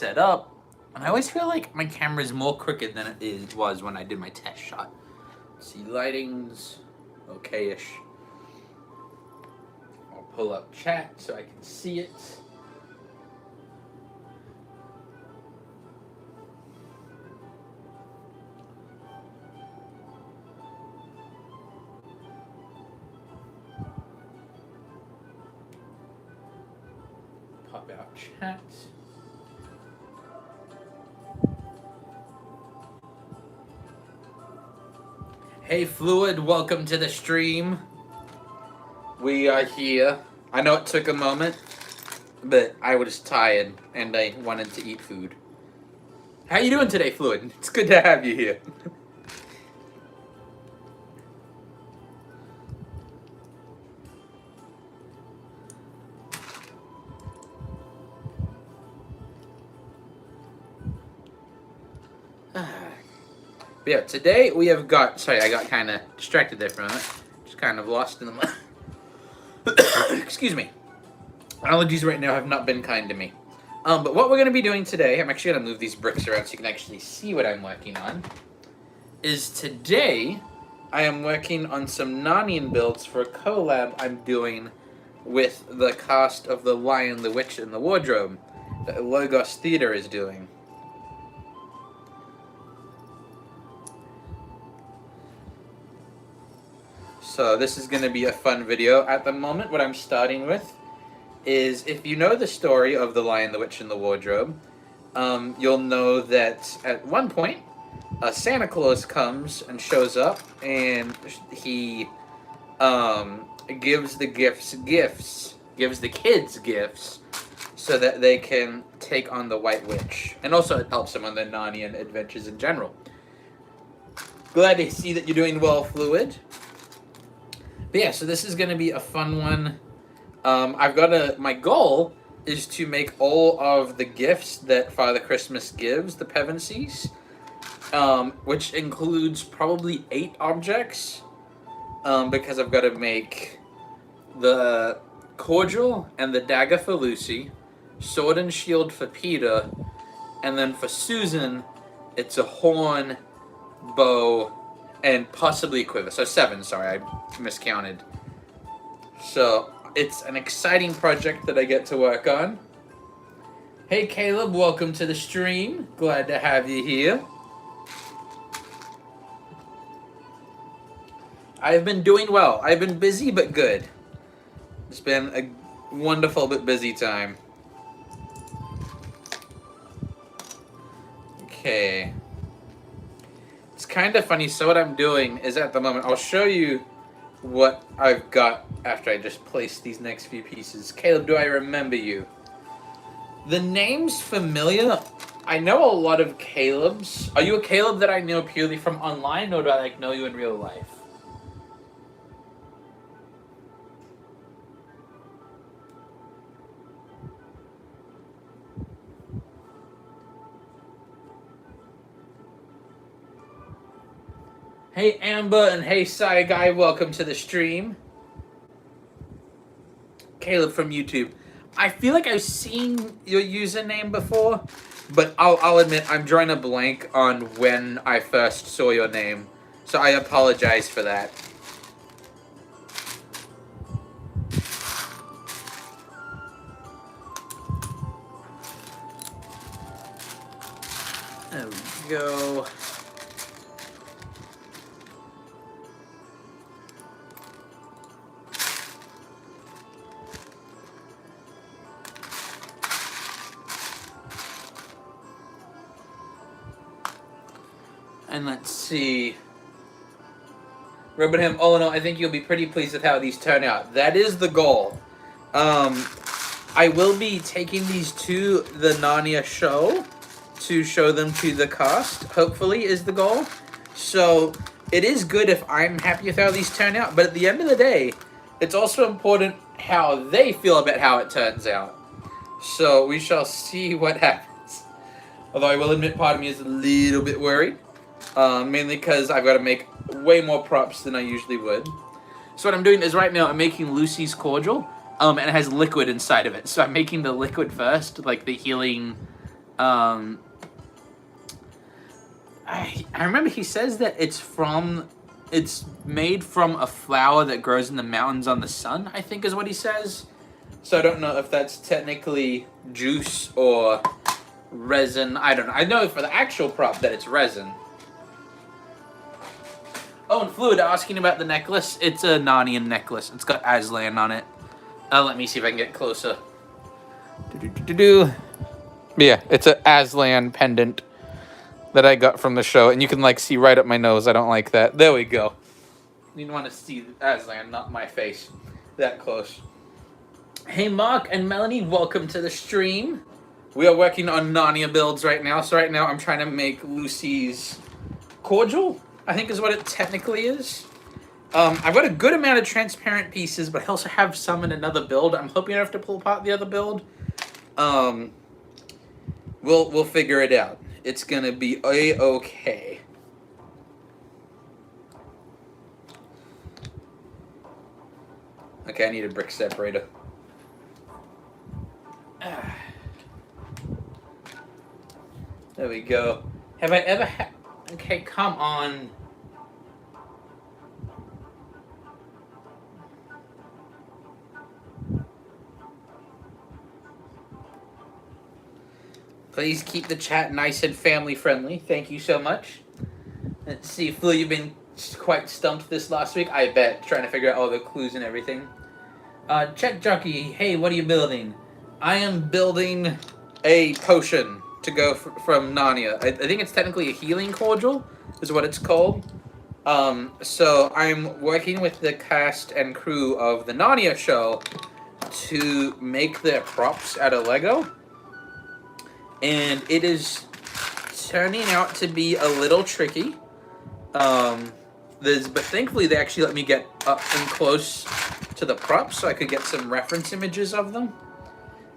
set up. And I always feel like my camera's more crooked than it was when I did my test shot. See, lighting's okay-ish. I'll pull up chat so I can see it. Pop out chat. Hey Fluid, welcome to the stream. We are here. I know it took a moment, but I was tired and I wanted to eat food. How you doing today, Fluid? It's good to have you here. But yeah, today we have got... Sorry, I got kind of distracted there for a minute. Just kind of lost in the... Excuse me. Allergies right now have not been kind to me. But what we're going to be doing today... I'm actually going to move these bricks around so you can actually see what I'm working on. Is today, I am working on some Narnian builds for a collab I'm doing with the cast of The Lion, the Witch, and the Wardrobe that Logos Theatre is doing. So this is going to be a fun video. At the moment, what I'm starting with is, if you know the story of The Lion, the Witch, and the Wardrobe, you'll know that at one point, Santa Claus comes and shows up, and he gives the kids gifts, so that they can take on the White Witch. And also it helps them on their Narnian adventures in general. Glad to see that you're doing well, Fluid. But yeah, so this is going to be a fun one. My goal is to make all of the gifts that Father Christmas gives the Pevensies, which includes probably 8 objects, because I've got to make the cordial and the dagger for Lucy, sword and shield for Peter, and then for Susan, it's a horn, bow, and possibly a quiver. So 7, sorry, I miscounted. So it's an exciting project that I get to work on. Hey Caleb, welcome to the stream. Glad to have you here. I've been doing well. I've been busy but good. It's been a wonderful but busy time. Okay. It's kind of funny. So what I'm doing is, at the moment, I'll show you what I've got after I just place these next few pieces. Caleb, do I remember you? The name's familiar. I know a lot of Calebs. Are you a Caleb that I know purely from online, or do I know you in real life? Hey Amber and hey Sai Guy, welcome to the stream. Caleb from YouTube. I feel like I've seen your username before, but I'll admit I'm drawing a blank on when I first saw your name, so I apologize for that. There we go. And let's see. Robinham, all in all, I think you'll be pretty pleased with how these turn out. That is the goal. I will be taking these to the Narnia show to show them to the cast, hopefully, is the goal. So it is good if I'm happy with how these turn out, but at the end of the day, it's also important how they feel about how it turns out. So we shall see what happens. Although I will admit part of me is a little bit worried. Mainly because I've got to make way more props than I usually would. So what I'm doing is right now I'm making Lucy's cordial, and it has liquid inside of it. So I'm making the liquid first, like the healing Um, I remember he says that it's made from a flower that grows in the mountains on the sun, I think is what he says. So I don't know if that's technically juice or resin. I don't know. I know for the actual prop that it's resin. Oh, and Fluid asking about the necklace. It's a NARNIA necklace. It's got Aslan on it. Let me see if I can get closer. Yeah, it's an Aslan pendant that I got from the show, and you can like see right up my nose. I don't like that. There we go. You want to see Aslan, not my face. That close. Hey, Mark and Melanie, welcome to the stream. We are working on NARNIA builds right now. So right now I'm trying to make Lucy's cordial, I think is what it technically is. I've got a good amount of transparent pieces, but I also have some in another build. I'm hoping I don't have to pull apart the other build. We'll figure it out. It's gonna be a-okay. Okay, I need a brick separator. There we go. Have I ever had... Okay, come on. Please keep the chat nice and family friendly. Thank you so much. Let's see, Flu, you've been quite stumped this last week, I bet, trying to figure out all the clues and everything. Check Junkie, hey, what are you building? I am building a potion to go from NARNIA. I think it's technically a healing cordial, is what it's called. So I'm working with the cast and crew of the NARNIA show to make their props out of Lego. And it is turning out to be a little tricky. But thankfully they actually let me get up and close to the props so I could get some reference images of them,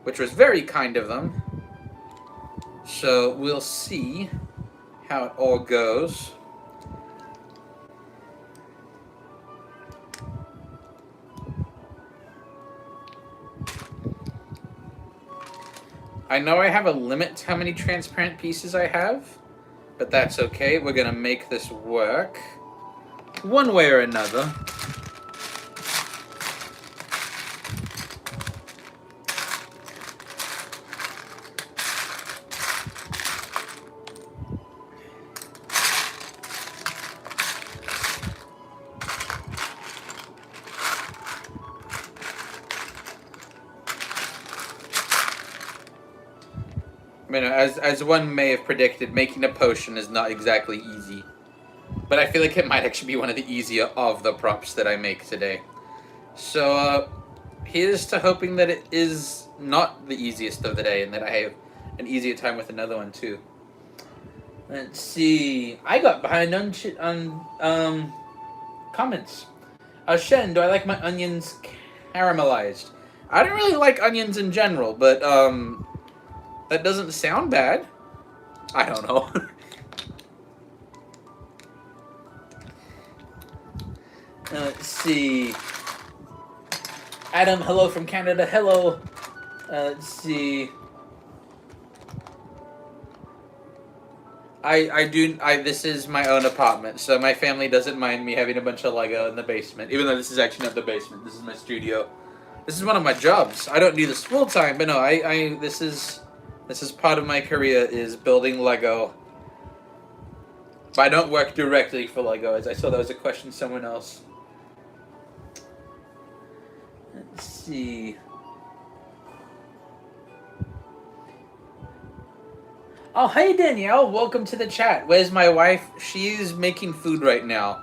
which was very kind of them. So we'll see how it all goes. I know I have a limit to how many transparent pieces I have, but that's okay. We're gonna make this work one way or another. You know, as one may have predicted, making a potion is not exactly easy. But I feel like it might actually be one of the easier of the props that I make today. So, here's to hoping that it is not the easiest of the day and that I have an easier time with another one too. Let's see. I got behind on comments. Shen, do I like my onions caramelized? I don't really like onions in general, but that doesn't sound bad. I don't know. Let's see. Adam, hello from Canada. Hello. Let's see. This is my own apartment, so my family doesn't mind me having a bunch of Lego in the basement, even though this is actually not the basement. This is my studio. This is one of my jobs. I don't do this full time, but no, this is part of my career is building Lego. But I don't work directly for Lego, as I saw that was a question someone else. Let's see. Oh, hey Danielle, welcome to the chat. Where's my wife? She's making food right now.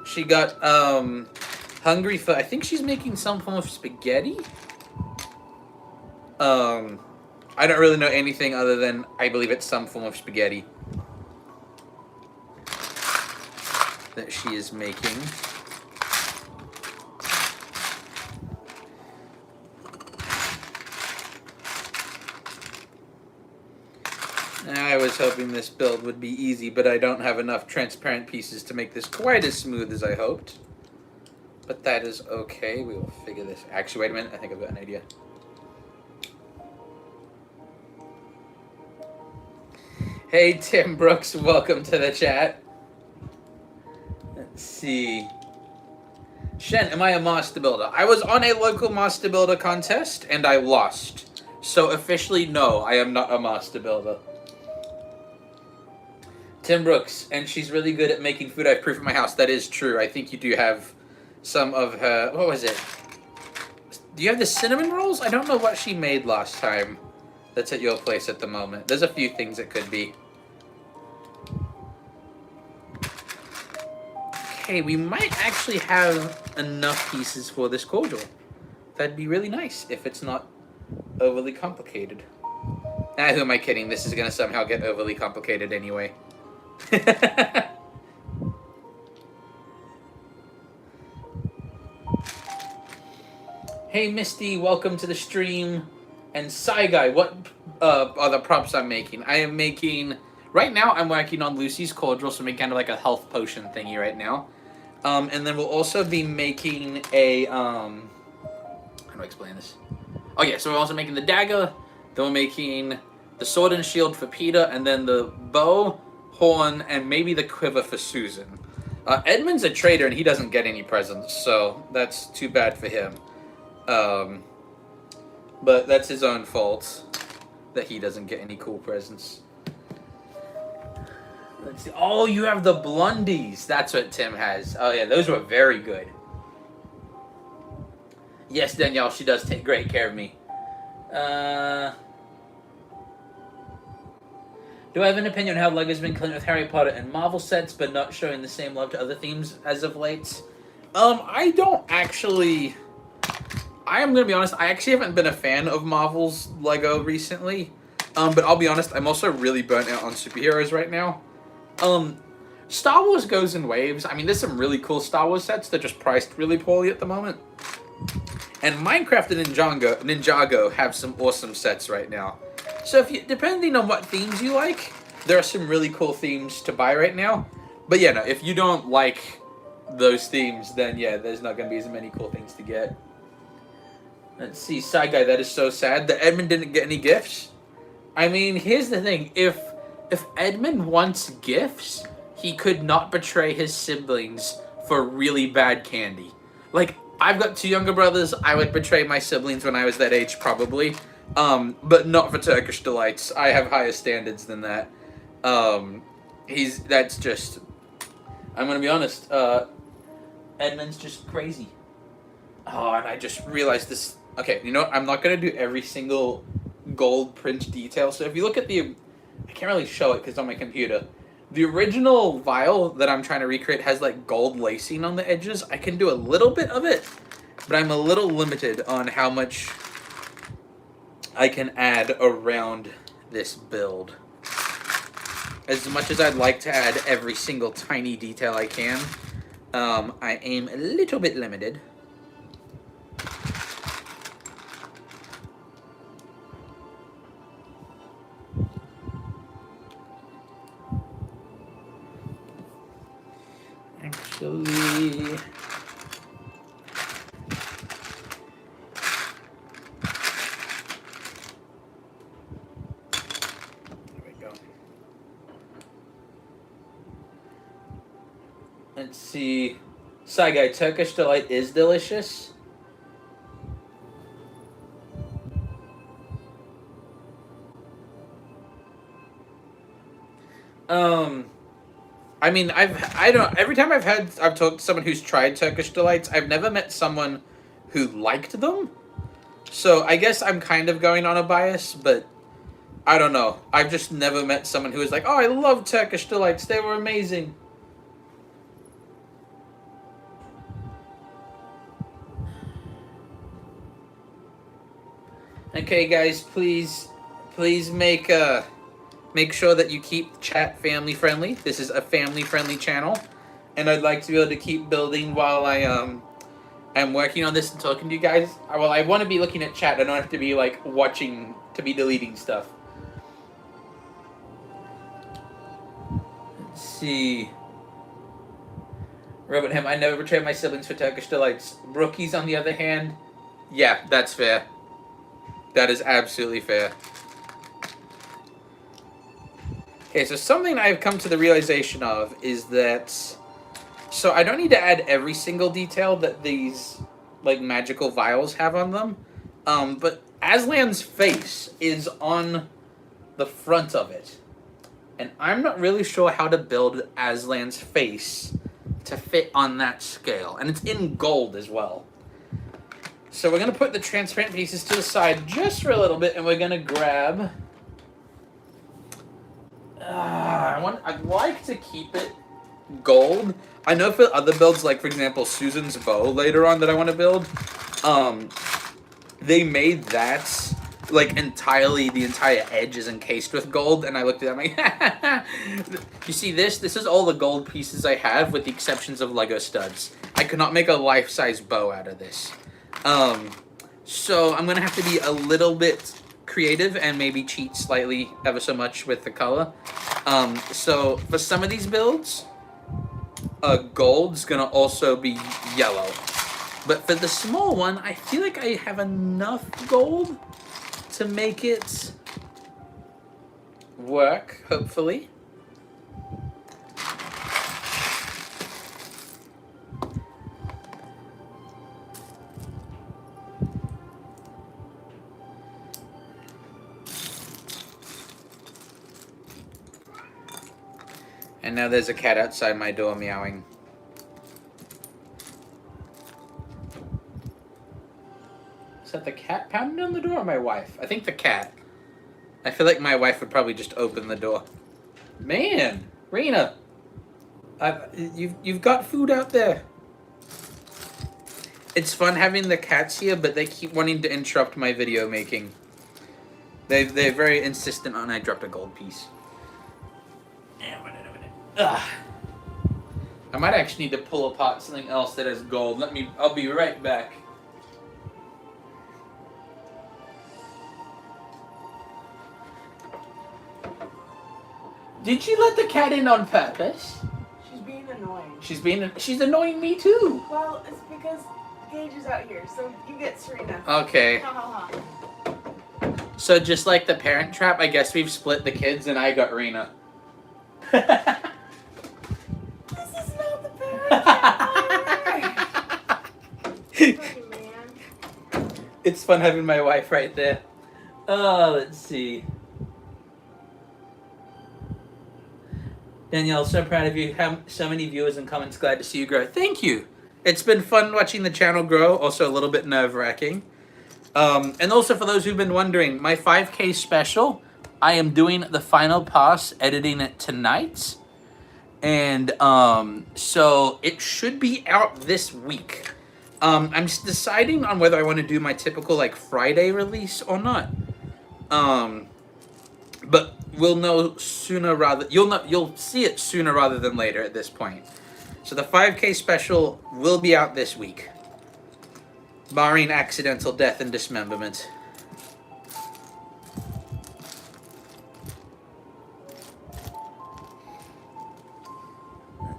She got hungry for, I think she's making some form of spaghetti. I don't really know anything other than I believe it's some form of spaghetti that she is making. I was hoping this build would be easy, but I don't have enough transparent pieces to make this quite as smooth as I hoped. But that is okay. We will figure this. Actually, wait a minute. I think I've got an idea. Hey, Tim Brooks, welcome to the chat. Let's see. Shen, am I a master builder? I was on a local master builder contest and I lost. So officially, no, I am not a master builder. Tim Brooks, and she's really good at making food. I have proof in my house. That is true. I think you do have some of her. What was it? Do you have the cinnamon rolls? I don't know what she made last time. That's at your place at the moment. There's a few things it could be. Okay, we might actually have enough pieces for this cordial. That'd be really nice if it's not overly complicated. Ah, who am I kidding? This is going to somehow get overly complicated anyway. Hey, Misty, welcome to the stream. And Psy Guy, what are the props I'm making? I am making... Right now, I'm working on Lucy's cordial, so I'm making kind of like a health potion thingy right now. And then we'll also be making a... how do I explain this? Oh, yeah, so we're also making the dagger. Then we're making the sword and shield for Peter, and then the bow, horn, and maybe the quiver for Susan. Edmund's a traitor, and he doesn't get any presents, so that's too bad for him. But that's his own fault that he doesn't get any cool presents. Let's see. Oh, you have the blundies. That's what Tim has. Oh, yeah, those were very good. Yes, Danielle, she does take great care of me. Do I have an opinion on how LEGO's been killing with Harry Potter and Marvel sets, but not showing the same love to other themes as of late? I don't actually... I am going to be honest, I actually haven't been a fan of Marvel's LEGO recently. But I'll be honest, I'm also really burnt out on superheroes right now. Star Wars goes in waves. I mean, there's some really cool Star Wars sets. They're just priced really poorly at the moment. And Minecraft and Ninjago have some awesome sets right now. So if you, depending on what themes you like, there are some really cool themes to buy right now. But yeah, no, if you don't like those themes, then yeah, there's not going to be as many cool things to get. Let's see, Side Guy, that is so sad that Edmund didn't get any gifts. I mean, here's the thing. If Edmund wants gifts, he could not betray his siblings for really bad candy. Like, I've got 2 younger brothers. I would betray my siblings when I was that age, probably. But not for Turkish Delights. I have higher standards than that. That's just... I'm gonna be honest. Edmund's just crazy. Oh, and I just realized this... Okay, you know what? I'm not gonna do every single gold print detail. So if you look at the... I can't really show it because it's on my computer. The original vial that I'm trying to recreate has like gold lacing on the edges. I can do a little bit of it, but I'm a little limited on how much I can add around this build. As much as I'd like to add every single tiny detail I can, I am a little bit limited. Actually, there we go. Let's see. Side Guy, Turkish Delight is delicious. I mean, every time I've talked to someone who's tried Turkish Delights, I've never met someone who liked them. So I guess I'm kind of going on a bias, but I don't know. I've just never met someone who was like, oh, I love Turkish Delights. They were amazing. Okay, guys, please make sure that you keep chat family friendly. This is a family friendly channel, and I'd like to be able to keep building while I am working on this and talking to you guys. Well, I want to be looking at chat. I don't have to be like watching to be deleting stuff. Let's see. Robin Him, I never betrayed my siblings for Turkish Delights. Brookies, on the other hand, yeah, that's fair. That is absolutely fair. Okay, so something I've come to the realization of is that... So I don't need to add every single detail that these, like, magical vials have on them. But Aslan's face is on the front of it. And I'm not really sure how to build Aslan's face to fit on that scale. And it's in gold as well. So we're going to put the transparent pieces to the side just for a little bit, and we're going to grab... I'd like to keep it gold. I know for other builds, like, for example, Susan's bow later on that I want to build, they made that, like, entirely, the entire edge is encased with gold, and I looked at it, I'm like, you see this? This is all the gold pieces I have, with the exceptions of Lego studs. I could not make a life-size bow out of this. So I'm going to have to be a little bit creative and maybe cheat slightly ever so much with the color. So for some of these builds, gold's going to also be yellow. But for the small one, I feel like I have enough gold to make it work, hopefully. And now there's a cat outside my door meowing. Is that the cat pounding on the door or my wife? I think the cat. I feel like my wife would probably just open the door. Man, Rena, you've got food out there. It's fun having the cats here, but they keep wanting to interrupt my video making. They're very insistent on I dropped a gold piece. Ugh. I might actually need to pull apart something else that has gold. I'll be right back. Did she let the cat in on purpose? She's being annoying. She's annoying me too. Well, it's because Gage is out here, so you get Serena. Okay. Ha ha ha. So just like the Parent Trap, I guess we've split the kids and I got Rena. This is not the Parent Trap. Fucking man. It's fun having my wife right there. Oh, let's see. Danielle, so proud of you. Have so many viewers and comments. Glad to see you grow. Thank you. It's been fun watching the channel grow. Also a little bit nerve-wracking. And also for those who've been wondering, my 5K special, I am doing the final pass, editing it tonight. And so it should be out this week. I'm just deciding on whether I want to do my typical like Friday release or not. But we'll know sooner rather... You'll see it sooner rather than later at this point. So the 5K special will be out this week. Barring accidental death and dismemberment.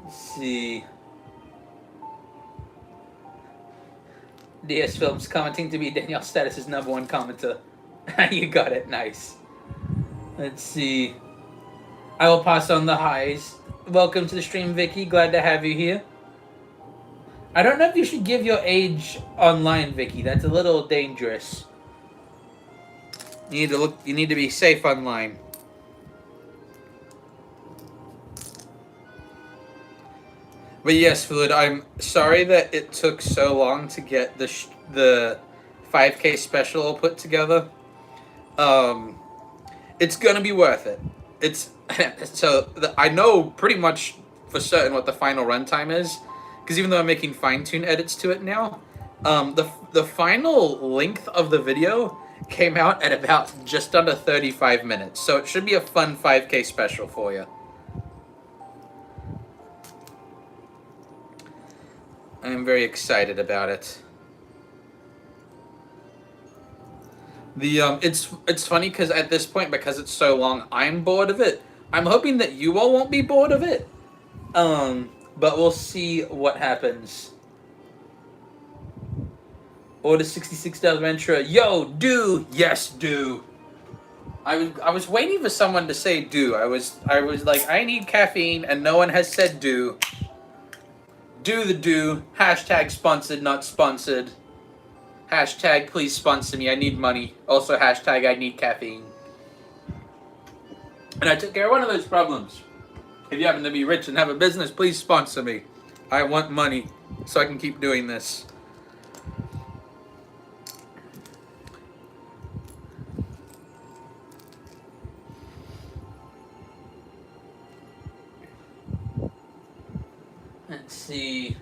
Let's see. DS Films commenting to be Danielle Status's #1 commenter. You got it. Nice. Let's see. I will pass on the highs. Welcome to the stream, Vicky. Glad to have you here. I don't know if you should give your age online, Vicky. That's a little dangerous. You need to be safe online. But yes, Fluid, I'm sorry that it took so long to get the 5K special put together. It's gonna be worth it. I know pretty much for certain what the final runtime is, because even though I'm making fine-tune edits to it now, the final length of the video came out at about just under 35 minutes. So it should be a fun 5K special for you. I'm very excited about it. It's funny because at this point, because it's so long, I'm bored of it. I'm hoping that you all won't be bored of it. But we'll see what happens. Order $66 Ventura. Yo, do! Yes, do! I was waiting for someone to say do. I was like, I need caffeine, and no one has said do. Do the do. Hashtag sponsored, not sponsored. Hashtag please sponsor me. I need money. Also hashtag I need caffeine. And I took care of one of those problems. If you happen to be rich and have a business, please sponsor me. I want money so I can keep doing this. Let's see.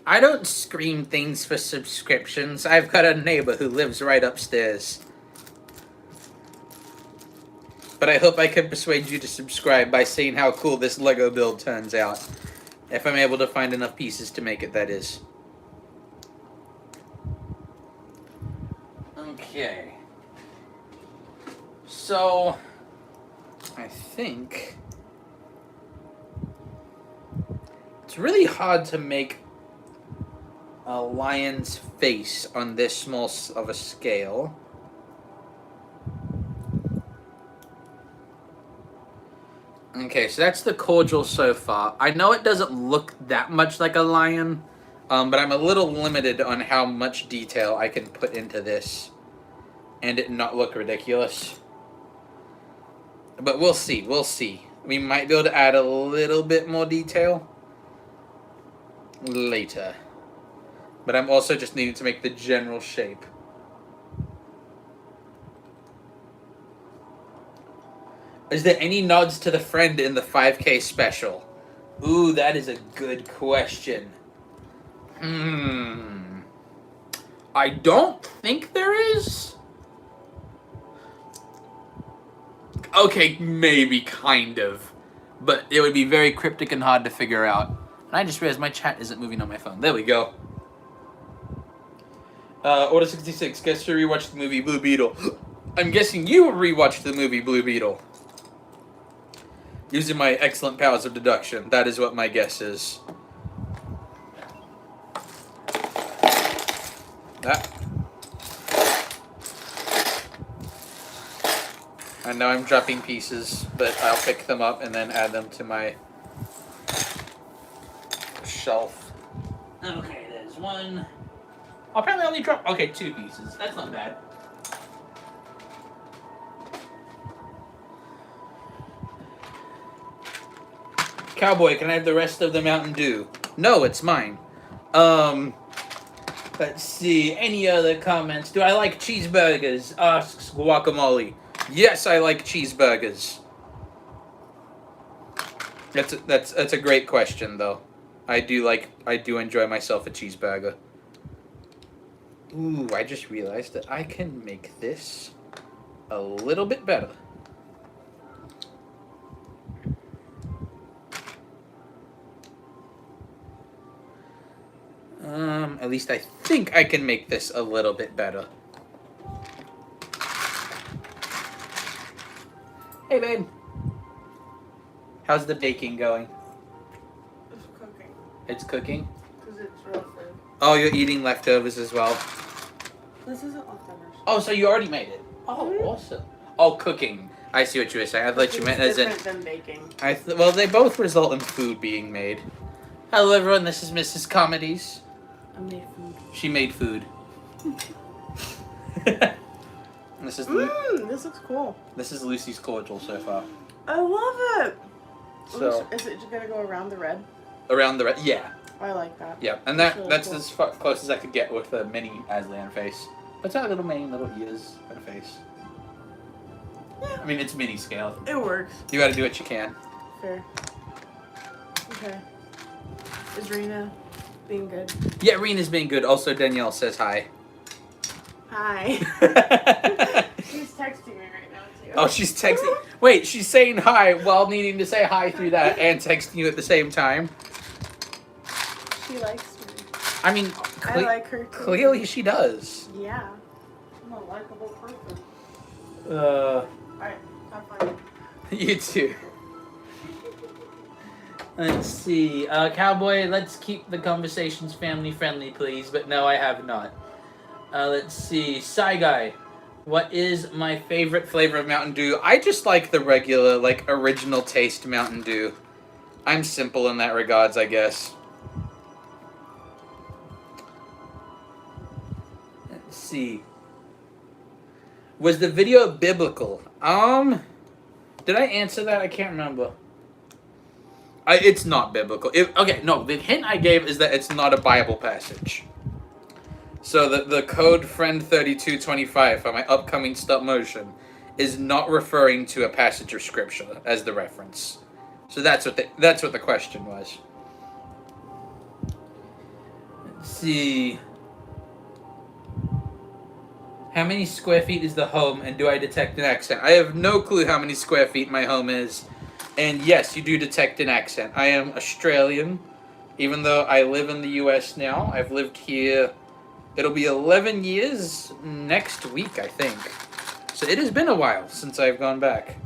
I don't scream things for subscriptions. I've got a neighbor who lives right upstairs. But I hope I can persuade you to subscribe by saying how cool this Lego build turns out. If I'm able to find enough pieces to make it, that is. Okay. So, I think it's really hard to make a lion's face on this small of a scale. Okay, so that's the cordial so far. I know it doesn't look that much like a lion, but I'm a little limited on how much detail I can put into this and it not look ridiculous. But we'll see, we'll see. We might be able to add a little bit more detail later. But I'm also just needing to make the general shape. Is there any nods to the friend in the 5K special? Ooh, that is a good question. I don't think there is. Okay, maybe, kind of. But it would be very cryptic and hard to figure out. And I just realized my chat isn't moving on my phone. There we go. Order 66, guess who rewatched the movie Blue Beetle? I'm guessing you rewatched the movie Blue Beetle. Using my excellent powers of deduction, that is what my guess is. That. I know I'm dropping pieces, but I'll pick them up and then add them to my shelf. Okay, there's one. I'll probably only drop, okay, 2 pieces. That's not bad. Cowboy, can I have the rest of the Mountain Dew? No, it's mine. Let's see. Any other comments? Do I like cheeseburgers? Asks Guacamole. Yes, I like cheeseburgers. That's a great question, though. I do enjoy myself a cheeseburger. Ooh, I just realized that I can make this a little bit better. At least I think I can make this a little bit better. Hey, babe. How's the baking going? It's cooking. It's cooking? Because it's real food. Oh, you're eating leftovers as well? This isn't leftovers. Oh, so you already made it? Oh, awesome. Oh, cooking. I see what you were saying. I thought you meant as in... different than baking. Well, they both result in food being made. Hello, everyone. This is Mrs. Comedies. I made food. She made food. This is this looks cool. This is Lucy's cordial so far. I love it. So Is it gonna go around the red? around the red, yeah, I like that. yeah, and That's really that's cool. as close as I could get with a mini Aslan face. But it's got a little mane, little ears, and a face. Yeah. I mean, it's mini scale. It works. You got to do what you can. Fair. Okay. Is Rena being good? Yeah, Rena's being good. Also, Danielle says hi. Hi. She's texting me right now too. Oh, she's texting. Wait, she's saying hi while needing to say hi through that and texting you at the same time. She likes me. I mean, I like her too. clearly she does. Yeah. I'm a likable person. Uh, Alright, have fun. You too. Let's see. Cowboy, let's keep the conversations family friendly, please. But no, I have not. Let's see. Sci Guy. What is my favorite flavor of Mountain Dew? I just like the regular, like, original taste Mountain Dew. I'm simple in that regards, I guess. Let's see. Was the video biblical? Did I answer that? I can't remember. It's not biblical. Okay, no, the hint I gave is that it's not a Bible passage. So the code friend3225 for my upcoming stop motion is not referring to a passage of scripture as the reference. So that's what the question was. Let's see. How many square feet is the home, and do I detect an accent? I have no clue how many square feet my home is. And yes, you do detect an accent. I am Australian, even though I live in the US now. I've lived here, it'll be 11 years next week, I think. So it has been a while since I've gone back.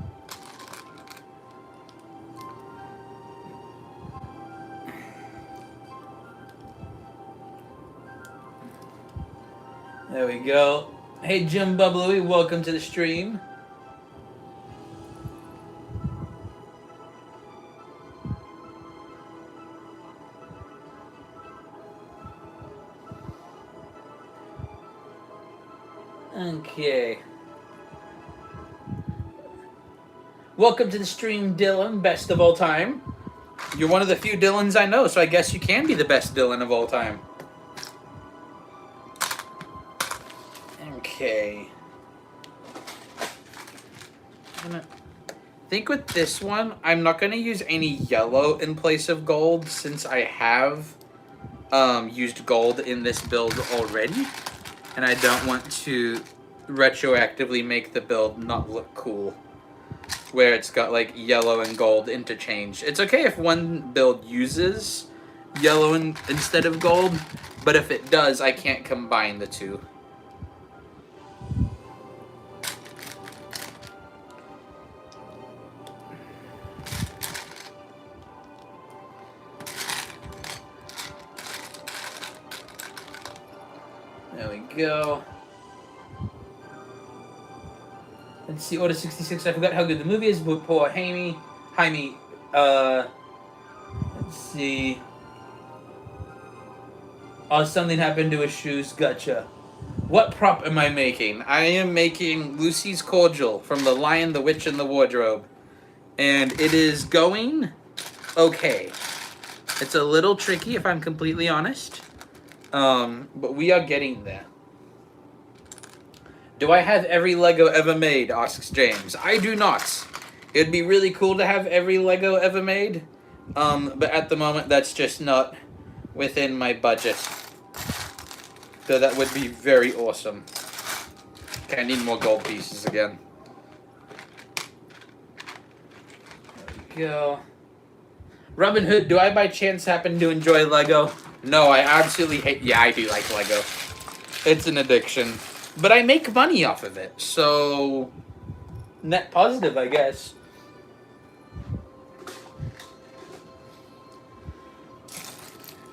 There we go. Hey, Jim Bubbly, welcome to the stream. Okay. Welcome to the stream, Dylan, best of all time. You're one of the few Dylans I know, so I guess you can be the best Dylan of all time. Okay. I think with this one, I'm not going to use any yellow in place of gold since I have used gold in this build already. And I don't want to retroactively make the build not look cool, where it's got like yellow and gold interchange. It's okay if one build uses yellow instead of gold, but if it does, I can't combine the two. There we go. Let's see, Order 66. I forgot how good the movie is, but poor Jaime. Let's see. Oh, something happened to his shoes. Gotcha. What prop am I making? I am making Lucy's cordial from The Lion, the Witch, and the Wardrobe. And it is going okay. It's a little tricky, if I'm completely honest. But we are getting there. Do I have every Lego ever made? Asks James. I do not. It'd be really cool to have every Lego ever made. But at the moment, that's just not within my budget. Though that would be very awesome. Okay, I need more gold pieces again. There we go. Robin Hood, do I by chance happen to enjoy Lego? No, I absolutely hate... Yeah, I do like Lego. It's an addiction. But I make money off of it, so... net positive, I guess.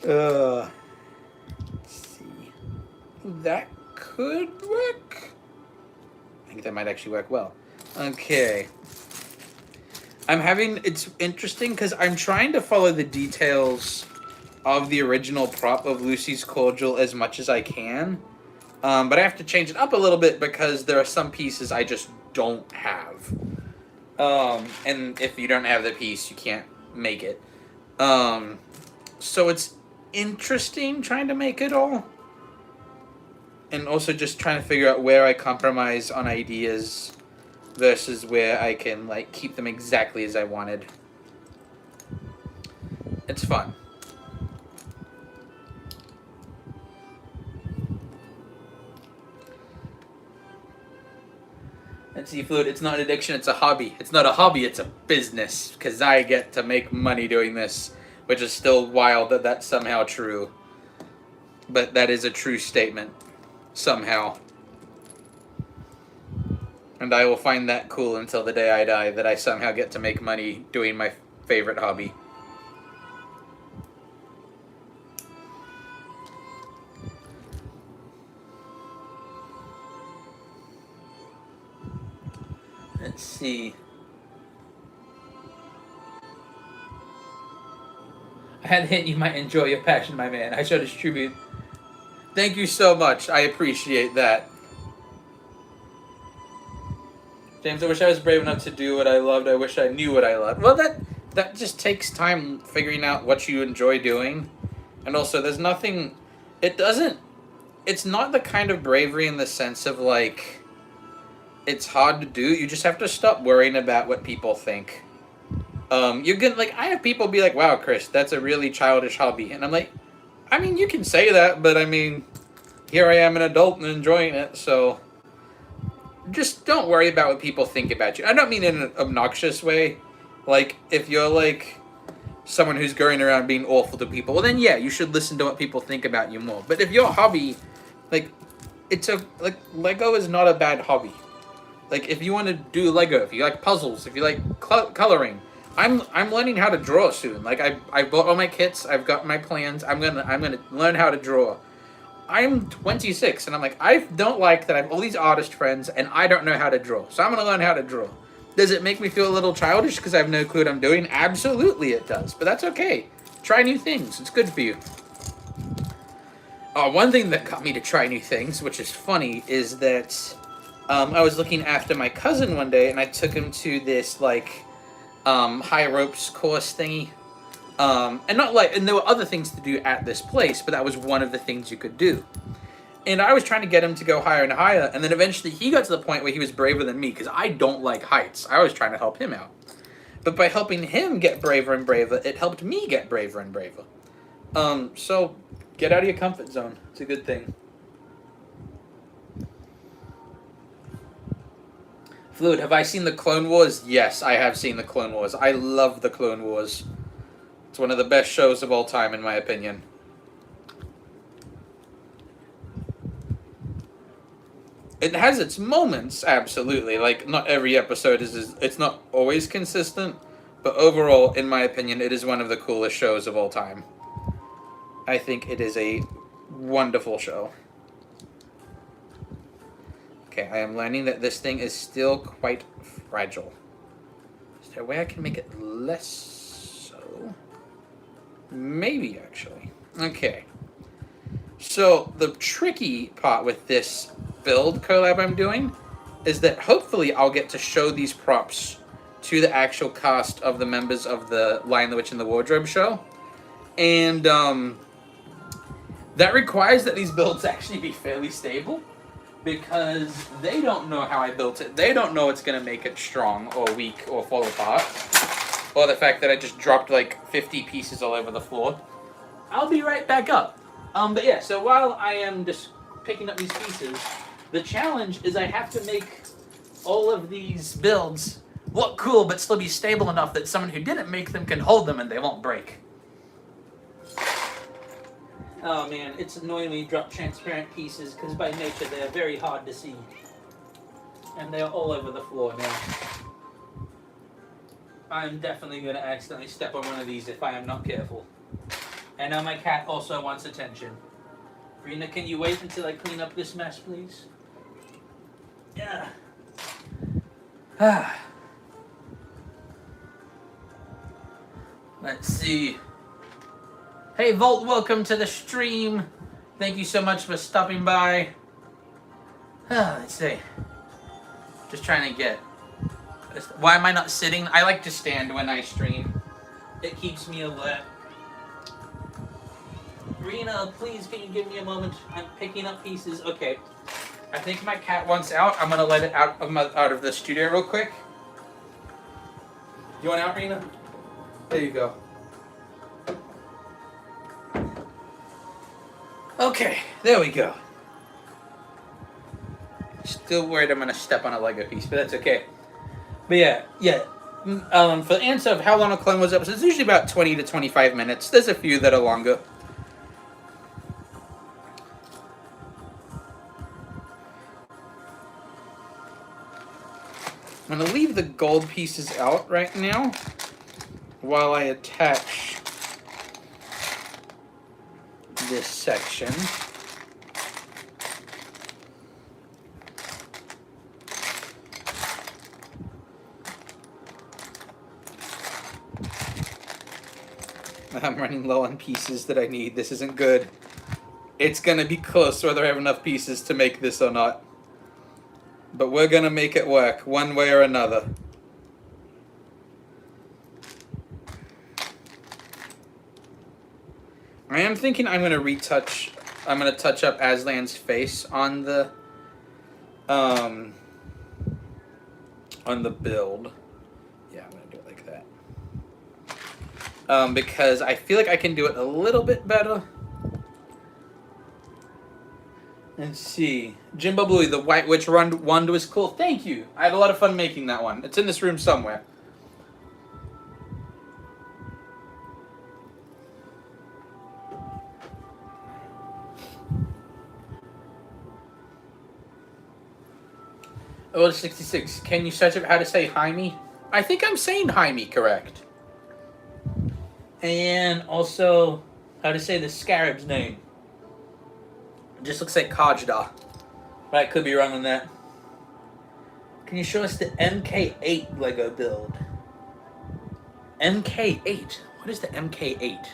Let's see. That could work. I think that might actually work well. Okay. It's interesting because I'm trying to follow the details of the original prop of Lucy's cordial as much as I can. But I have to change it up a little bit because there are some pieces I just don't have. And if you don't have the piece, you can't make it. So it's interesting trying to make it all. And also just trying to figure out where I compromise on ideas versus where I can like keep them exactly as I wanted. It's fun. And seafood, it's not an addiction, it's a hobby. It's not a hobby, it's a business. Because I get to make money doing this. Which is still wild that that's somehow true. But that is a true statement. Somehow. And I will find that cool until the day I die, that I somehow get to make money doing my favorite hobby. Let's see. I had a hint you might enjoy your passion, my man. I shall distribute. Thank you so much. I appreciate that. James, I wish I was brave enough to do what I loved. I wish I knew what I loved. Well, that just takes time figuring out what you enjoy doing. And also, there's nothing... It doesn't... It's not the kind of bravery in the sense of, like... It's hard to do. You just have to stop worrying about what people think. You can, like, I have people be like, wow, Chris, that's a really childish hobby. And I'm like, I mean, you can say that, but I mean, here I am an adult and enjoying it, so... Just don't worry about what people think about you. I don't mean in an obnoxious way. Like, if you're, like, someone who's going around being awful to people, well, then, yeah, you should listen to what people think about you more. But if your hobby, like, Lego is not a bad hobby. Like, if you want to do Lego, if you like puzzles, if you like coloring, I'm learning how to draw soon. Like, I bought all my kits, I've got my plans, I'm gonna learn how to draw. I'm 26, and I'm like, I don't like that I have all these artist friends, and I don't know how to draw. So I'm going to learn how to draw. Does it make me feel a little childish because I have no clue what I'm doing? Absolutely it does, but that's okay. Try new things. It's good for you. One thing that got me to try new things, which is funny, is that I was looking after my cousin one day, and I took him to this, like, high ropes course thingy. And there were other things to do at this place, but that was one of the things you could do. And I was trying to get him to go higher and higher, and then eventually he got to the point where he was braver than me, because I don't like heights. I was trying to help him out. But by helping him get braver and braver, it helped me get braver and braver. So, get out of your comfort zone. It's a good thing. Fluid, have I seen the Clone Wars? Yes, I have seen the Clone Wars. I love the Clone Wars. It's one of the best shows of all time, in my opinion. It has its moments, absolutely. Like, not every episode it's not always consistent, but overall, in my opinion, it is one of the coolest shows of all time. I think it is a wonderful show. Okay, I am learning that this thing is still quite fragile. Is there a way I can make it less so? Maybe, actually. Okay. So, the tricky part with this build collab I'm doing is that hopefully I'll get to show these props to the actual cast of the members of the Lion, the Witch, and the Wardrobe show. And, that requires that these builds actually be fairly stable, because they don't know how I built it. They don't know it's going to make it strong or weak or fall apart. Or the fact that I just dropped like 50 pieces all over the floor. I'll be right back up. But yeah, so while I am just picking up these pieces, the challenge is I have to make all of these builds look cool but still be stable enough that someone who didn't make them can hold them and they won't break. Oh man, it's annoying when you drop transparent pieces because by nature they are very hard to see. And they're all over the floor now. I'm definitely going to accidentally step on one of these if I am not careful. And now my cat also wants attention. Rena, can you wait until I clean up this mess, please? Yeah. Let's see. Hey, Volt, welcome to the stream. Thank you so much for stopping by. Let's see. Just trying to get... Why am I not sitting? I like to stand when I stream. It keeps me alert. Rena, please, can you give me a moment? I'm picking up pieces. Okay. I think my cat wants out. I'm going to let it out of the studio real quick. You want out, Rena? There you go. Okay, there we go. Still worried I'm going to step on a Lego piece, but that's okay. But yeah. For the answer of how long a Clone Wars episode, it's usually about 20 to 25 minutes. There's a few that are longer. I'm going to leave the gold pieces out right now while I attach this section. I'm running low on pieces that I need. This isn't good. It's gonna be close whether I have enough pieces to make this or not. But we're gonna make it work, one way or another. I am thinking I'm gonna touch up Aslan's face on the build. Yeah, I'm gonna do it like that. Because I feel like I can do it a little bit better. Let's see. Jimbo Bluey, the White Witch wand was cool. Thank you. I had a lot of fun making that one. It's in this room somewhere. Oh, 66. Can you search up how to say Jaime? I think I'm saying Jaime correct. And also, how to say the scarab's name. It just looks like Kajda. But I could be wrong on that. Can you show us the MK8 Lego build? MK8? What is the MK8?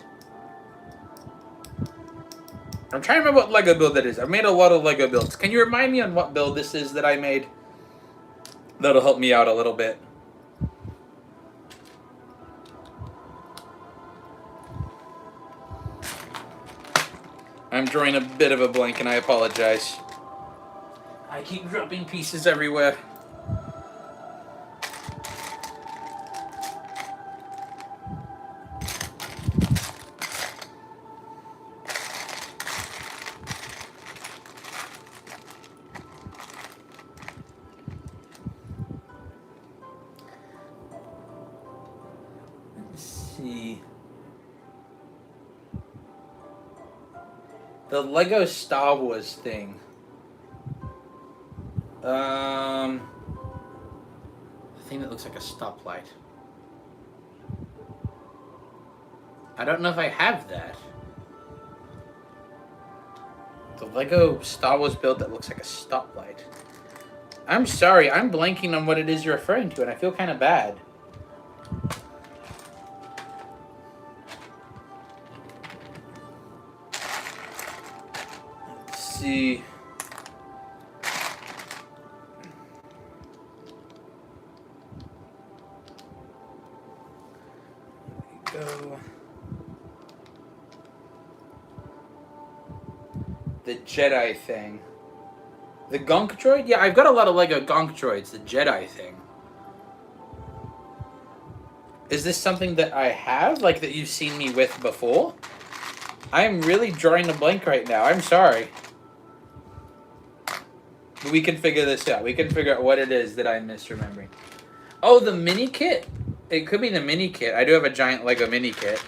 I'm trying to remember what Lego build that is. I've made a lot of Lego builds. Can you remind me on what build this is that I made? That'll help me out a little bit. I'm drawing a bit of a blank and I apologize. I keep dropping pieces everywhere. Let's see. The Lego Star Wars thing. The thing that looks like a stoplight. I don't know if I have that. The Lego Star Wars build that looks like a stoplight. I'm sorry, I'm blanking on what it is you're referring to, and I feel kind of bad. Let's see. Go. The Jedi thing. The Gonk droid? Yeah, I've got a lot of Lego Gonk droids. The Jedi thing. Is this something that I have? Like that you've seen me with before? I'm really drawing a blank right now. I'm sorry. But we can figure this out. We can figure out what it is that I'm misremembering. Oh, the mini kit? It could be the mini kit. I do have a giant Lego mini kit.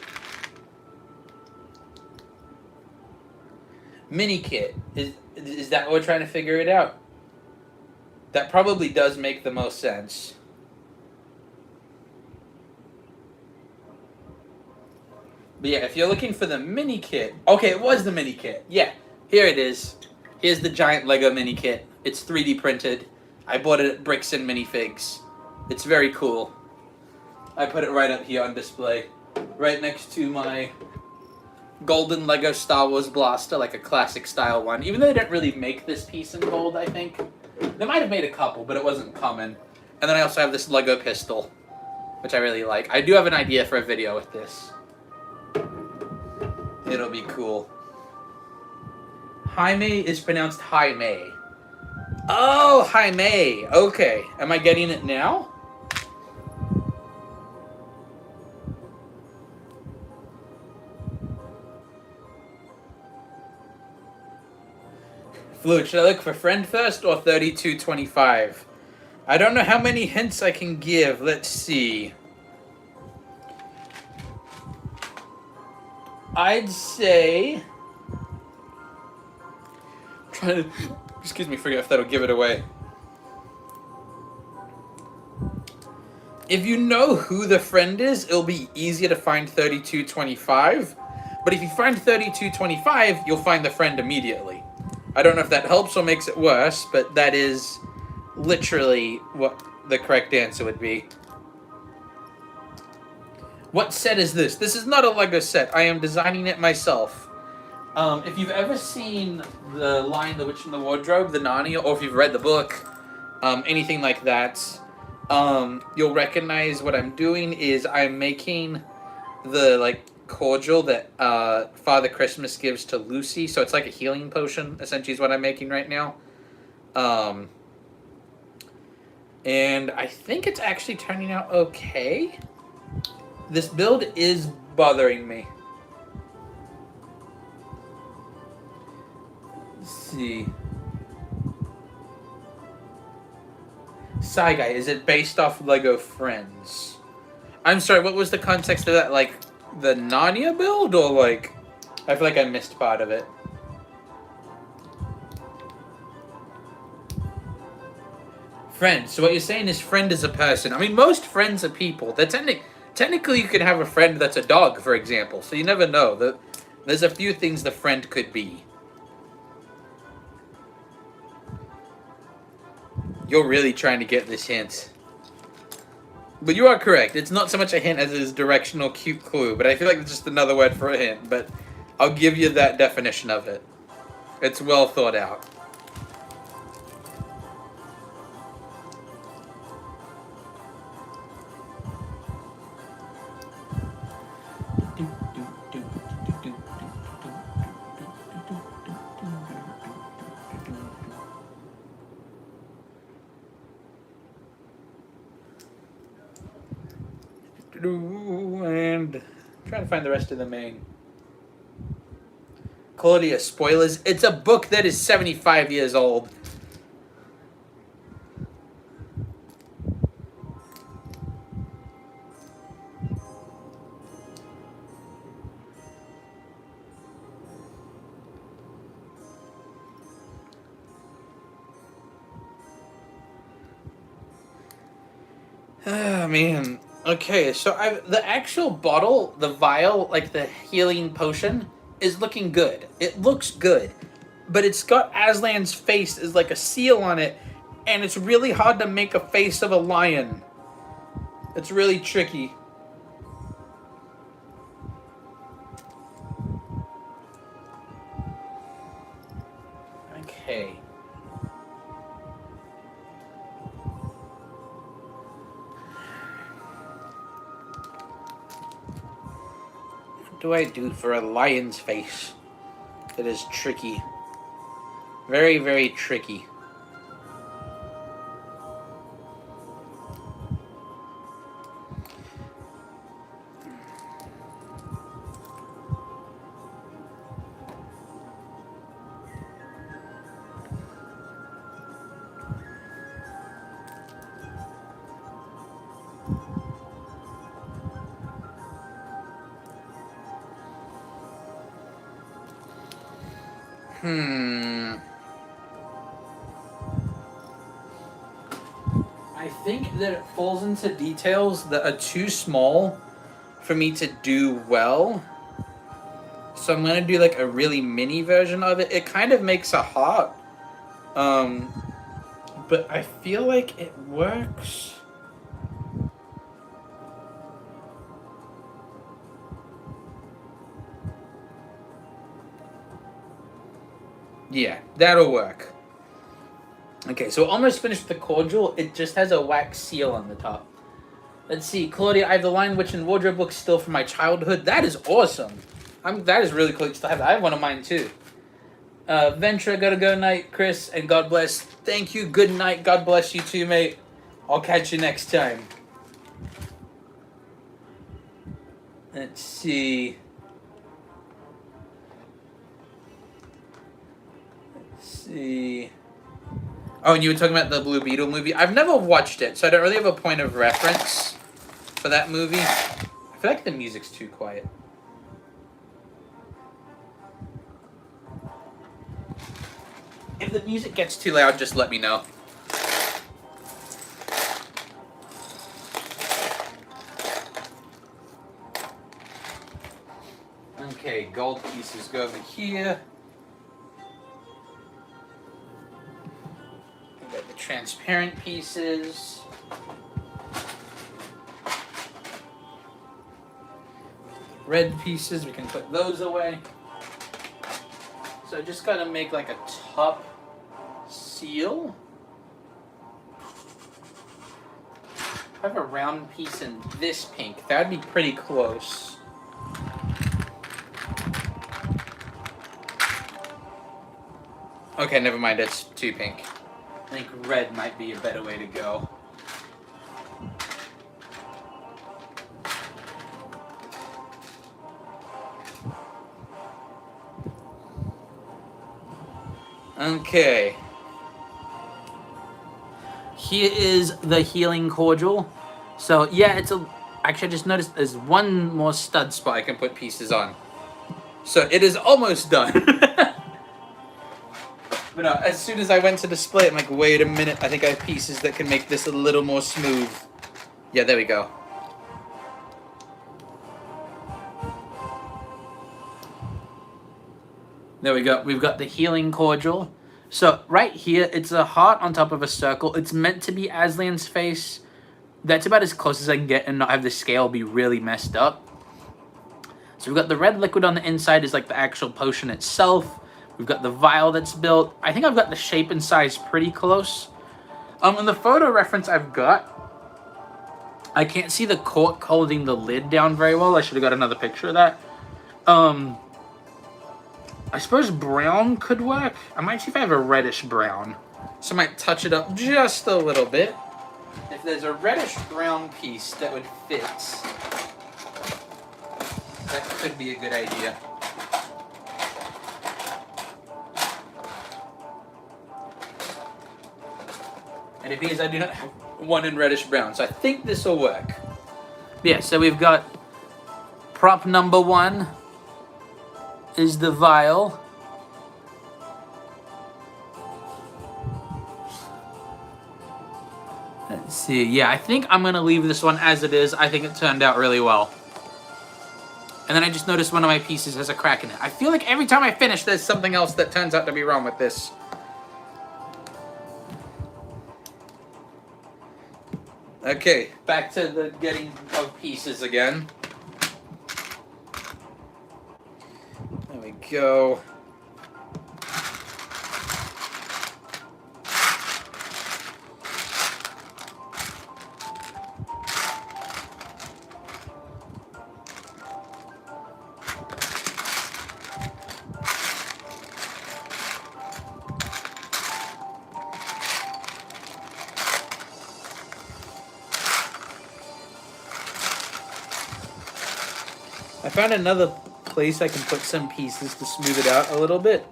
Mini kit. Is that what we're trying to figure it out? That probably does make the most sense. But yeah, if you're looking for the mini kit... Okay, it was the mini kit. Yeah, here it is. Here's the giant Lego mini kit. It's 3D printed. I bought it at Bricks and Minifigs. It's very cool. I put it right up here on display. Right next to my golden Lego Star Wars blaster, like a classic style one. Even though they didn't really make this piece in gold, I think. They might have made a couple, but it wasn't common. And then I also have this Lego pistol, which I really like. I do have an idea for a video with this. It'll be cool. Jaime is pronounced Jaime. Oh, Jaime. Okay. Am I getting it now? Fluid, should I look for friend first or 3225? I don't know how many hints I can give. Let's see. I'd say... I'm trying to... Excuse me, figure out if that'll give it away. If you know who the friend is, it'll be easier to find 3225. But if you find 3225, you'll find the friend immediately. I don't know if that helps or makes it worse, but that is literally what the correct answer would be. What set is this? This is not a Lego set. I am designing it myself. If you've ever seen The Lion, the Witch, and the Wardrobe, the Narnia, or if you've read the book, anything like that, you'll recognize what I'm doing is I'm making the like cordial that Father Christmas gives to Lucy. So it's like a healing potion, essentially, is what I'm making right now. And I think it's actually turning out okay. This build is bothering me. Let's see. Saigai, is it based off Lego Friends? I'm sorry, what was the context of that? Like, the Narnia build? Or like, I feel like I missed part of it. Friend. So what you're saying is friend is a person. I mean, most friends are people. They're technically, you could have a friend that's a dog, for example. So you never know. There's a few things the friend could be. You're really trying to get this hint. But you are correct. It's not so much a hint as it is directional cute clue. But I feel like it's just another word for a hint. But I'll give you that definition of it. It's well thought out. And trying to find the rest of the main. Claudia, spoilers. It's a book that is 75 years old. Ah, man. Okay, so the actual bottle, the vial, like the healing potion, is looking good. It looks good. But it's got Aslan's face as like a seal on it, and it's really hard to make a face of a lion. It's really tricky. Okay. What do I do for a lion's face? That is tricky. Very, very tricky. I think that it falls into details that are too small for me to do well. So I'm going to do like a really mini version of it. It kind of makes a heart. But I feel like it works. Yeah, that'll work. Okay, so almost finished the cordial. It just has a wax seal on the top. Let's see, Claudia, I have the Lion, Witch, and Wardrobe book still from my childhood. That is awesome. That is really cool. You still have that. I have one of mine too. Ventura, gotta go night, Chris, and God bless. Thank you. Good night. God bless you too, mate. I'll catch you next time. Let's see. Oh, and you were talking about the Blue Beetle movie. I've never watched it, so I don't really have a point of reference for that movie. I feel like the music's too quiet. If the music gets too loud, just let me know. Okay, gold pieces go over here. We got the transparent pieces. red pieces, we can put those away. So just gotta make like a top seal. I have a round piece in this pink. That'd be pretty close. Okay, never mind. It's too pink. I think red might be a better way to go. Okay. Here is the healing cordial. So yeah, it's a. Actually, I just noticed there's one more stud spot I can put pieces on. So it is almost done. But no, as soon as I went to display it, I'm like, wait a minute. I think I have pieces that can make this a little more smooth. Yeah, there we go. There we go. We've got the healing cordial. So right here, it's a heart on top of a circle. It's meant to be Aslan's face. That's about as close as I can get and not have the scale be really messed up. So we've got the red liquid on the inside is like the actual potion itself. We've got the vial that's built. I think I've got the shape and size pretty close. In the photo reference I've got, I can't see the cork holding the lid down very well. I should have got another picture of that. I suppose brown could work. I might see if I have a reddish brown. So I might touch it up just a little bit. If there's a reddish brown piece that would fit, that could be a good idea. And it means I do not have one in reddish brown, so I think this will work. Yeah, so we've got prop number 1 is the vial. Let's see. Yeah, I think I'm going to leave this one as it is. I think it turned out really well. And then I just noticed one of my pieces has a crack in it. I feel like every time I finish, there's something else that turns out to be wrong with this. Okay, back to the getting of pieces again. There we go. I found another place I can put some pieces to smooth it out a little bit.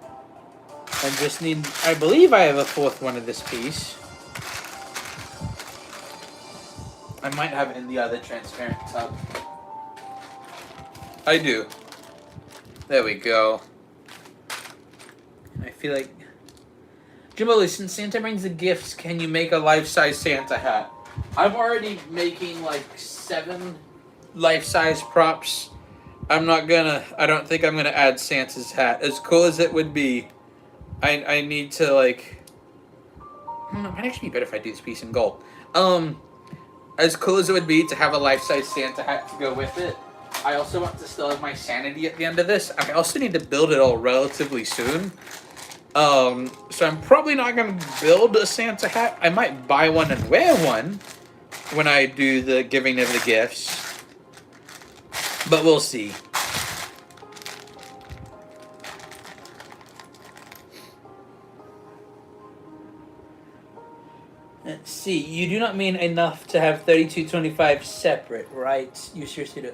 I just need, I believe I have a 4th one of this piece. I might have it in the other transparent tub. I do. There we go. I feel like... Jimbo, since Santa brings the gifts, can you make a life-size Santa hat? I'm already making like 7 life-size props. I don't think I'm gonna add Santa's hat. As cool as it would be, I need to like, it might actually be better if I do this piece in gold. As cool as it would be to have a life-size Santa hat to go with it, I also want to still have my sanity at the end of this. I also need to build it all relatively soon. So I'm probably not gonna build a Santa hat. I might buy one and wear one when I do the giving of the gifts. But we'll see. Let's see. You do not mean enough to have 3225 separate, right? You seriously do.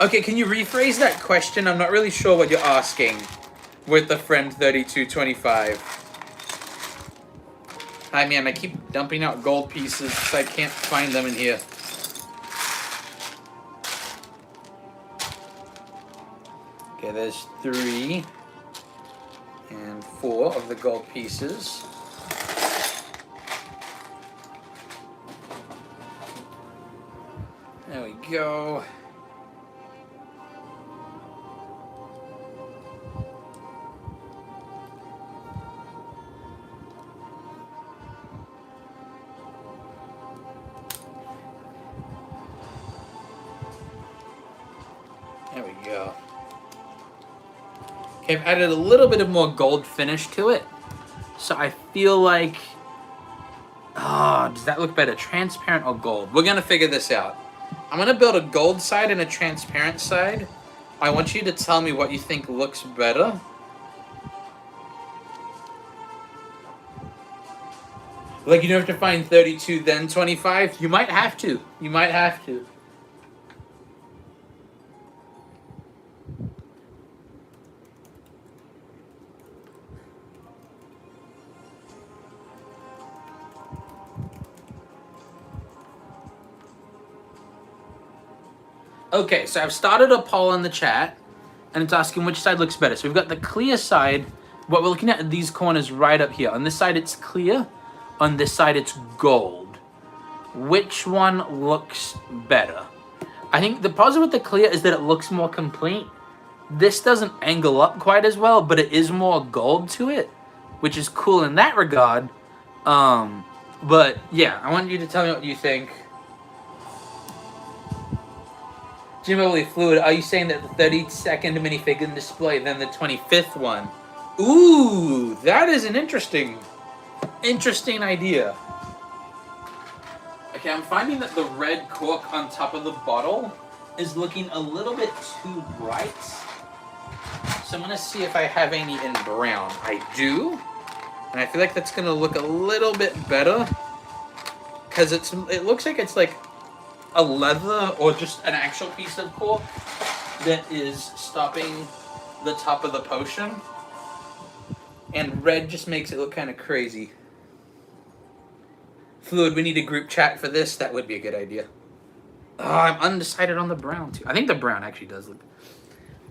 Okay, can you rephrase that question? I'm not really sure what you're asking with the friend 3225. Hi, man, I keep dumping out gold pieces because I can't find them in here. Okay, there's 3 and 4 of the gold pieces. There we go. go. Okay, I've added a little bit of more gold finish to it. So I feel like... Oh, does that look better? Transparent or gold? We're going to figure this out. I'm going to build a gold side and a transparent side. I want you to tell me what you think looks better. Like, you don't have to find 32, then 25? You might have to. You might have to. Okay, so I've started a poll in the chat, and it's asking which side looks better. So we've got the clear side. What we're looking at these corners right up here. On this side, it's clear. On this side, it's gold. Which one looks better? I think the positive with the clear is that it looks more complete. This doesn't angle up quite as well, but it is more gold to it, which is cool in that regard. But yeah, I want you to tell me what you think. Jimmy Fluid, are you saying that the 32nd minifig in display, then the 25th one? Ooh, that is an interesting idea. Okay, I'm finding that the red cork on top of the bottle is looking a little bit too bright. So I'm gonna see if I have any in brown. I do, and I feel like that's gonna look a little bit better because it looks like it's like a leather or just an actual piece of cork that is stopping the top of the potion, and red just makes it look kind of crazy. Fluid, we need a group chat for this. That would be a good idea. Oh, I'm undecided on the brown too. I think the brown actually does look...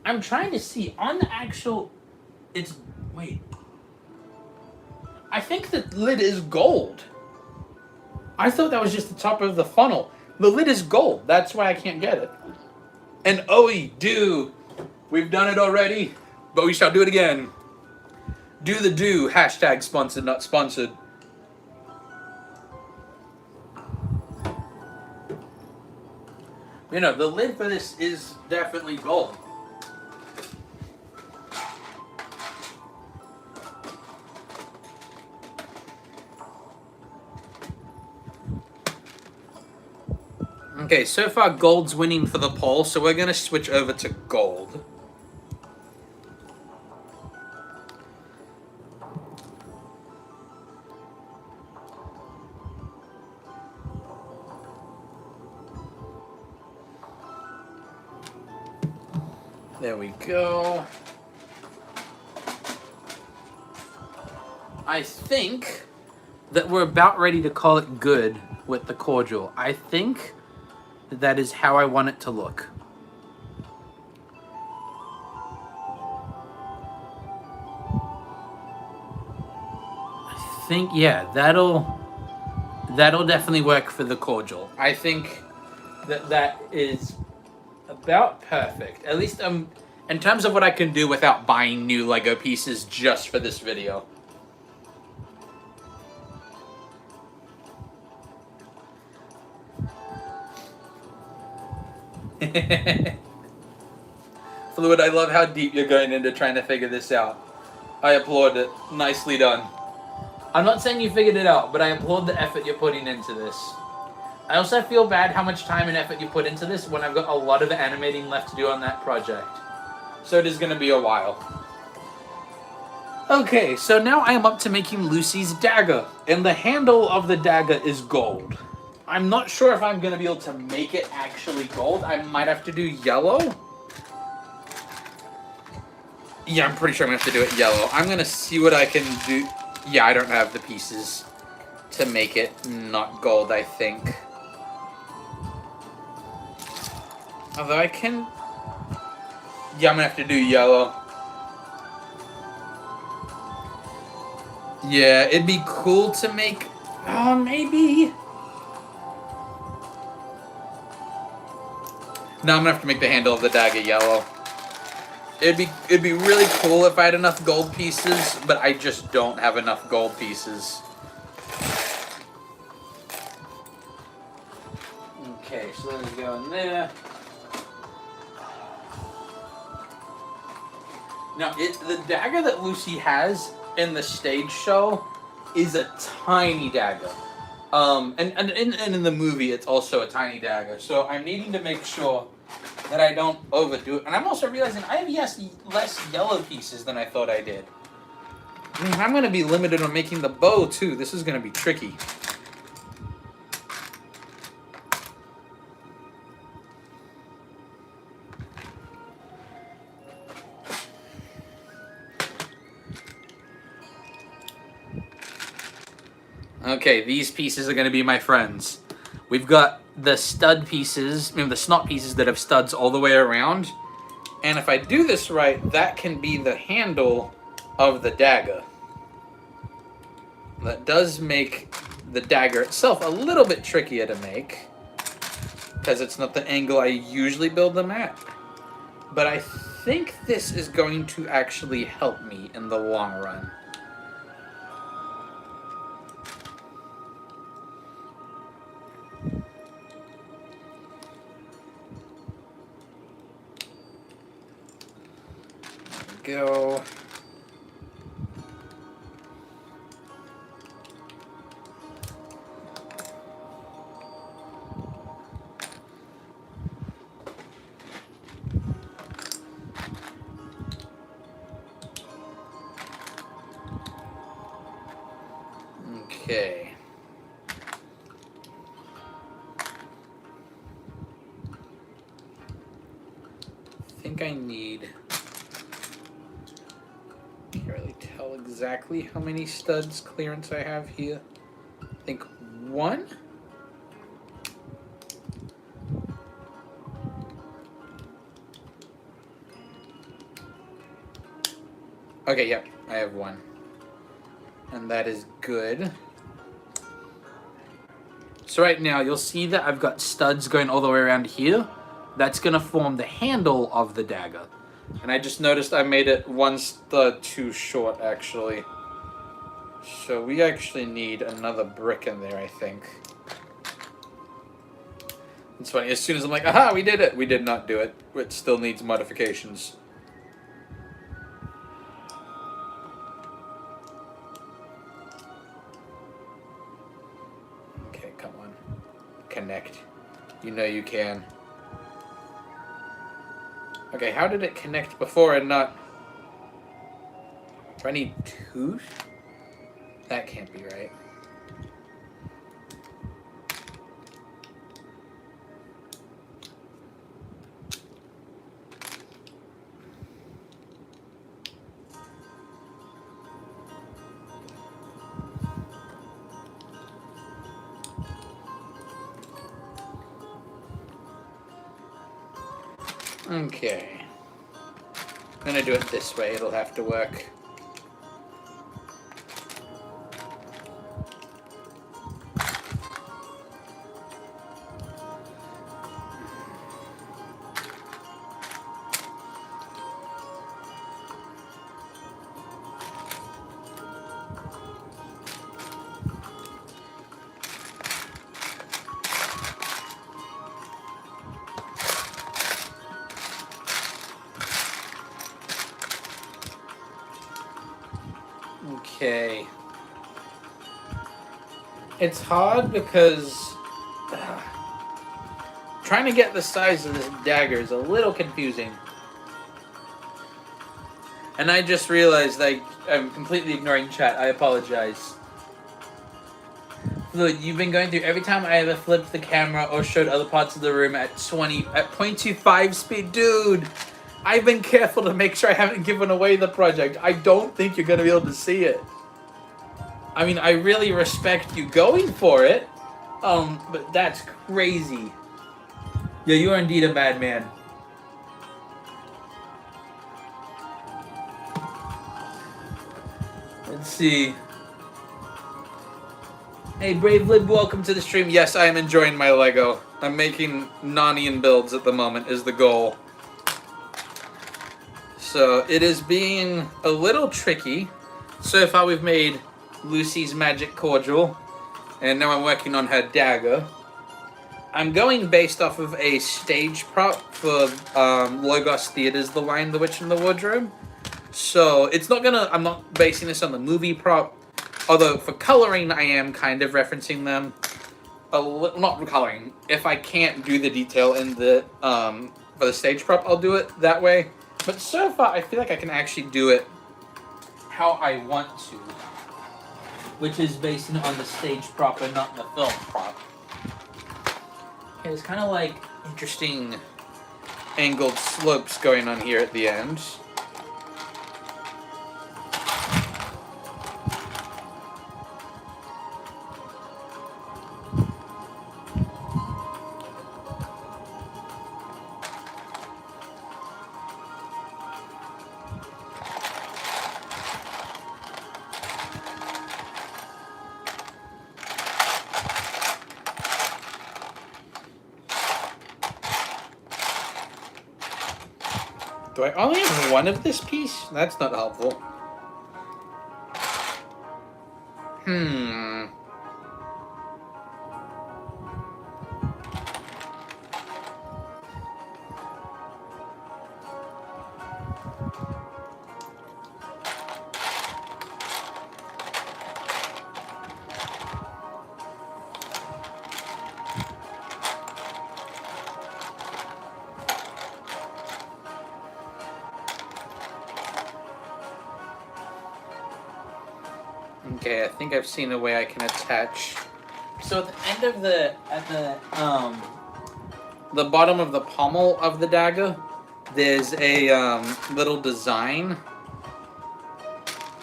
I'm trying to see on the actual... Wait. I think the lid is gold. I thought that was just the top of the funnel. The lid is gold. That's why I can't get it. And do. We've done it already, but we shall do it again. Do the do. Hashtag sponsored, not sponsored. You know, the lid for this is definitely gold. Okay, so far gold's winning for the poll, so we're going to switch over to gold. There we go. I think that we're about ready to call it good with the cordial. I think that is how I want it to look. I think, yeah, that'll definitely work for the cordial. I think that is about perfect. At least in terms of what I can do without buying new Lego pieces just for this video. Fluid, I love how deep you're going into trying to figure this out. I applaud it. Nicely done. I'm not saying you figured it out, but I applaud the effort you're putting into this. I also feel bad how much time and effort you put into this when I've got a lot of animating left to do on that project. So it is going to be a while. Okay, so now I am up to making Lucy's dagger, and the handle of the dagger is gold. I'm not sure if I'm going to be able to make it actually gold. I might have to do yellow. Yeah, I'm pretty sure I'm going to have to do it yellow. I'm going to see what I can do. Yeah, I don't have the pieces to make it not gold, I think. Although I can... Yeah, I'm going to have to do yellow. Yeah, it'd be cool to make... Oh, maybe... No, I'm gonna have to make the handle of the dagger yellow. It'd be really cool if I had enough gold pieces, but I just don't have enough gold pieces. Okay, so let's go in there. Now, the dagger that Lucy has in the stage show is a tiny dagger. And in the movie, it's also a tiny dagger. So I'm needing to make sure that I don't overdo it. And I'm also realizing I have less yellow pieces than I thought I did. I mean, I'm going to be limited on making the bow, too. This is going to be tricky. Okay, these pieces are going to be my friends. We've got the stud pieces, the snot pieces that have studs all the way around. And if I do this right, that can be the handle of the dagger. That does make the dagger itself a little bit trickier to make, because it's not the angle I usually build them at. But I think this is going to actually help me in the long run. Go. Okay. I think I need... Can't really tell exactly how many studs clearance I have here. I think 1? Okay, yep, I have 1. And that is good. So right now, you'll see that I've got studs going all the way around here. That's going to form the handle of the dagger. And I just noticed I made it 1 stud too short, actually. So we actually need another brick in there, I think. It's funny, as soon as I'm like, aha, we did it! We did not do it. It still needs modifications. Okay, come on. Connect. You know you can. Okay, how did it connect before and not... Do I need 2? That can't be right. Okay. I'm gonna do it this way, it'll have to work. Okay. It's hard because trying to get the size of this dagger is a little confusing. And I just realized I'm completely ignoring chat. I apologize. Look, you've been going through every time I ever flipped the camera or showed other parts of the room at 0.25 speed. Dude, I've been careful to make sure I haven't given away the project. I don't think you're going to be able to see it. I mean, I really respect you going for it, but that's crazy. Yeah, you are indeed a bad man. Let's see. Hey, Brave Lib, welcome to the stream. Yes, I am enjoying my Lego. I'm making Narnian builds at the moment, is the goal. So, it is being a little tricky. So far we've made Lucy's magic cordial, and now I'm working on her dagger. I'm going based off of a stage prop for Logos Theatre's The Lion, the Witch, and the Wardrobe. So it's not gonna. I'm not basing this on the movie prop. Although for coloring, I am kind of referencing them. Not coloring. If I can't do the detail in the for the stage prop, I'll do it that way. But so far, I feel like I can actually do it how I want to, which is based on the stage prop and not the film prop. Okay, it's kind of like interesting angled slopes going on here at the end. Do I only have one of this piece? That's not helpful. Okay, I think I've seen a way I can attach. So at the end of the bottom of the pommel of the dagger, there's a little design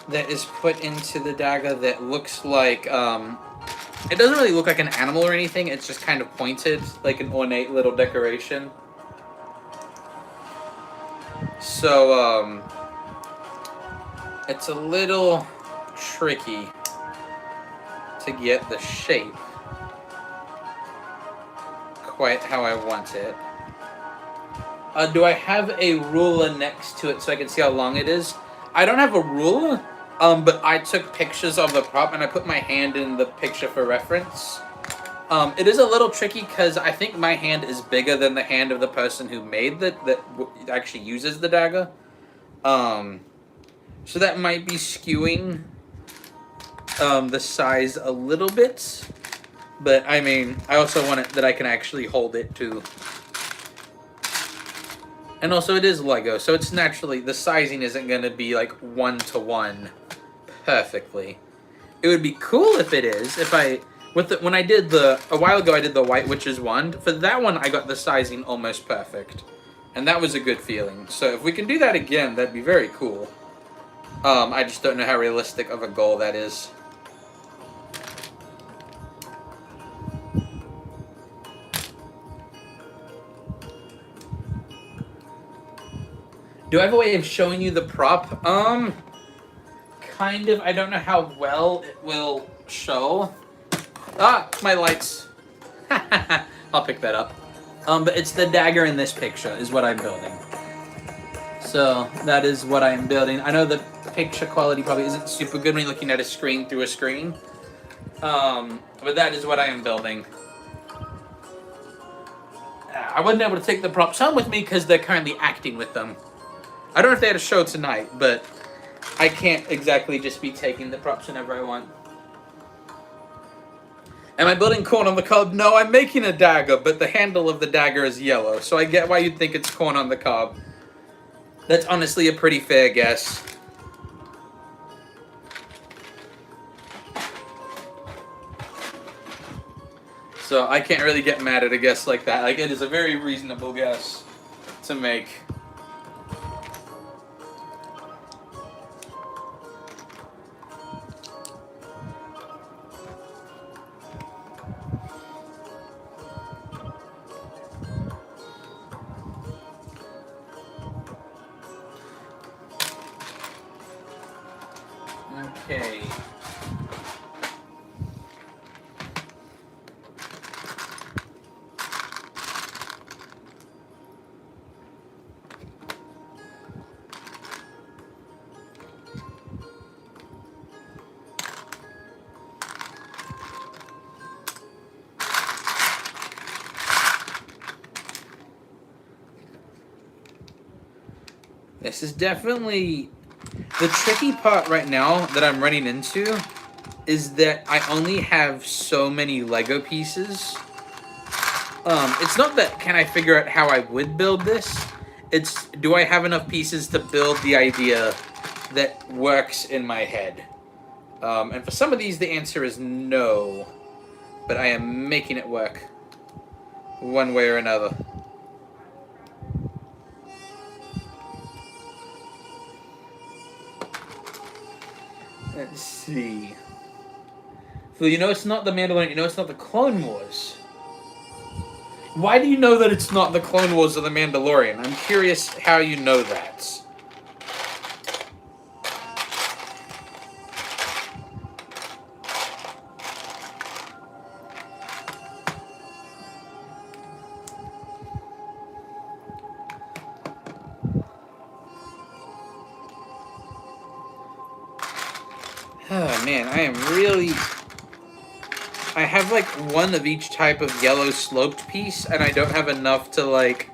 that is put into the dagger that looks like it doesn't really look like an animal or anything. It's just kind of pointed, like an ornate little decoration. So it's a little tricky to get the shape quite how I want it. Do I have a ruler next to it so I can see how long it is? I don't have a ruler, but I took pictures of the prop and I put my hand in the picture for reference. It is a little tricky because I think my hand is bigger than the hand of the person who made that actually uses the dagger. So that might be skewing the size a little bit, but I mean, I also want it that I can actually hold it too. And also it is Lego, so it's naturally, the sizing isn't going to be like 1-to-1 perfectly. It would be cool if it is, if I, when I did a while ago I did the White Witch's Wand, for that one I got the sizing almost perfect. And that was a good feeling. So if we can do that again, that'd be very cool. I just don't know how realistic of a goal that is. Do I have a way of showing you the prop? Kind of. I don't know how well it will show. Ah, my lights. I'll pick that up. But it's the dagger in this picture is what I'm building. So that is what I'm building. I know the picture quality probably isn't super good when you're looking at a screen through a screen. But that is what I am building. I wasn't able to take the props home with me because they're currently acting with them. I don't know if they had a show tonight, but I can't exactly just be taking the props whenever I want. Am I building corn on the cob? No, I'm making a dagger, but the handle of the dagger is yellow, so I get why you'd think it's corn on the cob. That's honestly a pretty fair guess. So I can't really get mad at a guess like that. Like, it is a very reasonable guess to make. Okay. This is definitely The tricky part right now that I'm running into is that I only have so many Lego pieces. It's not that can I figure out how I would build this. It's do I have enough pieces to build the idea that works in my head? And for some of these, the answer is no. But I am making it work one way or another. Let's see. So you know it's not the Mandalorian, you know it's not the Clone Wars. Why do you know that it's not the Clone Wars or the Mandalorian? I'm curious how you know that. Oh man, I am really... I have like one of each type of yellow sloped piece, and I don't have enough to like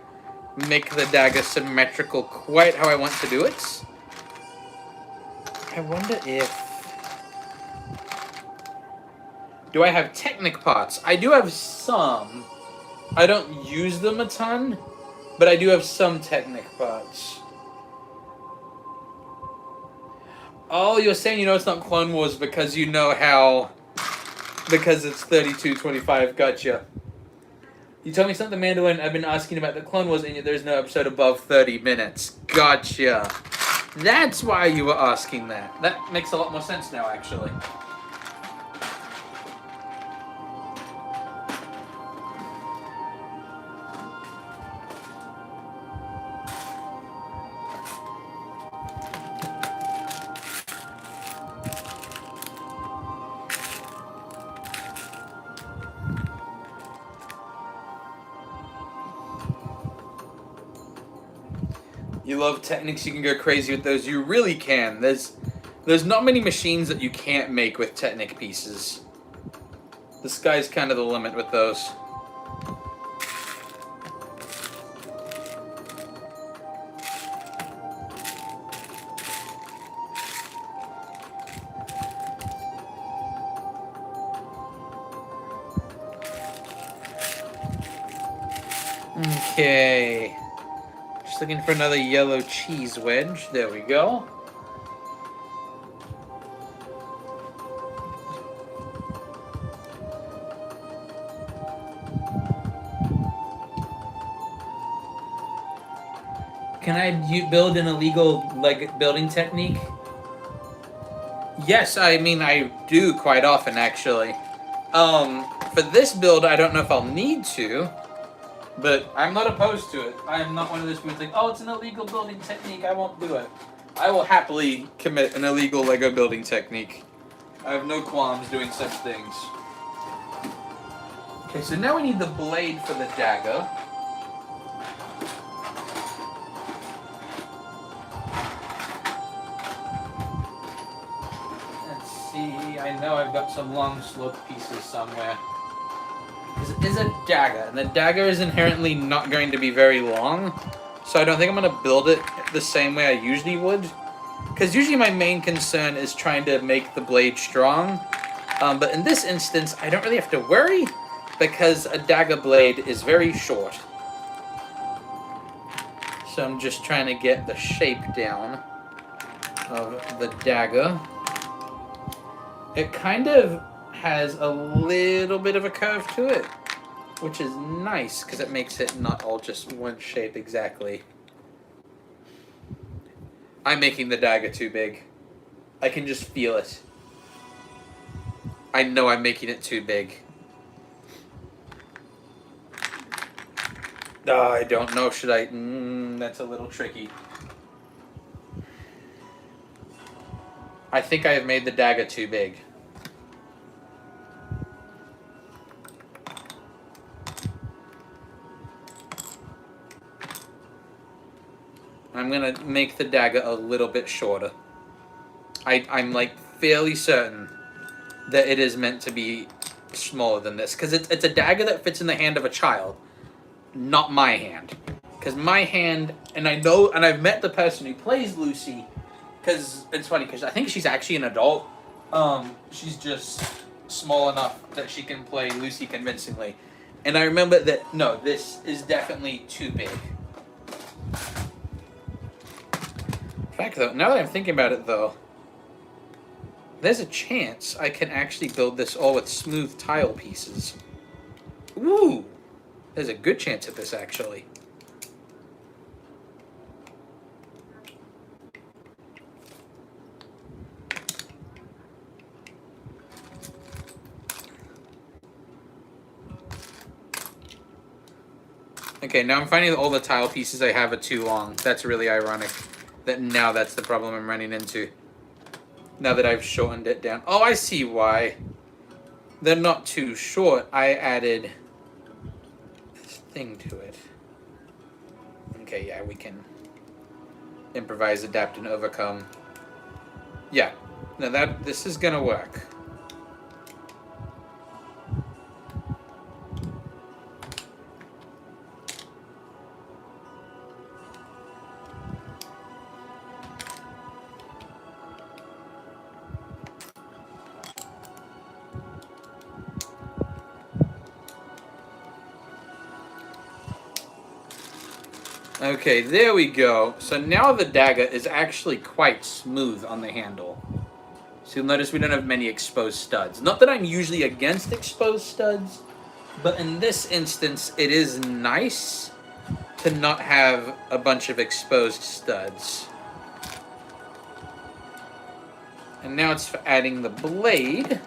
make the dagger symmetrical quite how I want to do it. I wonder if... Do I have Technic parts? I do have some. I don't use them a ton, but I do have some Technic parts. Oh, you're saying you know it's not Clone Wars because you know how... Because it's 32:25, gotcha. You told me something, Mandalorian. I've been asking about the Clone Wars, and yet there's no episode above 30 minutes. Gotcha. That's why you were asking that. That makes a lot more sense now, actually. You love Technics, you can go crazy with those. You really can. There's not many machines that you can't make with Technic pieces. The sky's kind of the limit with those. Okay. Just looking for another yellow cheese wedge. There we go. Can I build an illegal building technique? Yes, I mean I do quite often actually. For this build, I don't know if I'll need to. But I'm not opposed to it. I am not one of those people like, oh, it's an illegal building technique, I won't do it. I will happily commit an illegal Lego building technique. I have no qualms doing such things. Okay, so now we need the blade for the dagger. Let's see, I know I've got some long slope pieces somewhere. It is a dagger, and the dagger is inherently not going to be very long, so I don't think I'm going to build it the same way I usually would. Because usually my main concern is trying to make the blade strong, but in this instance, I don't really have to worry, because a dagger blade is very short. So I'm just trying to get the shape down of the dagger. It kind of has a little bit of a curve to it, which is nice because it makes it not all just one shape exactly. I'm making the dagger too big. I can just feel it. I know I'm making it too big. I don't know, should I? That's a little tricky. I think I have made the dagger too big. I'm gonna make the dagger a little bit shorter. I'm like fairly certain that it is meant to be smaller than this, because it's a dagger that fits in the hand of a child, not my hand. Because my hand, and I know, and I've met the person who plays Lucy, Because it's funny, because I think she's actually an adult. She's just small enough that she can play Lucy convincingly. And I remember that, no, this is definitely too big. In fact, though, now that I'm thinking about it, though, there's a chance I can actually build this all with smooth tile pieces. Ooh! There's a good chance at this, actually. Okay, now I'm finding that all the tile pieces I have are too long. That's really ironic. Now that's the problem I'm running into. Now that I've shortened it down. Oh, I see why. They're not too short. I added this thing to it. Okay, yeah, we can improvise, adapt, and overcome. Yeah. No, this is gonna work. Okay, there we go. So now the dagger is actually quite smooth on the handle. So you'll notice we don't have many exposed studs. Not that I'm usually against exposed studs, but in this instance, it is nice to not have a bunch of exposed studs. And now it's for adding the blade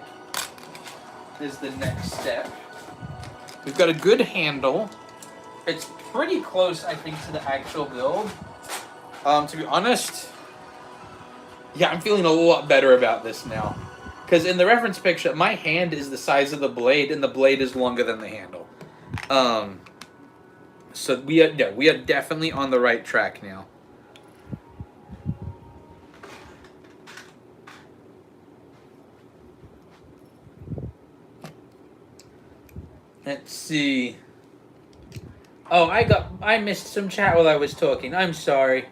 is the next step. We've got a good handle. It's pretty close, I think, to the actual build. To be honest, yeah, I'm feeling a lot better about this now. Because in the reference picture, my hand is the size of the blade, and the blade is longer than the handle. So we are definitely on the right track now. Let's see. Oh, I missed some chat while I was talking. I'm sorry.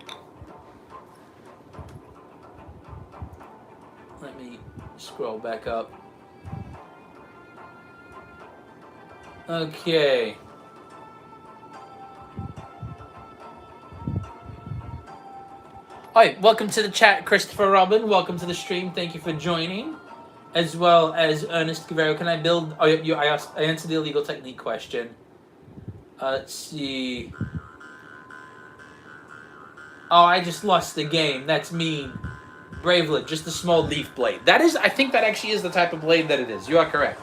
Let me scroll back up. Okay. Hi, welcome to the chat, Christopher Robin. Welcome to the stream. Thank you for joining. As well as Ernest Guerrero. Can I build... Oh, I answered the illegal technique question. Let's see. Oh, I just lost the game. That's mean. Bravelet, just a small leaf blade. I think that actually is the type of blade that it is. You are correct.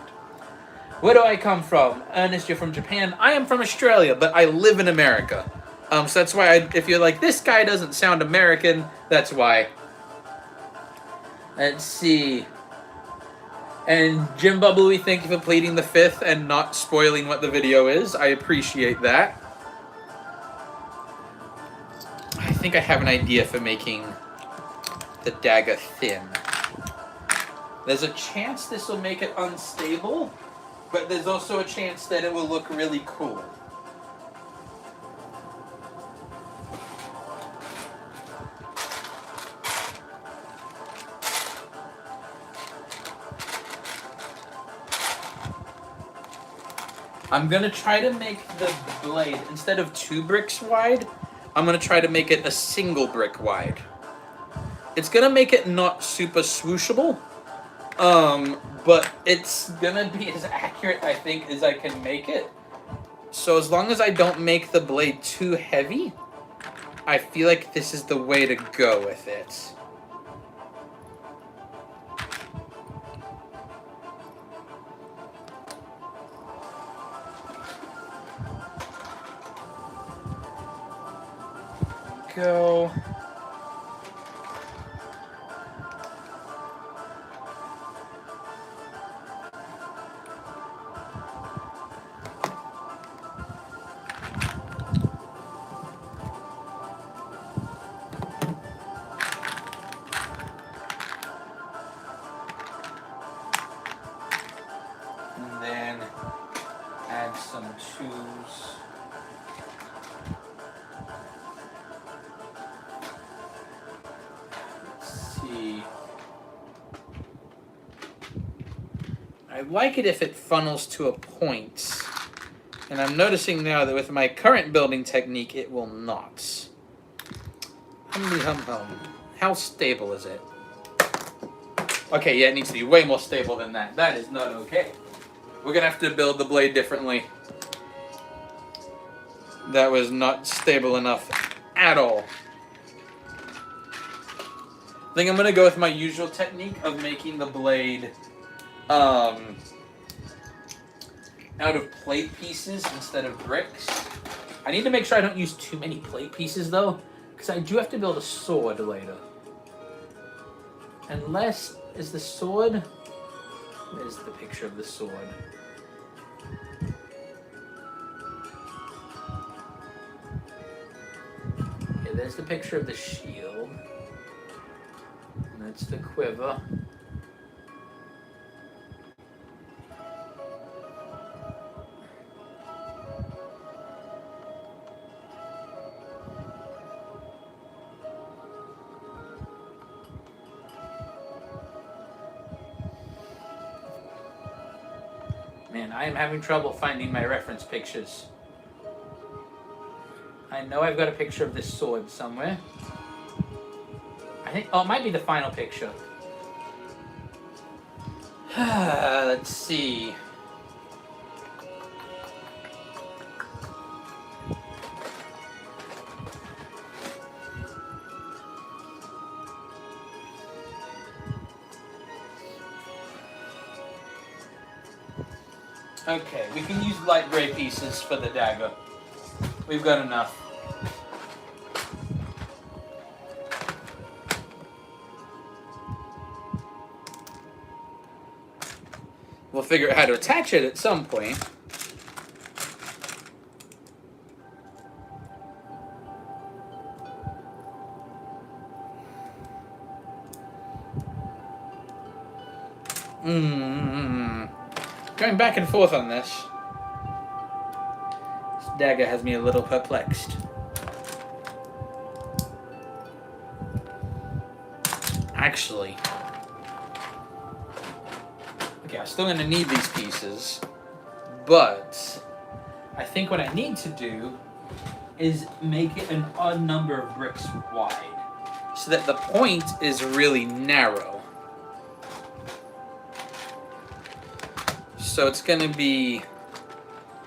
Where do I come from? Ernest, you're from Japan. I am from Australia, but I live in America. So that's why if you're like, this guy doesn't sound American, that's why. Let's see. And Jim Bubbly, thank you for pleading the fifth and not spoiling what the video is. I appreciate that. I think I have an idea for making the dagger thin. There's a chance this will make it unstable, but there's also a chance that it will look really cool. I'm going to try to make the blade, instead of 2 bricks wide, I'm going to try to make it a single brick wide. It's going to make it not super swooshable, but it's going to be as accurate, I think, as I can make it. So as long as I don't make the blade too heavy, I feel like this is the way to go with it. Go. And then add some 2s. would like it if it funnels to a point. And I'm noticing now that with my current building technique, it will not. Hum. How stable is it? Okay, yeah, it needs to be way more stable than that. That is not okay. We're gonna have to build the blade differently. That was not stable enough at all. I think I'm gonna go with my usual technique of making the blade out of plate pieces instead of bricks. I need to make sure I don't use too many plate pieces though, because I do have to build a sword later. Unless, is the sword? Where's the picture of the sword? Okay, there's the picture of the shield. And that's the quiver. Man, I am having trouble finding my reference pictures. I know I've got a picture of this sword somewhere. I think, oh, it might be the final picture. Let's see. Okay, we can use light gray pieces for the dagger. We've got enough. We'll figure out how to attach it at some point. Going back and forth on this. This dagger has me a little perplexed. Actually, okay, I'm still gonna need these pieces, but I think what I need to do is make it an odd number of bricks wide, so that the point is really narrow. So it's gonna be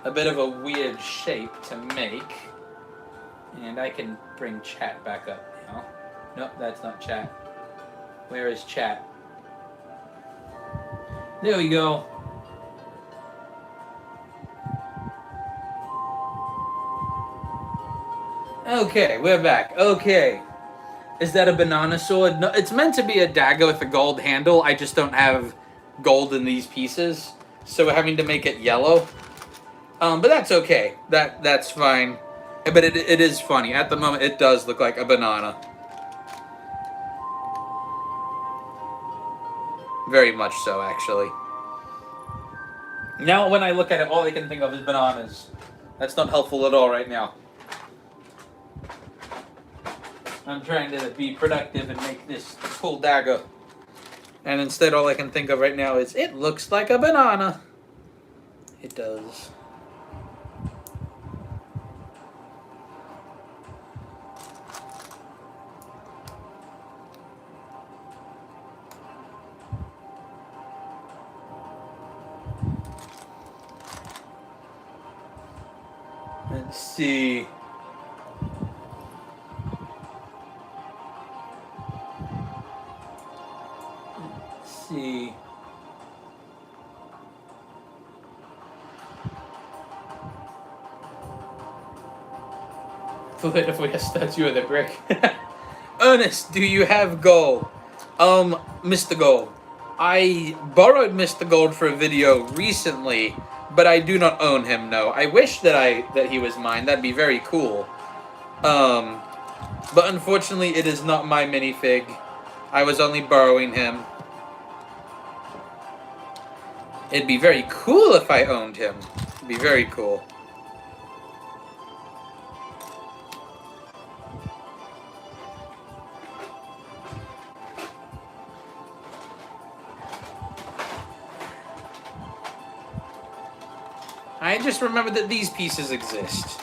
a bit of a weird shape to make, and I can bring chat back up now. Nope, that's not chat. Where is chat? There we go. Okay, we're back. Okay. Is that a banana sword? No, it's meant to be a dagger with a gold handle. I just don't have gold in these pieces, so we're having to make it yellow. But that's okay. That's fine. But it is funny. At the moment, it does look like a banana. Very much so, actually. Now, when I look at it, all I can think of is bananas. That's not helpful at all right now. I'm trying to be productive and make this cool dagger. And instead, all I can think of right now is, it looks like a banana. It does. Let's see. Let's see. If we a statue of the brick. Ernest, do you have gold? Mr. Gold. I borrowed Mr. Gold for a video recently, but I do not own him, no. I wish that he was mine. That'd be very cool. But unfortunately, it is not my minifig. I was only borrowing him. It'd be very cool if I owned him. It'd be very cool. I just remembered that these pieces exist.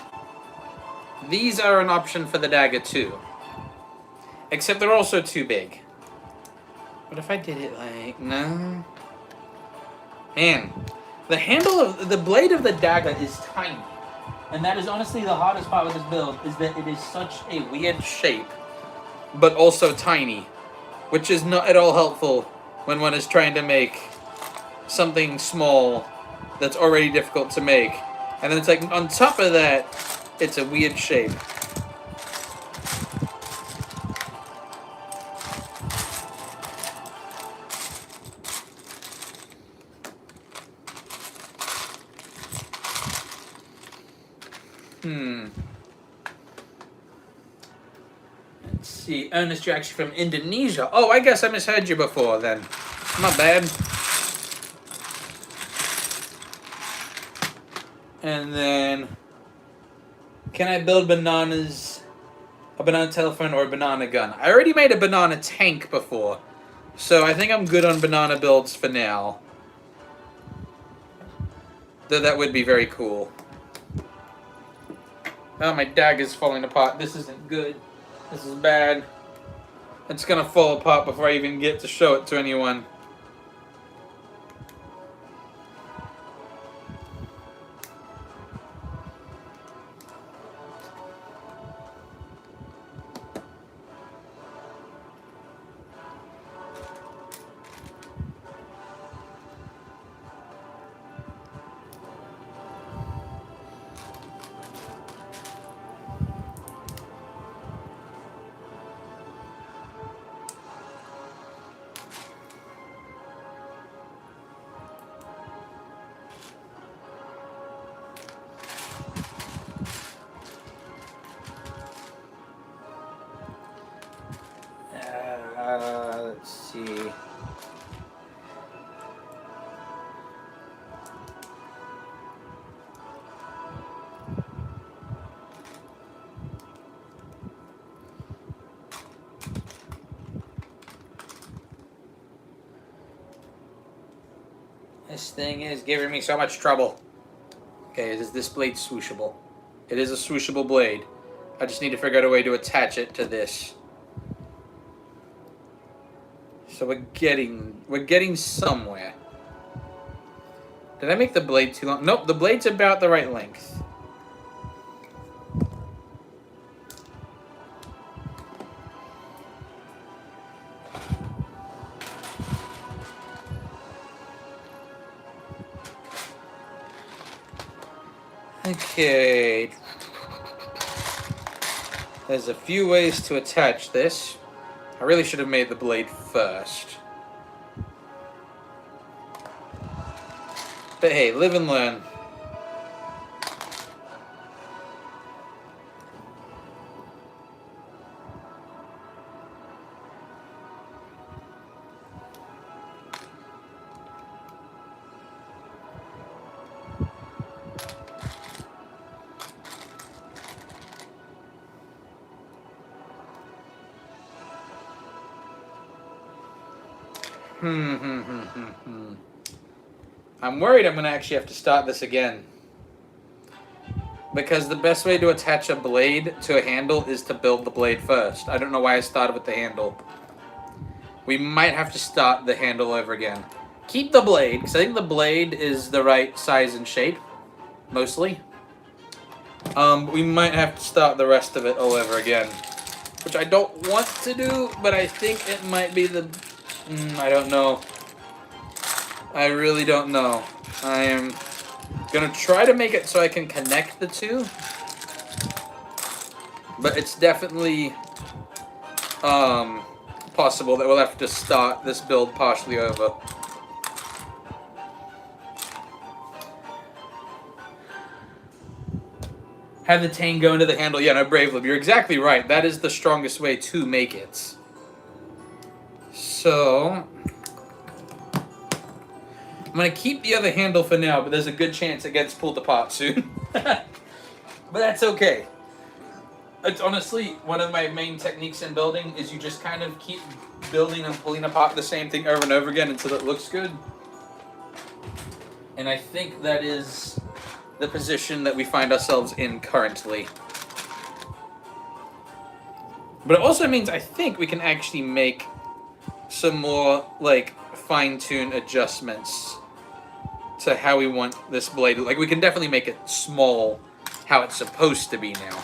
These are an option for the dagger too. Except they're also too big. What if I did it like... No. Man. The handle of... The blade of the dagger is tiny. And that is honestly the hardest part with this build, is that it is such a weird shape, but also tiny. Which is not at all helpful when one is trying to make something small that's already difficult to make. And then it's like, on top of that, it's a weird shape. Let's see. Ernest, you're actually from Indonesia. Oh, I guess I misheard you before then. Not bad. And then, can I build bananas, a banana telephone or a banana gun? I already made a banana tank before, so I think I'm good on banana builds for now. Though that would be very cool. Oh, my dagger's falling apart. This isn't good. This is bad. It's gonna fall apart before I even get to show it to anyone. Let's see. This thing is giving me so much trouble. Okay, is this blade swooshable? It is a swooshable blade. I just need to figure out a way to attach it to this. So we're getting somewhere. Did I make the blade too long? Nope, the blade's about the right length. Okay. There's a few ways to attach this. I really should have made the blade first. But hey, live and learn. I'm worried I'm going to actually have to start this again. Because the best way to attach a blade to a handle is to build the blade first. I don't know why I started with the handle. We might have to start the handle over again. Keep the blade, because I think the blade is the right size and shape. Mostly. We might have to start the rest of it all over again. Which I don't want to do, but I think it might be the... I don't know. I really don't know. I am gonna try to make it so I can connect the two. But it's definitely possible that we'll have to start this build partially over. Have the tang go into the handle. Yeah, no, Brave Lib, you're exactly right. That is the strongest way to make it. So... I'm going to keep the other handle for now, but there's a good chance it gets pulled apart soon. But that's okay. It's honestly one of my main techniques in building is you just kind of keep building and pulling apart the same thing over and over again until it looks good. And I think that is the position that we find ourselves in currently. But it also means I think we can actually make some more, like, fine-tune adjustments to how we want this blade. Like, we can definitely make it small how it's supposed to be now.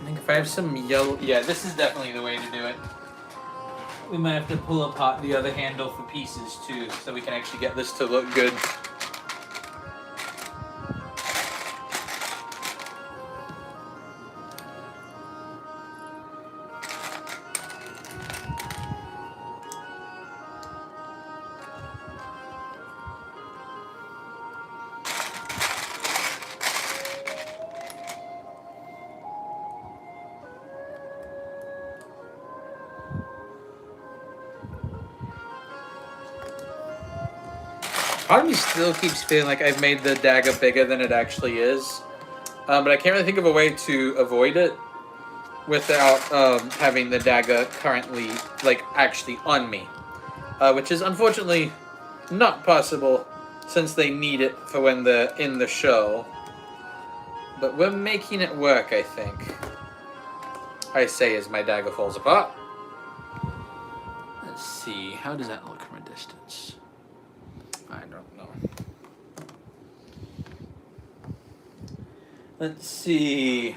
I think if I have some yellow... Yeah, this is definitely the way to do it. We might have to pull apart the other handle for pieces, too, so we can actually get this to look good. Part of me still keeps feeling like I've made the dagger bigger than it actually is. But I can't really think of a way to avoid it without having the dagger currently, like, actually on me. Which is unfortunately not possible since they need it for when they're in the show. But we're making it work, I think. I say as my dagger falls apart. Let's see, how does that look from a distance? I don't know. Let's see.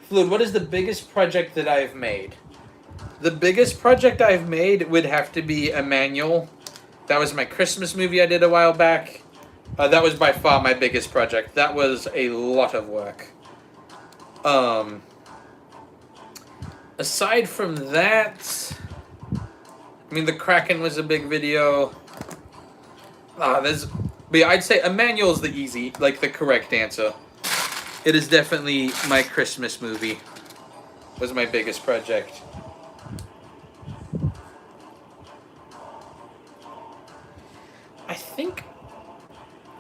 Fluid, what is the biggest project that I've made? The biggest project I've made would have to be Emmanuel. That was my Christmas movie I did a while back. That was by far my biggest project. That was a lot of work. Aside from that, I mean, the Kraken was a big video. But yeah, I'd say Emmanuel's the easy, like the correct answer. It is definitely my Christmas movie. Was my biggest project. I think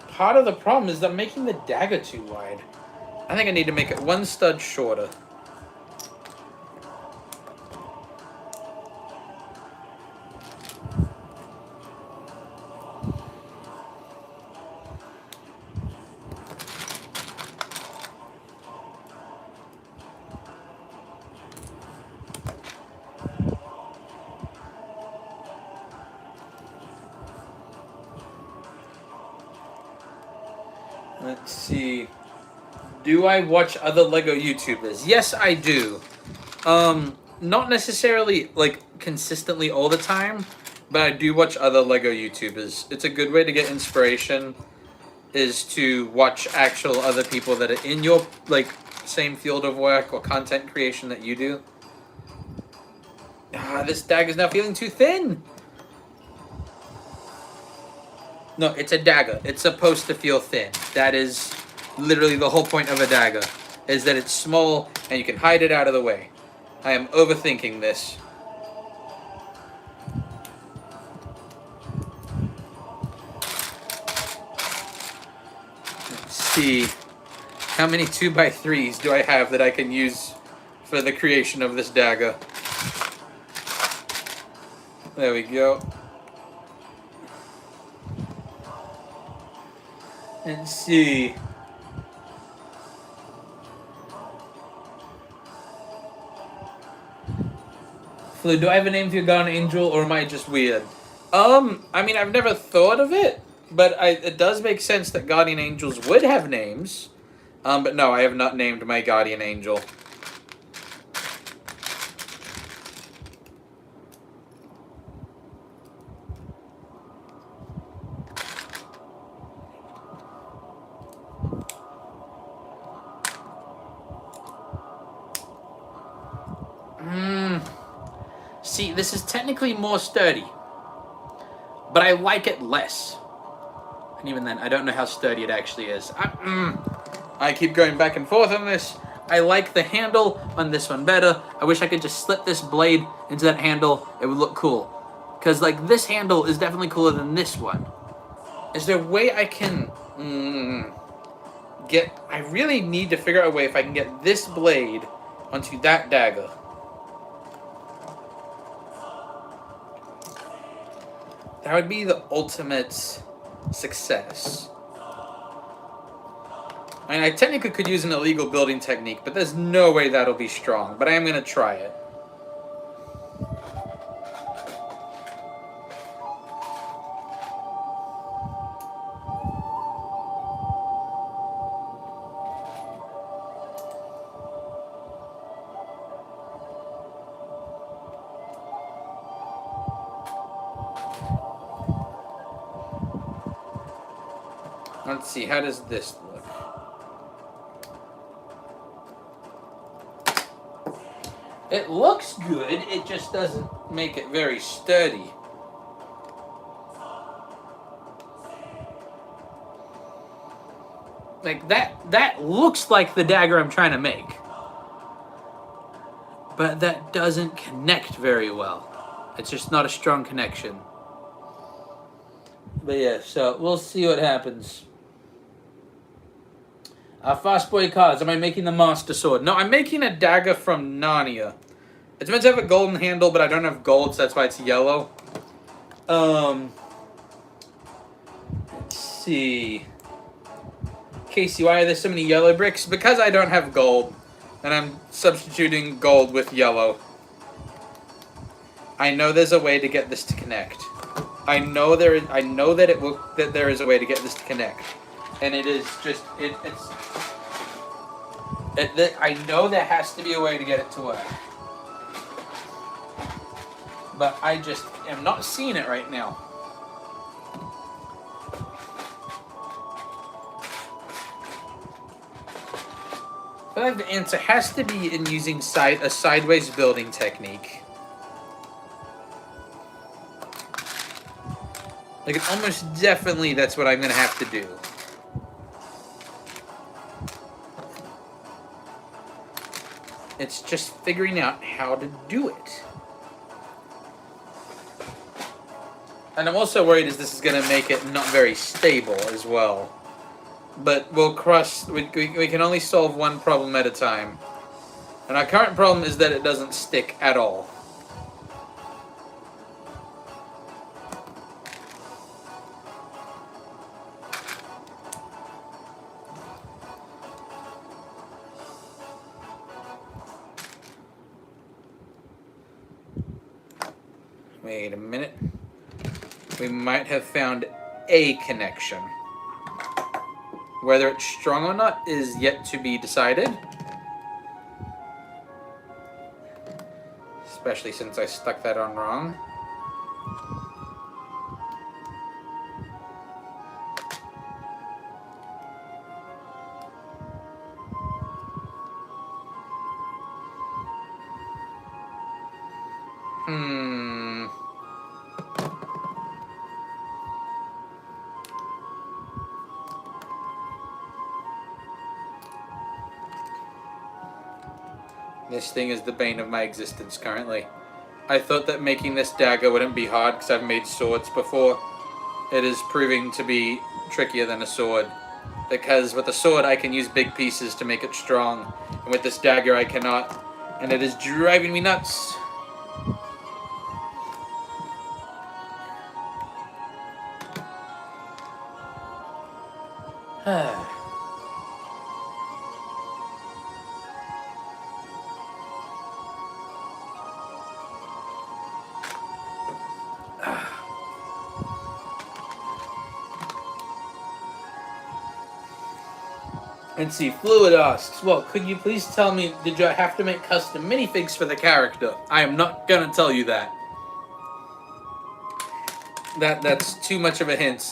part of the problem is that I'm making the dagger too wide. I think I need to make it one stud shorter. Let's see. Do I watch other LEGO YouTubers? Yes, I do. Not necessarily, like, consistently all the time, but I do watch other LEGO YouTubers. It's a good way to get inspiration, is to watch actual other people that are in your, like, same field of work or content creation that you do. This dagger's now feeling too thin. No, it's a dagger. It's supposed to feel thin. That is literally the whole point of a dagger, is that it's small and you can hide it out of the way. I am overthinking this. Let's see. How many 2x3s do I have that I can use for the creation of this dagger? There we go. Let's see. Flu, do I have a name for your guardian angel, or am I just weird? I mean, I've never thought of it, but it does make sense that guardian angels would have names. But no, I have not named my guardian angel. See, this is technically more sturdy, but I like it less. And even then, I don't know how sturdy it actually is. I keep going back and forth on this. I like the handle on this one better. I wish I could just slip this blade into that handle. It would look cool. Because, like, this handle is definitely cooler than this one. Is there a way I can get... I really need to figure out a way if I can get this blade onto that dagger. That would be the ultimate success. I mean, I technically could use an illegal building technique, but there's no way that'll be strong. But I am going to try it. Let's see, how does this look? It looks good, it just doesn't make it very sturdy. Like, that looks like the dagger I'm trying to make. But that doesn't connect very well. It's just not a strong connection. But yeah, so we'll see what happens. Fast boy cards. Am I making the master sword? No, I'm making a dagger from Narnia. It's meant to have a golden handle, but I don't have gold, so that's why it's yellow. Let's see. Casey, why are there so many yellow bricks? Because I don't have gold, and I'm substituting gold with yellow. I know there's a way to get this to connect. I know there is. I know that that there is a way to get this to connect. And it is just, I know there has to be a way to get it to work. But I just am not seeing it right now. I feel like the answer has to be in using a sideways building technique. Like, almost definitely that's what I'm going to have to do. It's just figuring out how to do it. And I'm also worried this is going to make it not very stable as well. But we'll we can only solve one problem at a time. And our current problem is that it doesn't stick at all. Wait a minute. We might have found a connection. Whether it's strong or not is yet to be decided. Especially since I stuck that on wrong. This thing is the bane of my existence currently. I thought that making this dagger wouldn't be hard because I've made swords before. It is proving to be trickier than a sword. Because with a sword I can use big pieces to make it strong. And with this dagger I cannot. And it is driving me nuts. Let's see, Fluid asks, well, could you please tell me, did you have to make custom minifigs for the character? I am not gonna tell you that. That's too much of a hint.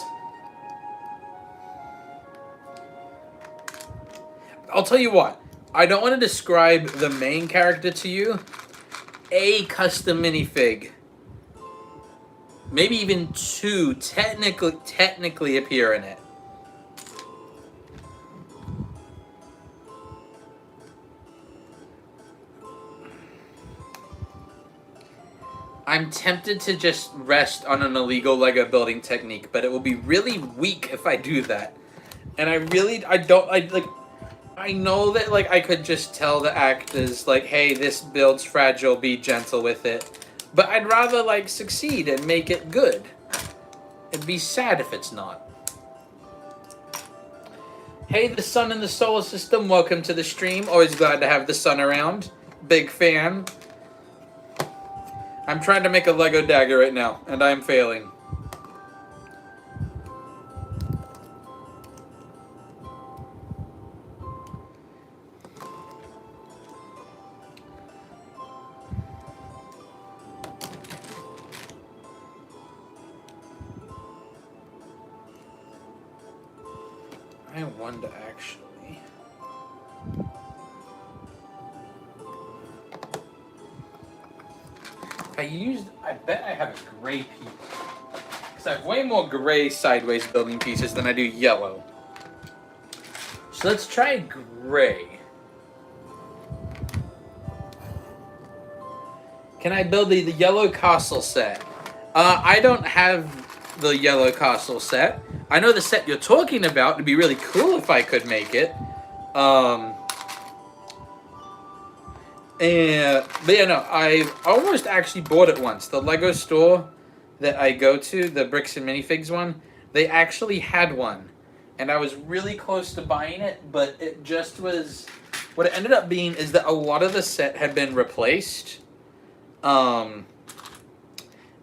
I'll tell you what, I don't want to describe the main character to you, a custom minifig, maybe even two technically appear in it. I'm tempted to just rest on an illegal Lego building technique, but it will be really weak if I do that. And I know that, like, I could just tell the actors, like, hey, this build's fragile, be gentle with it. But I'd rather, like, succeed and make it good. It'd be sad if it's not. Hey, the sun in the solar system, welcome to the stream. Always glad to have the sun around. Big fan. I'm trying to make a Lego dagger right now, and I'm failing. I wonder, actually. I bet I have a gray piece. Because I have way more gray sideways building pieces than I do yellow. So let's try gray. Can I build the yellow castle set? I don't have the yellow castle set. I know the set you're talking about. It'd be really cool if I could make it. But yeah, no, I almost actually bought it once. The Lego store that I go to, the Bricks and Minifigs one, they actually had one. And I was really close to buying it, but it just was... What it ended up being is that a lot of the set had been replaced. And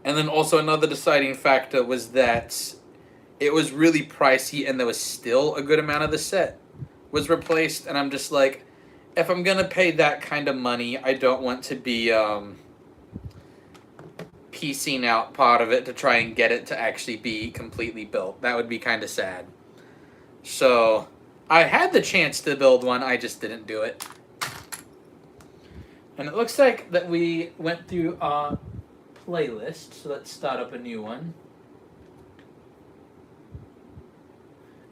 then also another deciding factor was that it was really pricey and there was still a good amount of the set was replaced. And I'm just like... If I'm going to pay that kind of money, I don't want to be piecing out part of it to try and get it to actually be completely built. That would be kind of sad. So, I had the chance to build one, I just didn't do it. And it looks like that we went through our playlist, so let's start up a new one.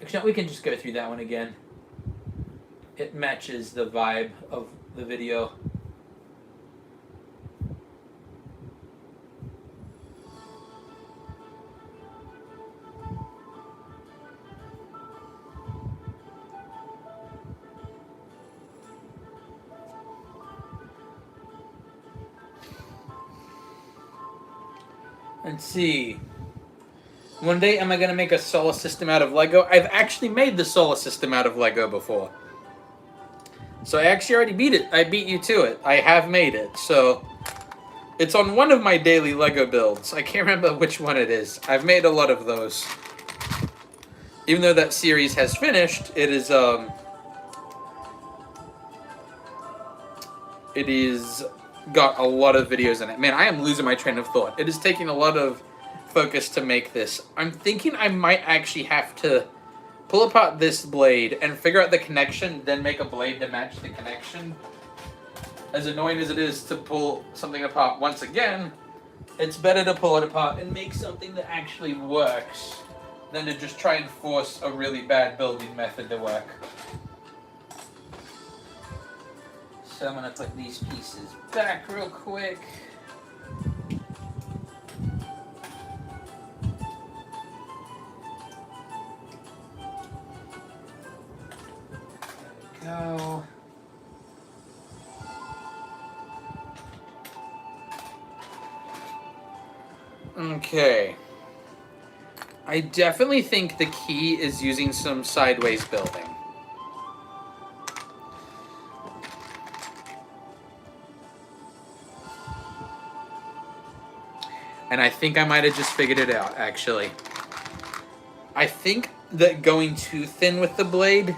Actually, we can just go through that one again. It matches the vibe of the video. Let's see. One day, am I going to make a solar system out of Lego? I've actually made the solar system out of Lego before. So I actually already beat it. I beat you to it. I have made it. So it's on one of my daily Lego builds. I can't remember which one it is. I've made a lot of those. Even though that series has finished, it is got a lot of videos in it. Man, I am losing my train of thought. It is taking a lot of focus to make this. I'm thinking I might actually have to pull apart this blade and figure out the connection, then make a blade to match the connection. As annoying as it is to pull something apart once again, it's better to pull it apart and make something that actually works than to just try and force a really bad building method to work. So I'm going to put these pieces back real quick. Go. Okay. I definitely think the key is using some sideways building. And I think I might have just figured it out, actually. I think that going too thin with the blade,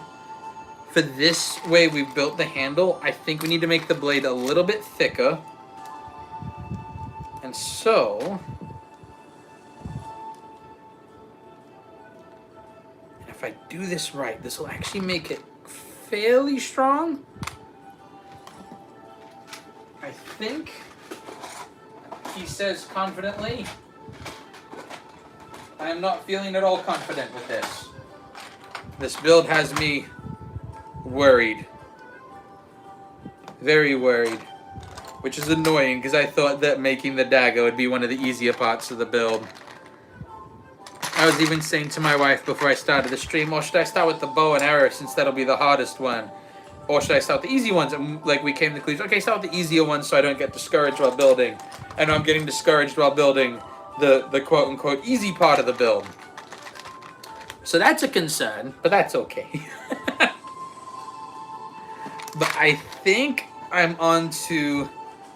for this way we built the handle, I think we need to make the blade a little bit thicker. And so... if I do this right, this will actually make it fairly strong. I think he says confidently. I am not feeling at all confident with this. This build has me worried. Very worried. Which is annoying, because I thought that making the dagger would be one of the easier parts of the build. I was even saying to my wife before I started the stream, or should I start with the bow and arrow since that'll be the hardest one? Or should I start with the easy ones? And like we came to the conclusion, okay, start with the easier ones so I don't get discouraged while building. And I'm getting discouraged while building the quote-unquote easy part of the build. So that's a concern, but that's okay. But I think I'm on to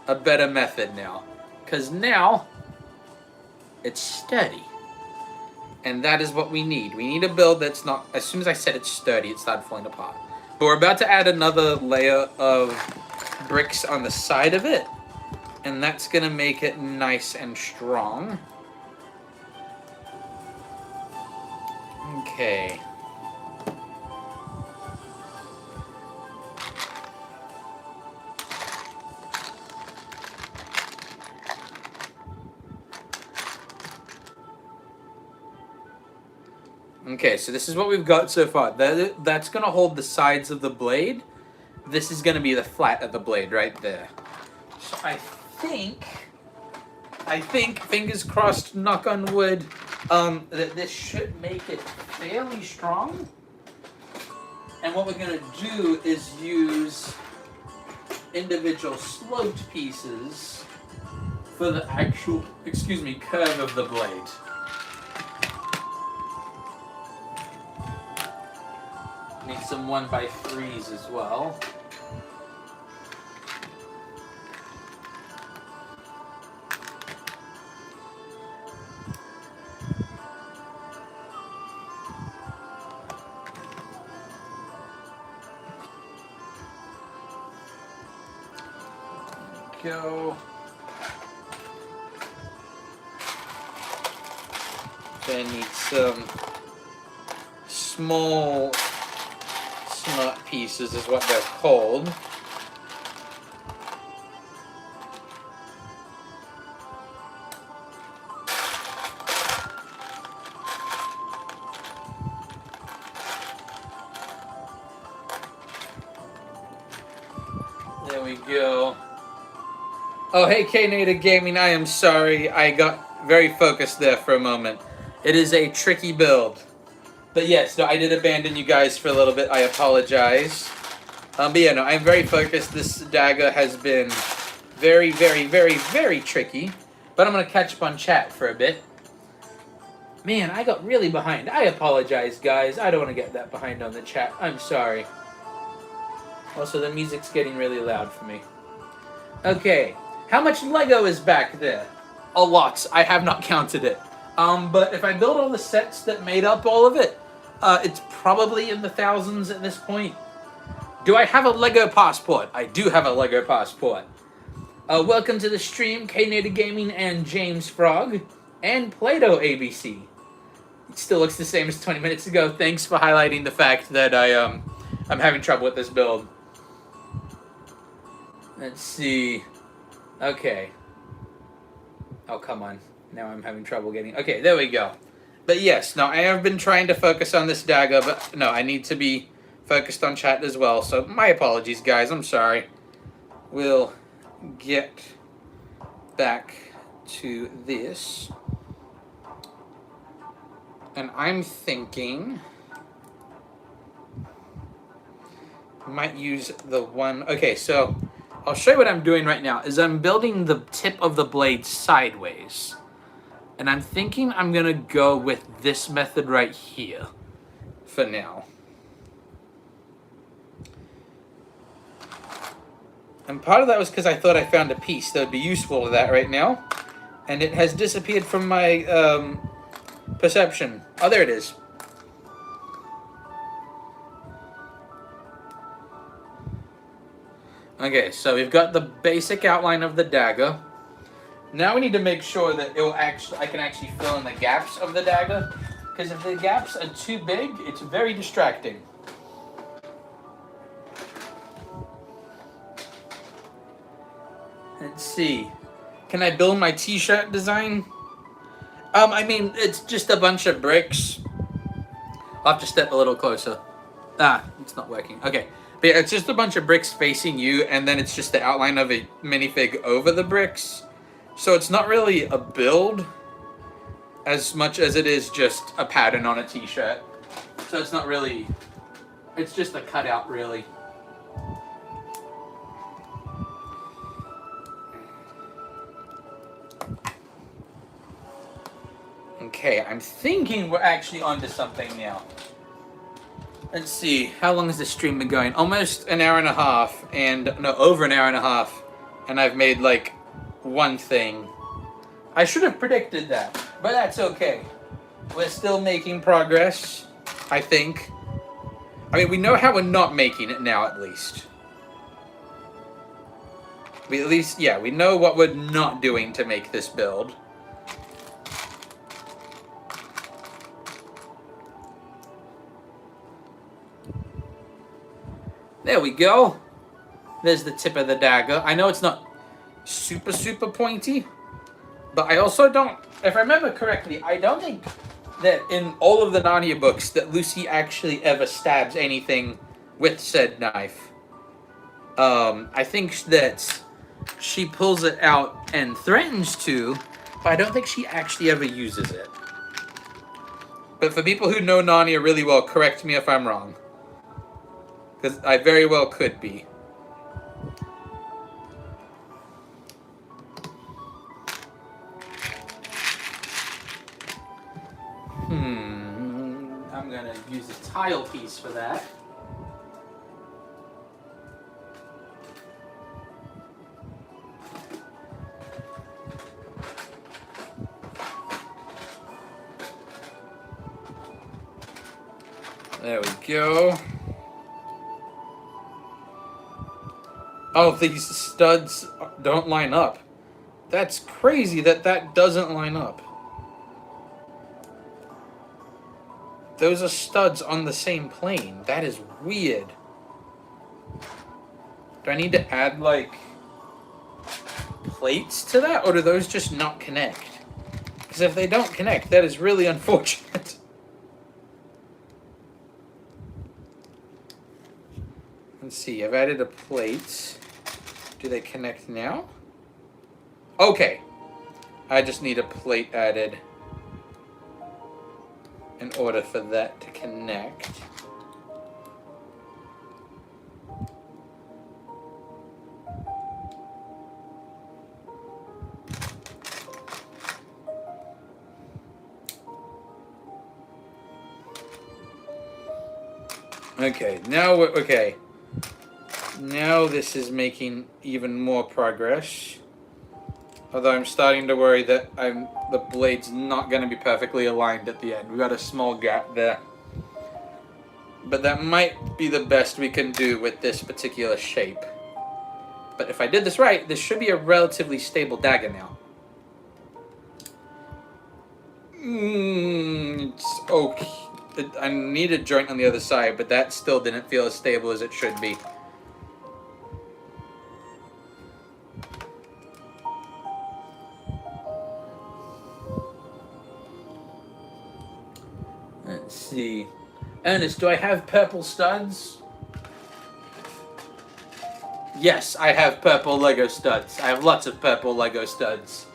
a better method now. Because now, it's sturdy. And that is what we need. We need a build that's not... As soon as I said it's sturdy, it started falling apart. But we're about to add another layer of bricks on the side of it. And that's going to make it nice and strong. Okay. Okay, so this is what we've got so far. That's going to hold the sides of the blade. This is going to be the flat of the blade right there. So I think, fingers crossed, knock on wood, that this should make it fairly strong. And what we're going to do is use individual sloped pieces for the actual, curve of the blade. Need some 1x3s as well. Go. Then need some small snot pieces is what they're called. There we go. Oh, hey, K-Native Gaming, I am sorry. I got very focused there for a moment. It is a tricky build. But yes, no, I did abandon you guys for a little bit. I apologize. But yeah, no, I'm very focused. This dagger has been very, very, very, very tricky. But I'm going to catch up on chat for a bit. Man, I got really behind. I apologize, guys. I don't want to get that behind on the chat. I'm sorry. Also, the music's getting really loud for me. Okay. How much Lego is back there? A lot. I have not counted it. But if I build all the sets that made up all of it, it's probably in the thousands at this point. Do I have a Lego passport? I do have a Lego passport. Welcome to the stream, K-Native Gaming and James Frog, and Play-Doh ABC. It still looks the same as 20 minutes ago. Thanks for highlighting the fact that I'm having trouble with this build. Let's see. Okay. Oh, come on. Now I'm having trouble getting... Okay, there we go. But yes, no, I have been trying to focus on this dagger, but no, I need to be focused on chat as well. So my apologies, guys. I'm sorry. We'll get back to this. And I'm thinking... I might use the one... Okay, so... I'll show you what I'm doing right now, is I'm building the tip of the blade sideways. And I'm thinking I'm going to go with this method right here for now. And part of that was because I thought I found a piece that would be useful to that right now. And it has disappeared from my perception. Oh, there it is. Okay, so we've got the basic outline of the dagger. Now we need to make sure that I can actually fill in the gaps of the dagger. Because if the gaps are too big, it's very distracting. Let's see. Can I build my t-shirt design? I mean, it's just a bunch of bricks. I'll have to step a little closer. Ah, it's not working. Okay. But yeah, it's just a bunch of bricks facing you, and then it's just the outline of a minifig over the bricks. So it's not really a build as much as it is just a pattern on a t-shirt. So it's not really... It's just a cutout, really. Okay, I'm thinking we're actually onto something now. Let's see, how long has this stream been going? Almost an hour and a half, and no, over an hour and a half, and I've made like one thing. I should have predicted that, but that's okay. We're still making progress, I think. I mean, we know how we're not making it now, at least. We at least, yeah, we know what we're not doing to make this build. There we go. There's the tip of the dagger. I know it's not super, super pointy, but I also don't, if I remember correctly, I don't think that in all of the Narnia books that Lucy actually ever stabs anything with said knife. I think that she pulls it out and threatens to, but I don't think she actually ever uses it. But for people who know Narnia really well, correct me if I'm wrong. Because I very well could be. I'm gonna use a tile piece for that. There we go. Oh, these studs don't line up. That's crazy that that doesn't line up. Those are studs on the same plane. That is weird. Do I need to add, like, plates to that? Or do those just not connect? Because if they don't connect, that is really unfortunate. Let's see, I've added a plate. Do they connect now? Okay. I just need a plate added in order for that to connect. Okay, now we're okay. Now this is making even more progress. Although I'm starting to worry that the blade's not going to be perfectly aligned at the end. We got a small gap there. But that might be the best we can do with this particular shape. But if I did this right, this should be a relatively stable dagger now. It's okay. I need a joint on the other side, but that still didn't feel as stable as it should be. Let's see. Ernest, do I have purple studs? Yes, I have purple Lego studs. I have lots of purple Lego studs.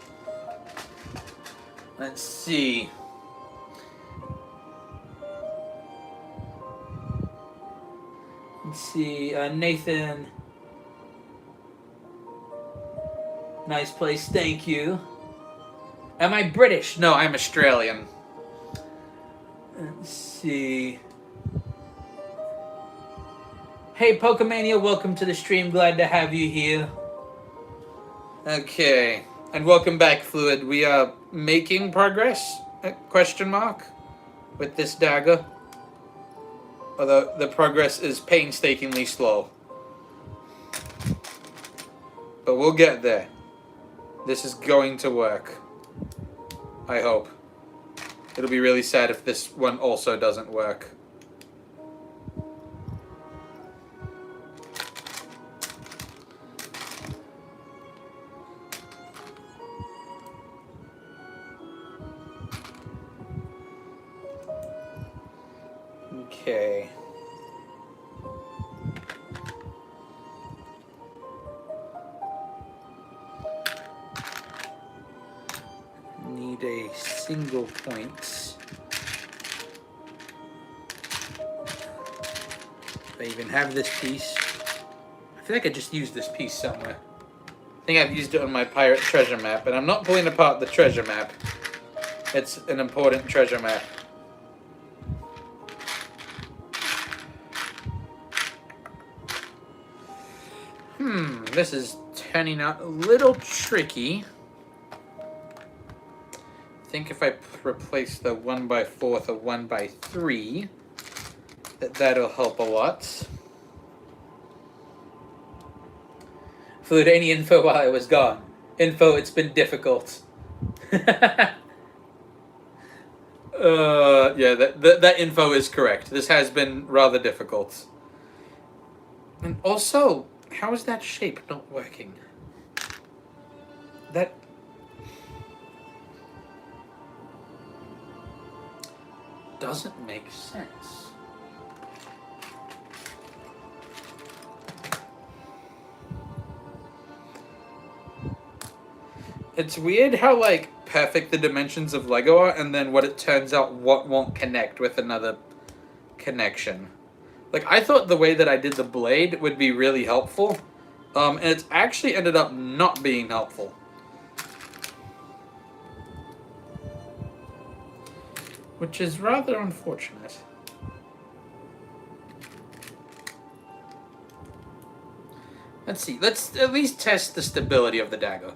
Let's see. Let's see, Nathan. Nice place, thank you. Am I British? No, I'm Australian. Let's see. Hey, Pokemania, welcome to the stream. Glad to have you here. Okay, and welcome back, Fluid. We are making progress? Question mark? With this dagger. Although the progress is painstakingly slow. But we'll get there. This is going to work. I hope. It'll be really sad if this one also doesn't work. Okay. Need a single point. If I even have this piece. I feel like I just used this piece somewhere. I think I've used it on my pirate treasure map, and I'm not pulling apart the treasure map. It's an important treasure map. This is turning out a little tricky. I think if I replace the 1x4 with a 1x3, that'll help a lot. Fluid, any info while I was gone? Info, it's been difficult. Yeah, that info is correct. This has been rather difficult. And also, how is that shape not working? That doesn't make sense. It's weird how, like, perfect the dimensions of Lego are, and then what it turns out what won't connect with another connection. Like, I thought the way that I did the blade would be really helpful, and it's actually ended up not being helpful. Which is rather unfortunate. Let's see. Let's at least test the stability of the dagger.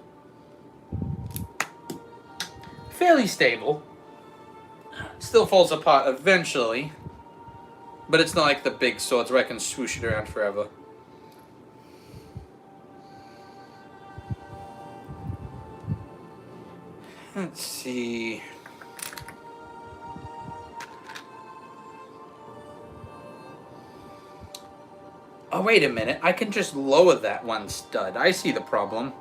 Fairly stable. Still falls apart eventually. But it's not like the big swords where I can swoosh it around forever. Let's see. Oh, wait a minute. I can just lower that one stud. I see the problem.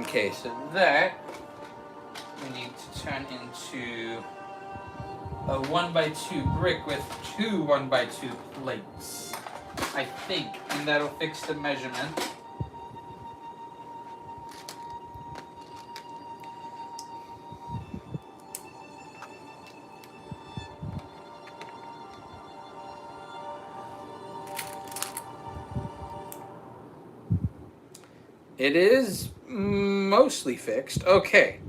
Okay, so that we need to turn into a 1x2 brick with two 1x2 plates, I think, and that'll fix the measurement. It is mostly fixed. Okay.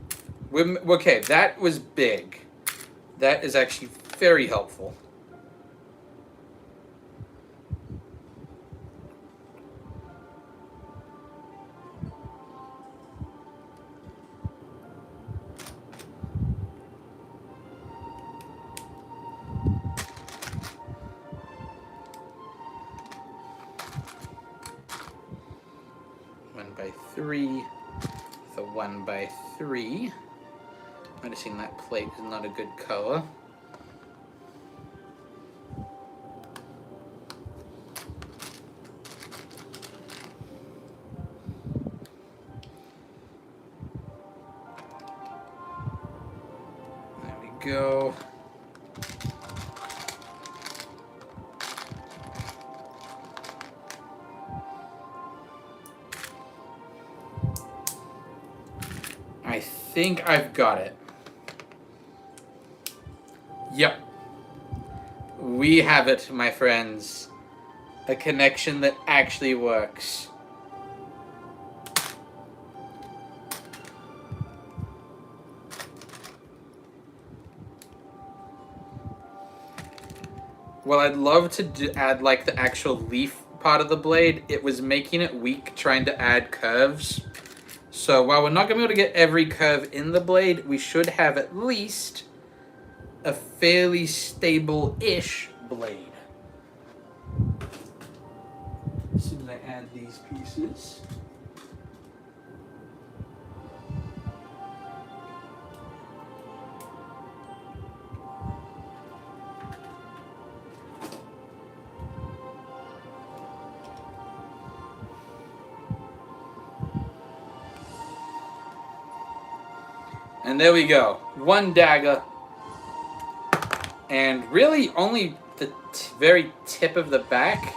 Okay, that was big. That is actually very helpful. Three, the 1x3. Noticing that plate is not a good color. There we go. I think I've got it. Yep. We have it, my friends. A connection that actually works. Well, I'd love to add, like, the actual leaf part of the blade. It was making it weak trying to add curves. So while we're not going to be able to get every curve in the blade, we should have at least a fairly stable-ish blade. As soon as I add these pieces. And there we go. One dagger. And really only the very tip of the back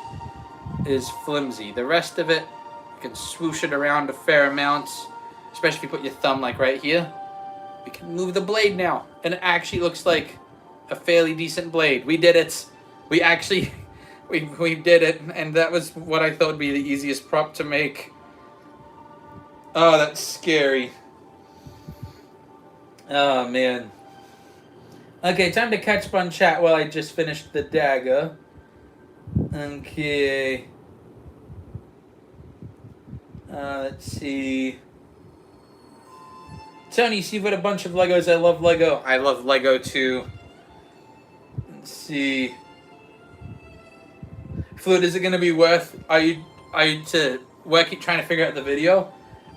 is flimsy. The rest of it, you can swoosh it around a fair amount. Especially if you put your thumb like right here. We can move the blade now. And it actually looks like a fairly decent blade. We did it. We actually, we did it. And that was what I thought would be the easiest prop to make. Oh, that's scary. Oh, man. Okay, time to catch up on chat while I just finished the dagger. Okay. Let's see. Tony, see, you've got a bunch of Legos. I love Lego. I love Lego too. Let's see. Fluid, is it going to be worth? Are you to work trying to figure out the video?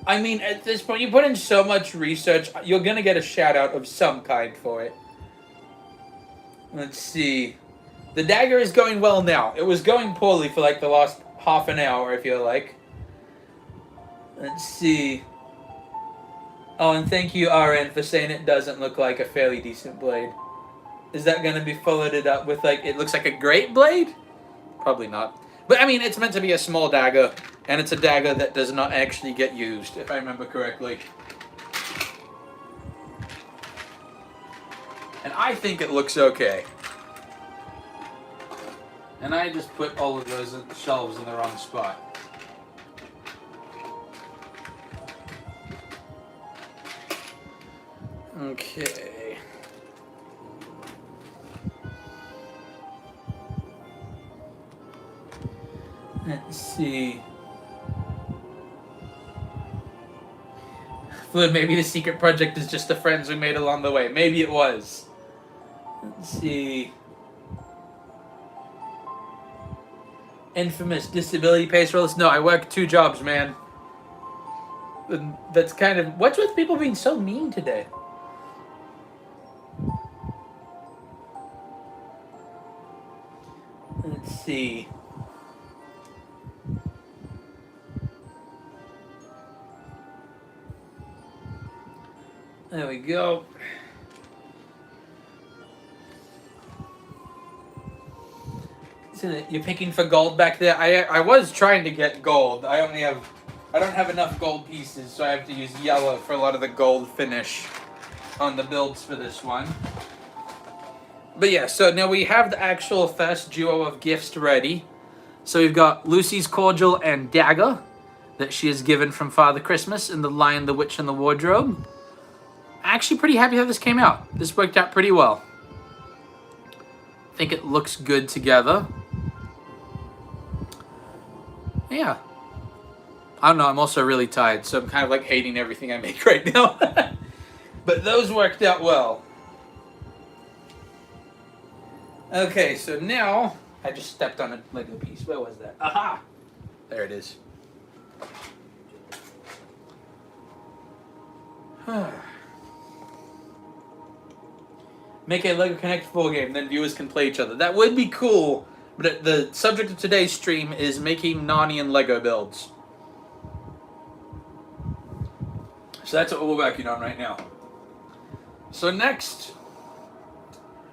I mean, at this point, you put in so much research, you're going to get a shout out of some kind for it. Let's see. The dagger is going well now. It was going poorly for like the last half an hour, I feel like. Let's see. Oh, and thank you, RN, for saying it doesn't look like a fairly decent blade. Is that going to be followed it up with, like, it looks like a great blade? Probably not. But, I mean, it's meant to be a small dagger, and it's a dagger that does not actually get used, if I remember correctly. And I think it looks okay. And I just put all of those shelves in the wrong spot. Okay. Let's see. Fluid, maybe the secret project is just the friends we made along the way. Maybe it was. Let's see. Infamous disability pays for this. No, I work 2 jobs, man. That's kind of... What's with people being so mean today? Let's see. There we go. So you're picking for gold back there? I was trying to get gold. I don't have enough gold pieces, so I have to use yellow for a lot of the gold finish on the builds for this one. But yeah, so now we have the actual first duo of gifts ready. So we've got Lucy's cordial and dagger that she is given from Father Christmas in The Lion, the Witch, and the Wardrobe. Actually pretty happy how this came out. This worked out pretty well. I think it looks good together. Yeah. I don't know, I'm also really tired, so I'm kind of like hating everything I make right now. But those worked out well. Okay, so now, I just stepped on a Lego piece. Where was that? Aha! There it is. Make a Lego Connect full game, then viewers can play each other. That would be cool, but the subject of today's stream is making NARNIA and Lego builds. So that's what we're working on right now. So next...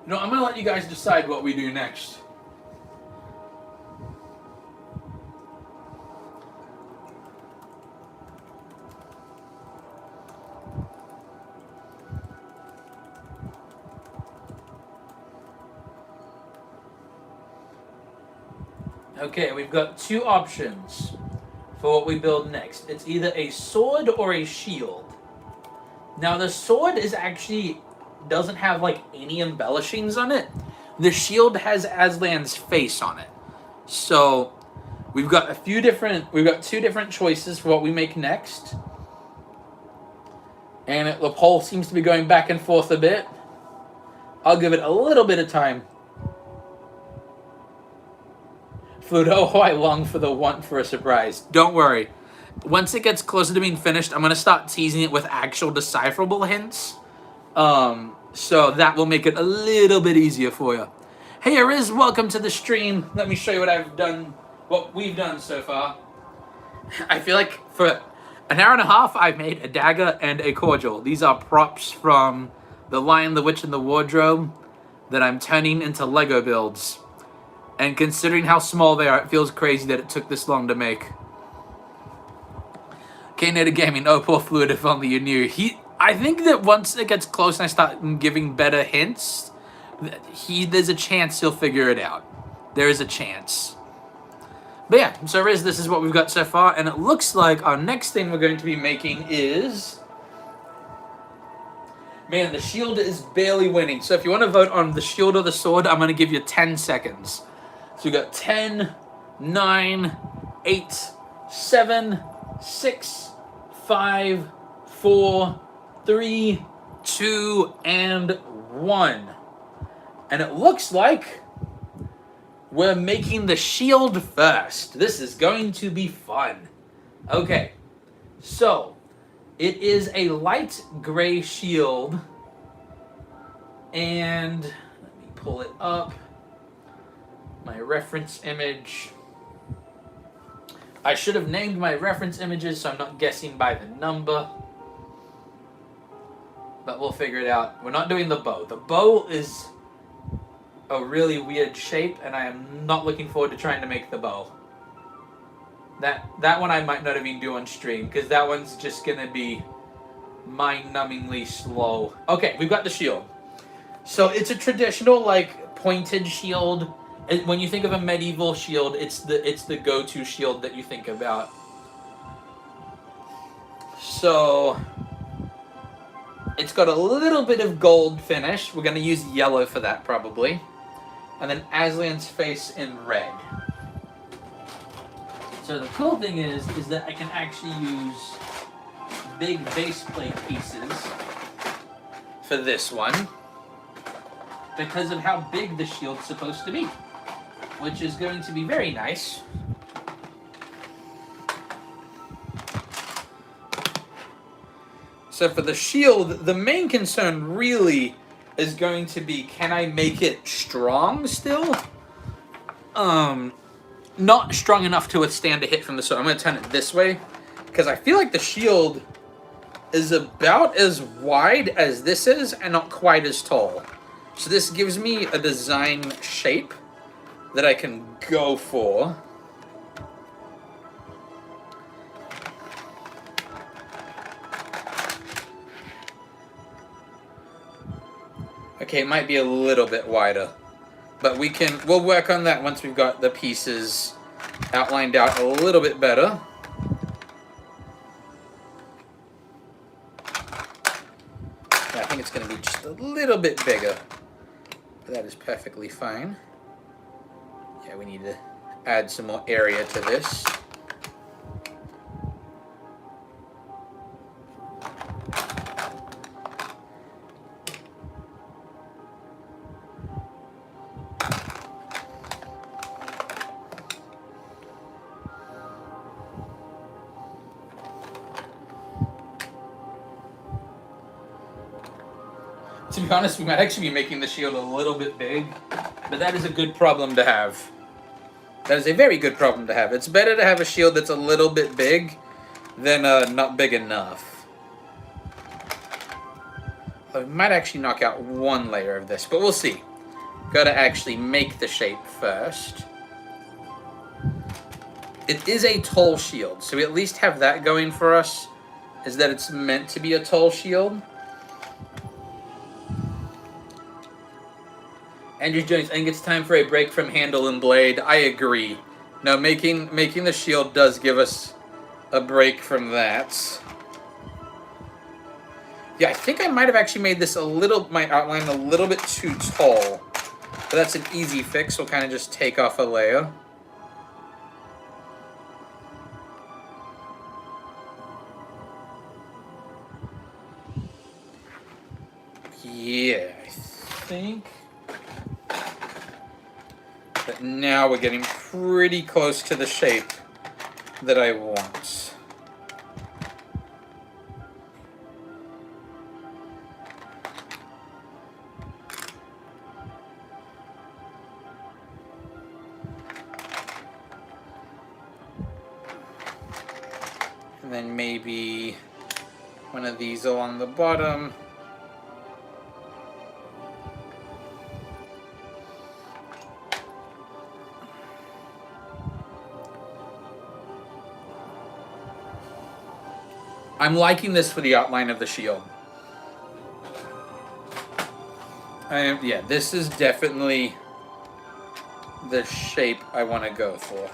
I'm going to let you guys decide what we do next. Okay, we've got 2 options for what we build next. It's either a sword or a shield. Now, the sword is actually... doesn't have like any embellishings on it. The shield has Aslan's face on it. So we've got 2 different choices for what we make next. And the poll seems to be going back and forth a bit. I'll give it a little bit of time. Fluto, I long for the want for a surprise. Don't worry. Once it gets closer to being finished, I'm going to start teasing it with actual decipherable hints. So that will make it a little bit easier for you. Hey, Ariz, welcome to the stream. Let me show you what we've done so far. I feel like An hour and a half, I've made a dagger and a cordial. These are props from The Lion, the Witch, and the Wardrobe that I'm turning into Lego builds. And considering how small they are, it feels crazy that it took this long to make. K-Native Gaming, oh poor Fluid, if only you knew. I think that once it gets close and I start giving better hints, there's a chance he'll figure it out. There is a chance. But yeah, so Riz, this is what we've got so far, and it looks like our next thing we're going to be making is... Man, the shield is barely winning. So if you want to vote on the shield or the sword, I'm going to give you 10 seconds. So we got 10, 9, 8, 7, 6, 5, 4, 3, 2, and 1. And it looks like we're making the shield first. This is going to be fun. Okay, so it is a light gray shield. And let me pull it up. My reference image. I should have named my reference images so I'm not guessing by the number. But we'll figure it out. We're not doing the bow. The bow is a really weird shape, and I am not looking forward to trying to make the bow. That one I might not even do on stream, because that one's just going to be mind-numbingly slow. Okay, we've got the shield. So it's a traditional, like, pointed shield. When you think of a medieval shield, it's the go-to shield that you think about. So it's got a little bit of gold finish. We're going to use yellow for that, probably. And then Aslan's face in red. So the cool thing is that I can actually use big base plate pieces for this one because of how big the shield's supposed to be, which is going to be very nice. So for the shield, the main concern really is going to be, can I make it strong still? Not strong enough to withstand a hit from the sword. I'm going to turn it this way, because I feel like the shield is about as wide as this is, and not quite as tall. So this gives me a design shape that I can go for. Okay, it might be a little bit wider, but we'll work on that once we've got the pieces outlined out a little bit better. Yeah, I think it's going to be just a little bit bigger, but that is perfectly fine. Yeah, we need to add some more area to this. To be honest, we might actually be making the shield a little bit big, but that is a good problem to have. That is a very good problem to have. It's better to have a shield that's a little bit big than not big enough. I might actually knock out one layer of this, but we'll see. Got to actually make the shape first. It is a tall shield, so we at least have that going for us, is that it's meant to be a tall shield. Andrew Jones, I think it's time for a break from handle and blade. I agree. No, making the shield does give us a break from that. Yeah, I think I might have actually made this my outline a little bit too tall. But that's an easy fix. We'll kind of just take off a layer. Yeah, I think. But now we're getting pretty close to the shape that I want. And then maybe one of these along the bottom. I'm liking this for the outline of the shield. Yeah, this is definitely the shape I want to go for.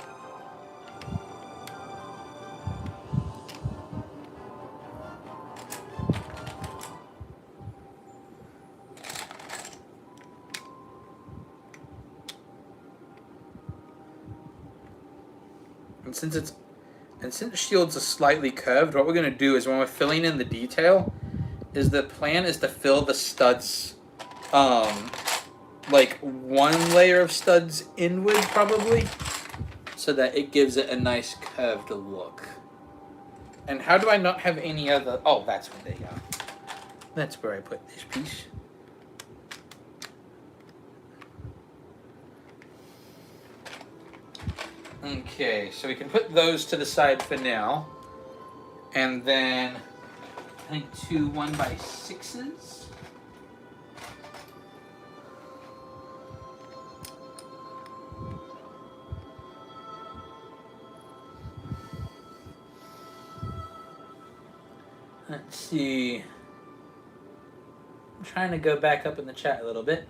And since shield's are slightly curved, what we're going to do is when we're filling in the detail, the plan is to fill the studs, like one layer of studs inward probably, so that it gives it a nice curved look. And how do I not have any other? Oh, that's where they are. That's where I put this piece. Okay, so we can put those to the side for now. And then, I think 2 1x6s. Let's see. I'm trying to go back up in the chat a little bit.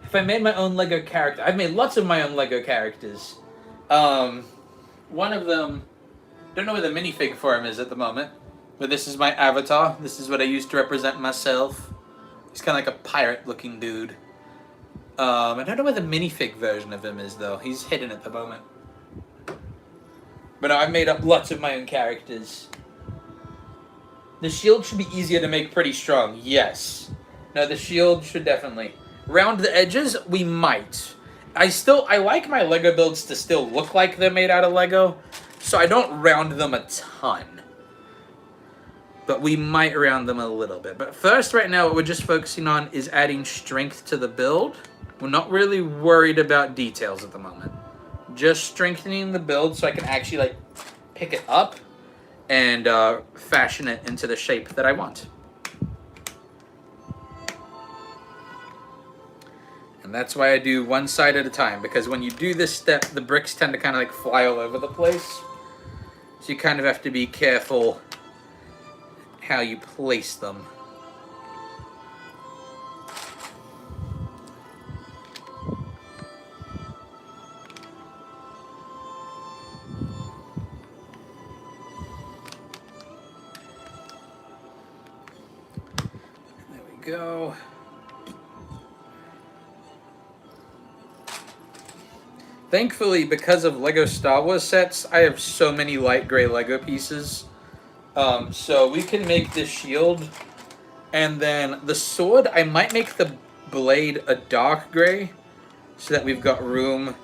If I made my own Lego character, I've made lots of my own Lego characters. One of them, don't know where the minifig for him is at the moment, but this is my avatar. This is what I use to represent myself. He's kind of like a pirate-looking dude. I don't know where the minifig version of him is, though. He's hidden at the moment. But no, I've made up lots of my own characters. The shield should be easier to make pretty strong. Yes. No, the shield should definitely. Round the edges, we might. I like my Lego builds to still look like they're made out of Lego, so I don't round them a ton. But we might round them a little bit. But first, right now, what we're just focusing on is adding strength to the build. We're not really worried about details at the moment. Just strengthening the build so I can actually like pick it up and fashion it into the shape that I want. And that's why I do one side at a time, because when you do this step, the bricks tend to kind of like fly all over the place. So you kind of have to be careful how you place them. There we go. Thankfully, because of Lego Star Wars sets, I have so many light gray Lego pieces. So we can make this shield. And then the sword, I might make the blade a dark gray so that we've got room.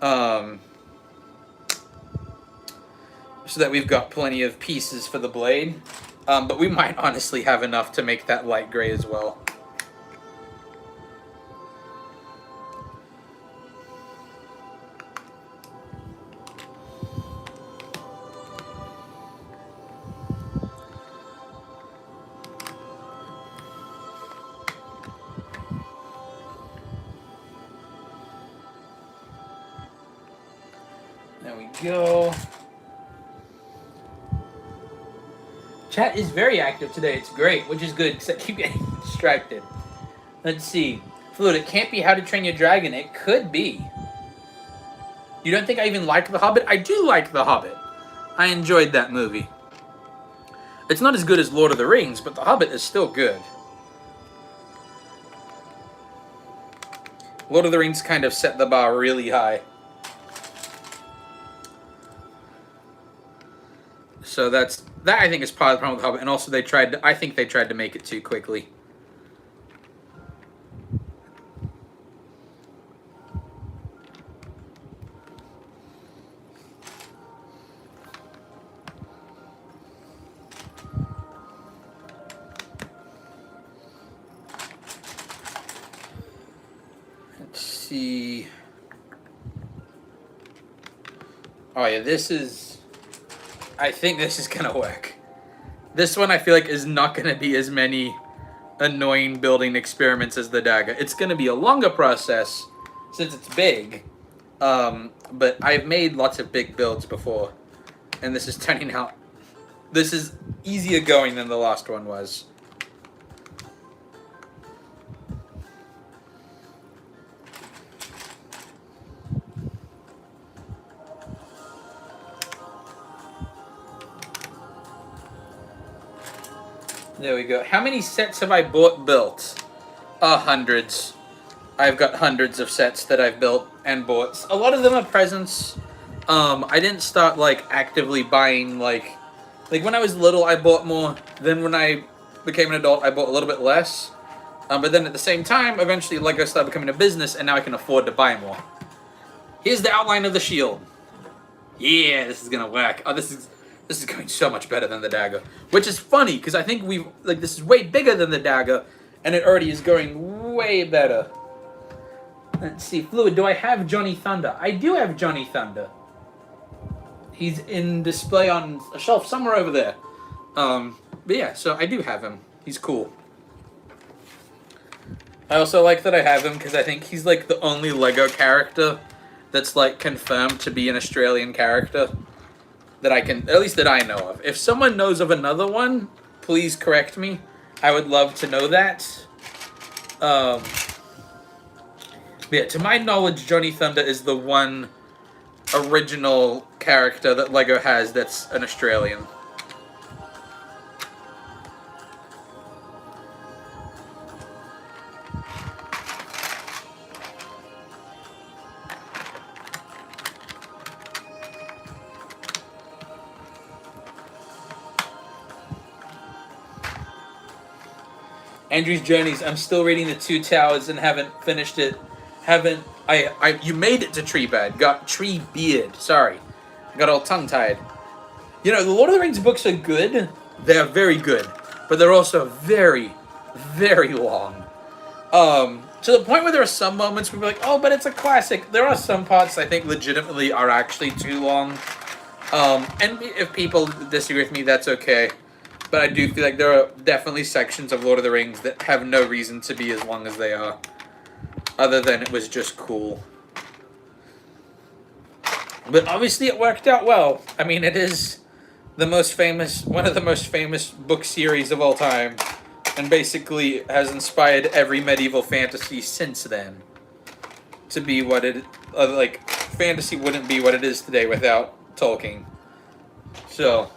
So that we've got plenty of pieces for the blade. But we might honestly have enough to make that light gray as well. There we go. Chat is very active today. It's great, which is good because I keep getting distracted. Let's see. Fluid, it can't be How to Train Your Dragon. It could be. You don't think I even like The Hobbit? I do like The Hobbit. I enjoyed that movie. It's not as good as Lord of the Rings, but The Hobbit is still good. Lord of the Rings kind of set the bar really high. So that I think is part of the problem with Hobbit, and also I think they tried to make it too quickly. Let's see. Oh yeah, this is... I think this is gonna work. This one I feel like is not gonna be as many annoying building experiments as the dagger. It's gonna be a longer process since it's big. But I've made lots of big builds before, and this is turning out... This is easier going than the last one was. There we go. How many sets have I built? Hundreds. I've got hundreds of sets that I've built and bought. A lot of them are presents. I didn't start like actively buying like when I was little I bought more. Then when I became an adult I bought a little bit less. But then at the same time, eventually Lego started becoming a business, and now I can afford to buy more. Here's the outline of the shield. Yeah, this is gonna work. Oh, this is going so much better than the dagger, which is funny because I think this is way bigger than the dagger, and it already is going way better. Let's see, Fluid. Do I have Johnny Thunder? I do have Johnny Thunder. He's in display on a shelf somewhere over there. But yeah, so I do have him. He's cool. I also like that I have him because I think he's like the only Lego character that's like confirmed to be an Australian character that I can, at least that I know of. If someone knows of another one, please correct me. I would love to know that. Yeah, to my knowledge, Johnny Thunder is the one original character that Lego has that's an Australian. Andrew's Journeys. I'm still reading the Two Towers and haven't finished it. You made it to Treebird. Got Treebeard. Sorry. Got all tongue-tied. You know, the Lord of the Rings books are good. They're very good. But they're also very, very long. To the point where there are some moments where we're like, oh, but it's a classic. There are some parts I think legitimately are actually too long. And if people disagree with me, that's okay. But I do feel like there are definitely sections of Lord of the Rings that have no reason to be as long as they are. Other than it was just cool. But obviously it worked out well. I mean, it is the most famous, one of the most famous book series of all time. And basically has inspired every medieval fantasy since then. To be what it, like, fantasy wouldn't be what it is today without Tolkien. So...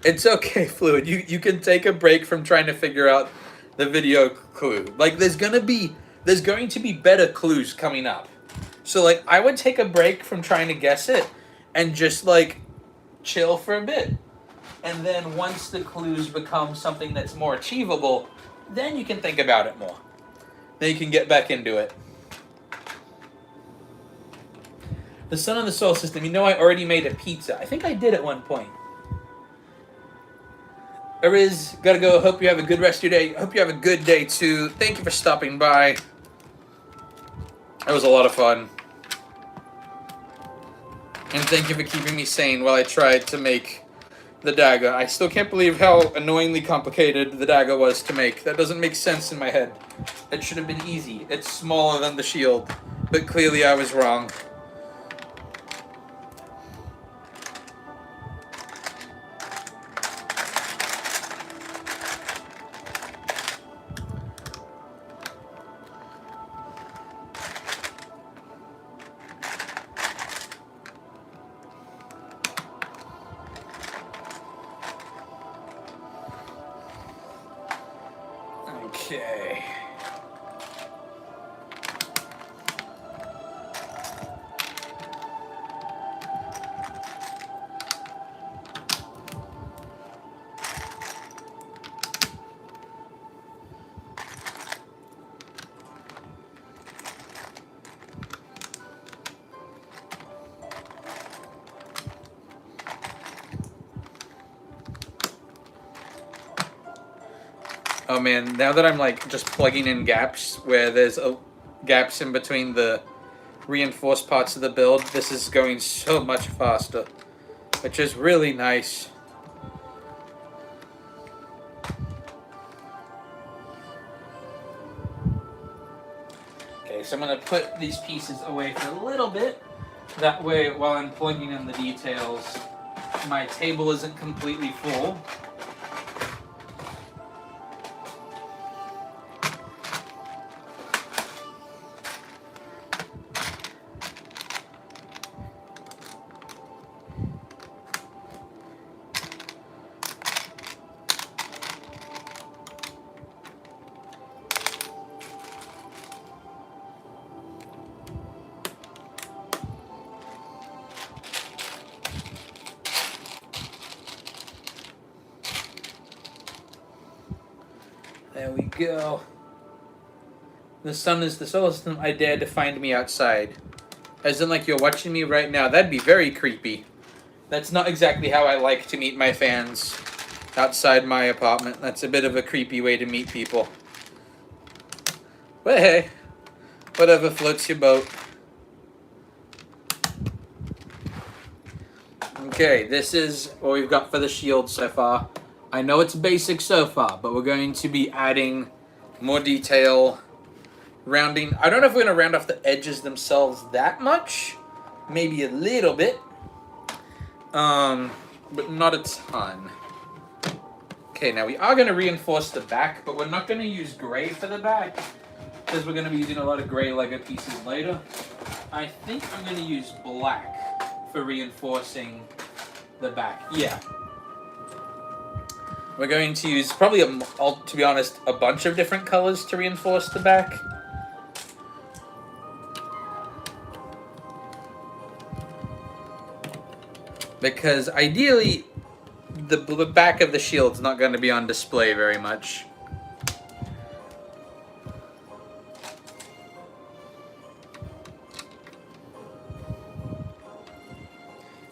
It's okay, Fluid. You can take a break from trying to figure out the video clue. Like, there's going to be better clues coming up. So, like, I would take a break from trying to guess it and just, like, chill for a bit. And then once the clues become something that's more achievable, then you can think about it more. Then you can get back into it. The Sun and the Solar System. You know I already made a pizza. I think I did at one point. Ariz, gotta go. Hope you have a good rest of your day. Hope you have a good day, too. Thank you for stopping by. That was a lot of fun. And thank you for keeping me sane while I tried to make the dagger. I still can't believe how annoyingly complicated the dagger was to make. That doesn't make sense in my head. It should have been easy. It's smaller than the shield. But clearly I was wrong. Okay. Oh man, now that I'm like just plugging in gaps where there's gaps in between the reinforced parts of the build, this is going so much faster, which is really nice. Okay, so I'm going to put these pieces away for a little bit. That way, while I'm plugging in the details, my table isn't completely full. There we go. The sun is the solar system. I dare to find me outside. As in, like, you're watching me right now. That'd be very creepy. That's not exactly how I like to meet my fans. Outside my apartment. That's a bit of a creepy way to meet people. But hey, whatever floats your boat. Okay, this is what we've got for the shield so far. I know it's basic so far, but we're going to be adding more detail, rounding. I don't know if we're going to round off the edges themselves that much. Maybe a little bit. But not a ton. Okay, now we are going to reinforce the back, but we're not going to use gray for the back, because we're going to be using a lot of gray Lego pieces later. I think I'm going to use black for reinforcing the back. Yeah. We're going to use probably, to be honest, a bunch of different colors to reinforce the back. Because ideally, the back of the shield's not going to be on display very much.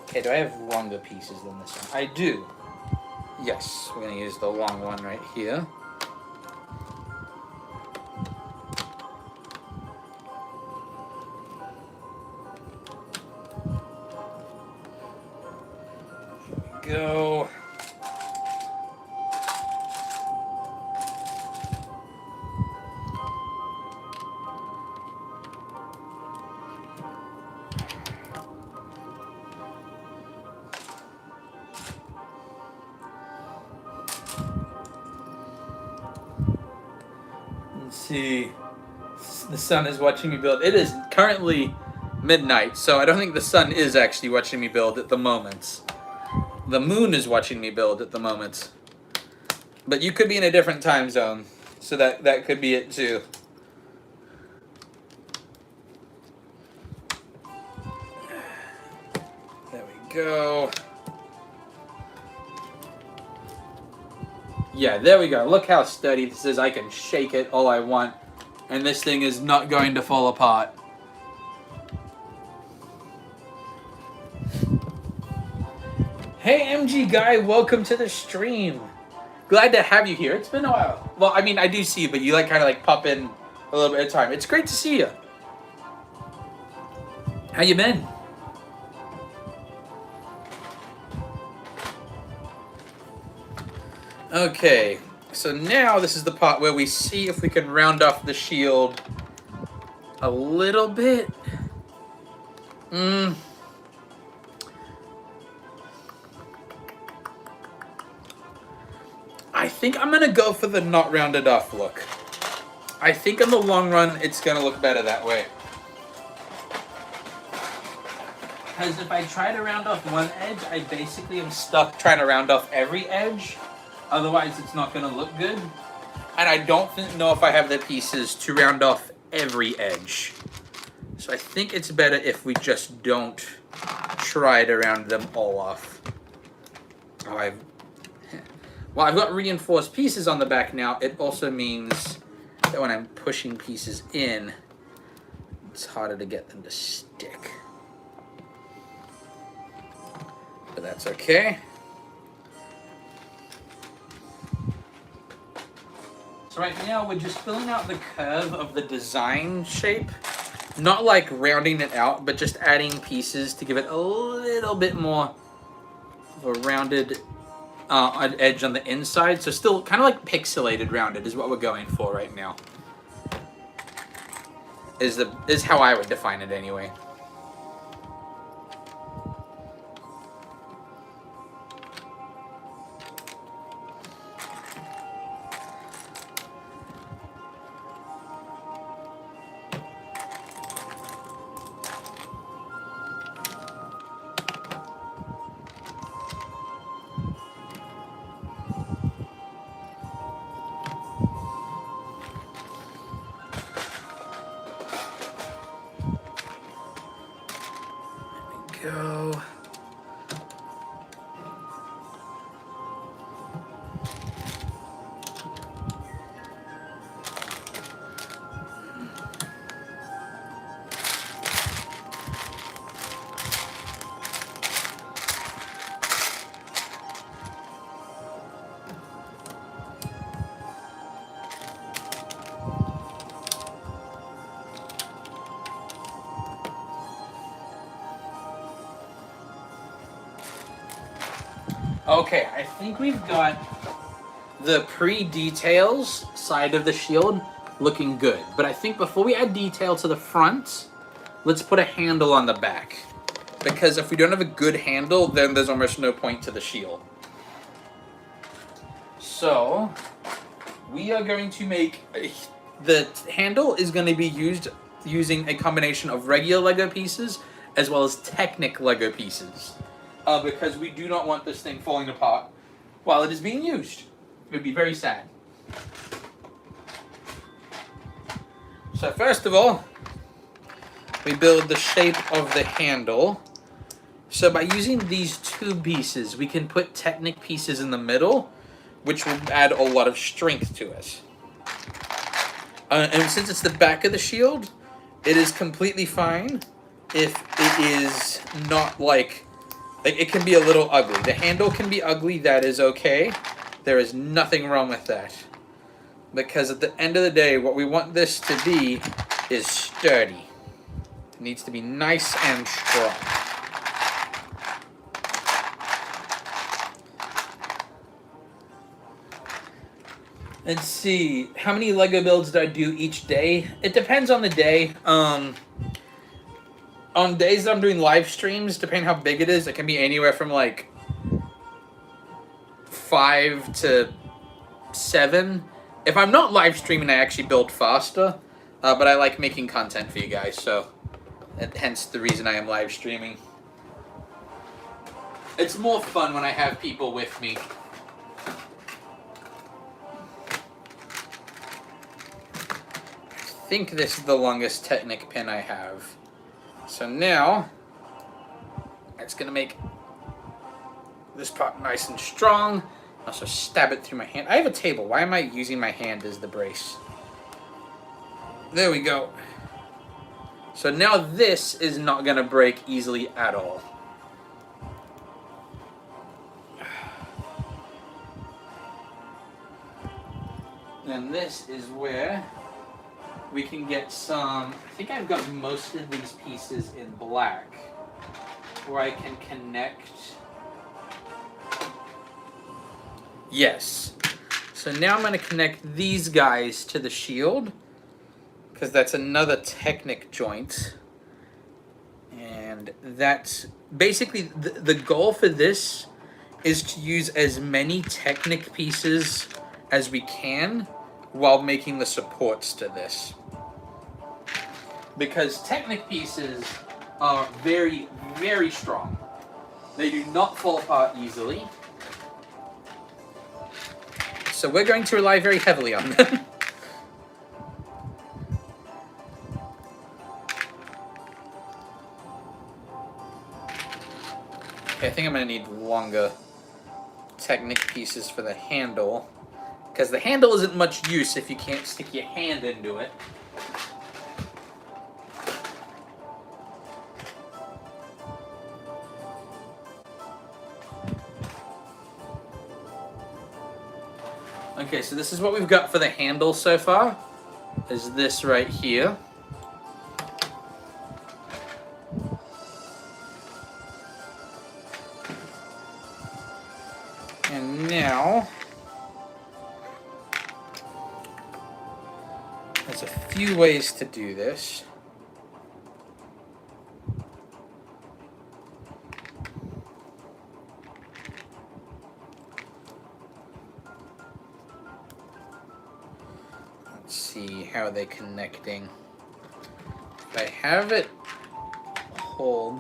Okay, do I have longer pieces than this one? I do. Yes, we're going to use the long one right here. Here we go. See, the sun is watching me build. It is currently midnight, so I don't think the sun is actually watching me build at the moment. The moon is watching me build at the moment. But you could be in a different time zone, so that could be it too. There we go. Yeah, there we go. Look how sturdy this is. I can shake it all I want, and this thing is not going to fall apart. Hey, MG Guy, welcome to the stream. Glad to have you here. It's been a while. Well, I mean, I do see you, but you like kind of like pop in a little bit at a time. It's great to see you. How you been? Okay, so now this is the part where we see if we can round off the shield a little bit. I think I'm going to go for the not rounded off look. I think in the long run, it's going to look better that way. Because if I try to round off one edge, I basically am stuck trying to round off every edge. Otherwise, it's not going to look good. And I don't know if I have the pieces to round off every edge. So I think it's better if we just don't try to round them all off. Oh, I've got reinforced pieces on the back now. It also means that when I'm pushing pieces in, it's harder to get them to stick. But that's okay. So right now we're just filling out the curve of the design shape. Not like rounding it out, but just adding pieces to give it a little bit more of a rounded edge on the inside. So still kind of like pixelated rounded is what we're going for right now. Is how I would define it anyway. Go. Okay, I think we've got the pre-details side of the shield looking good. But I think before we add detail to the front, let's put a handle on the back. Because if we don't have a good handle, then there's almost no point to the shield. So, we are going to make... the handle is going to be used using a combination of regular Lego pieces as well as Technic Lego pieces. Because we do not want this thing falling apart while it is being used. It would be very sad. So first of all, we build the shape of the handle. So by using these two pieces, we can put Technic pieces in the middle, which will add a lot of strength to it. And since it's the back of the shield, it is completely fine if it is not like it can be a little ugly. The handle can be ugly, that is okay. There is nothing wrong with that. Because at the end of the day, what we want this to be is sturdy. It needs to be nice and strong. Let's see, how many Lego builds do I do each day? It depends on the day. On days that I'm doing live streams, depending how big it is, it can be anywhere from like 5 to 7. If I'm not live streaming, I actually build faster. But I like making content for you guys, so hence the reason I am live streaming. It's more fun when I have people with me. I think this is the longest Technic pin I have. So now, it's going to make this part nice and strong. Also stab it through my hand. I have a table. Why am I using my hand as the brace? There we go. So now this is not going to break easily at all. And this is where we can get some, I think I've got most of these pieces in black, where I can connect. Yes. So now I'm going to connect these guys to the shield, because that's another Technic joint. And that's basically, the goal for this is to use as many Technic pieces as we can while making the supports to this. Because Technic pieces are very, very strong. They do not fall apart easily. So we're going to rely very heavily on them. Okay, I think I'm going to need longer Technic pieces for the handle. Because the handle isn't much use if you can't stick your hand into it. Okay, so this is what we've got for the handle so far. Is this right here. And now, there's a few ways to do this. Let's see how they're connecting. If I have it hold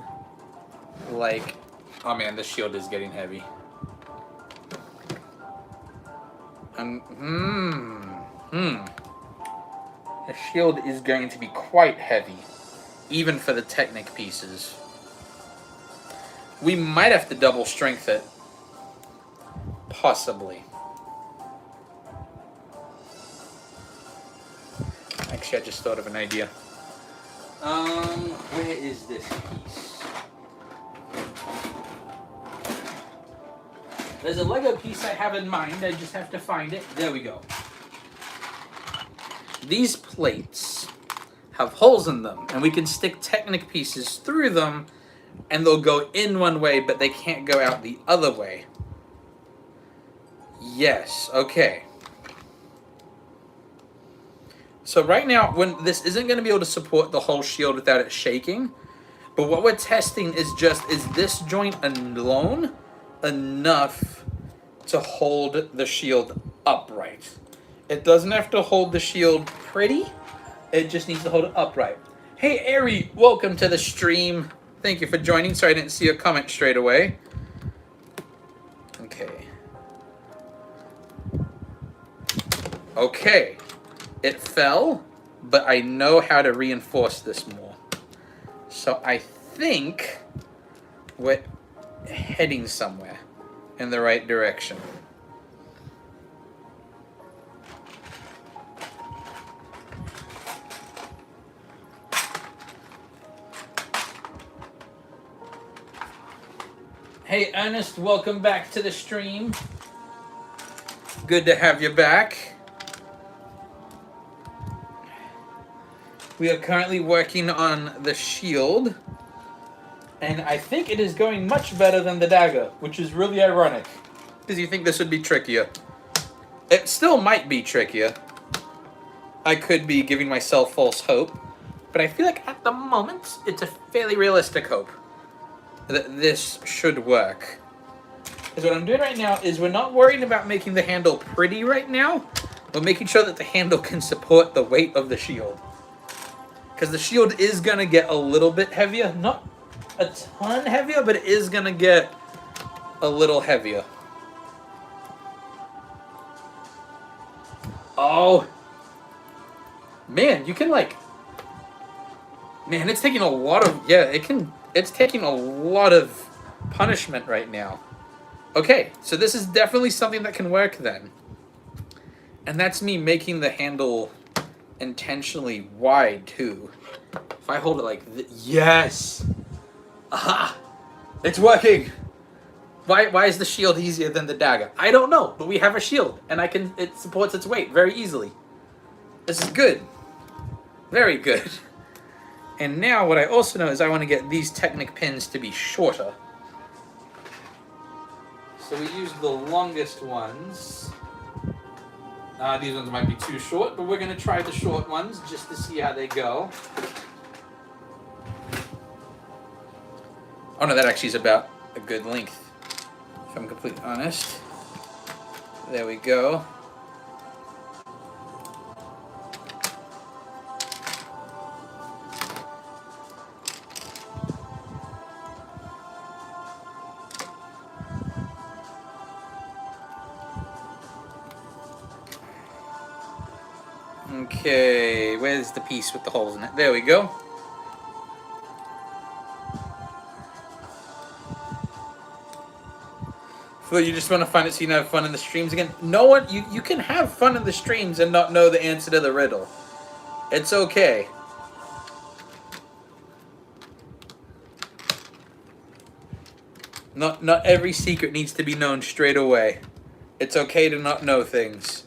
like, oh man, the shield is getting heavy. The shield is going to be quite heavy, even for the Technic pieces. We might have to double strength it. Possibly. Actually, I just thought of an idea. Where is this piece? There's a Lego piece I have in mind. I just have to find it. There we go. These plates have holes in them, and we can stick Technic pieces through them, and they'll go in one way, but they can't go out the other way. Yes, okay. So right now, when this isn't going to be able to support the whole shield without it shaking, but what we're testing is just, is this joint alone enough to hold the shield upright? It doesn't have to hold the shield pretty, it just needs to hold it upright. Hey Ari, welcome to the stream. Thank you for joining. Sorry I didn't see your comment straight away. Okay. Okay. It fell, but I know how to reinforce this more. So I think we're heading somewhere in the right direction. Hey Ernest, welcome back to the stream. Good to have you back. We are currently working on the shield, and I think it is going much better than the dagger, which is really ironic, because you think this would be trickier. It still might be trickier. I could be giving myself false hope, but I feel like at the moment, it's a fairly realistic hope that this should work. Because what I'm doing right now is we're not worrying about making the handle pretty right now, we're making sure that the handle can support the weight of the shield. Because the shield is going to get a little bit heavier. Not a ton heavier, but it is going to get a little heavier. Oh. Man, you can like... Man, it's taking a lot of... Yeah, it's taking a lot of punishment right now. Okay, so this is definitely something that can work then. And that's me making the handle intentionally wide too. If I hold it like this, yes! Aha! It's working! Why is the shield easier than the dagger? I don't know, but we have a shield, and it supports its weight very easily. This is good. Very good. And now what I also know is I want to get these Technic pins to be shorter. So we use the longest ones. These ones might be too short, but we're going to try the short ones just to see how they go. Oh no, that actually is about a good length, if I'm completely honest. There we go. Okay, where's the piece with the holes in it? There we go. Phil, you just want to find it so you can have fun in the streams again? No one, you can have fun in the streams and not know the answer to the riddle. It's okay. Not every secret needs to be known straight away. It's okay to not know things.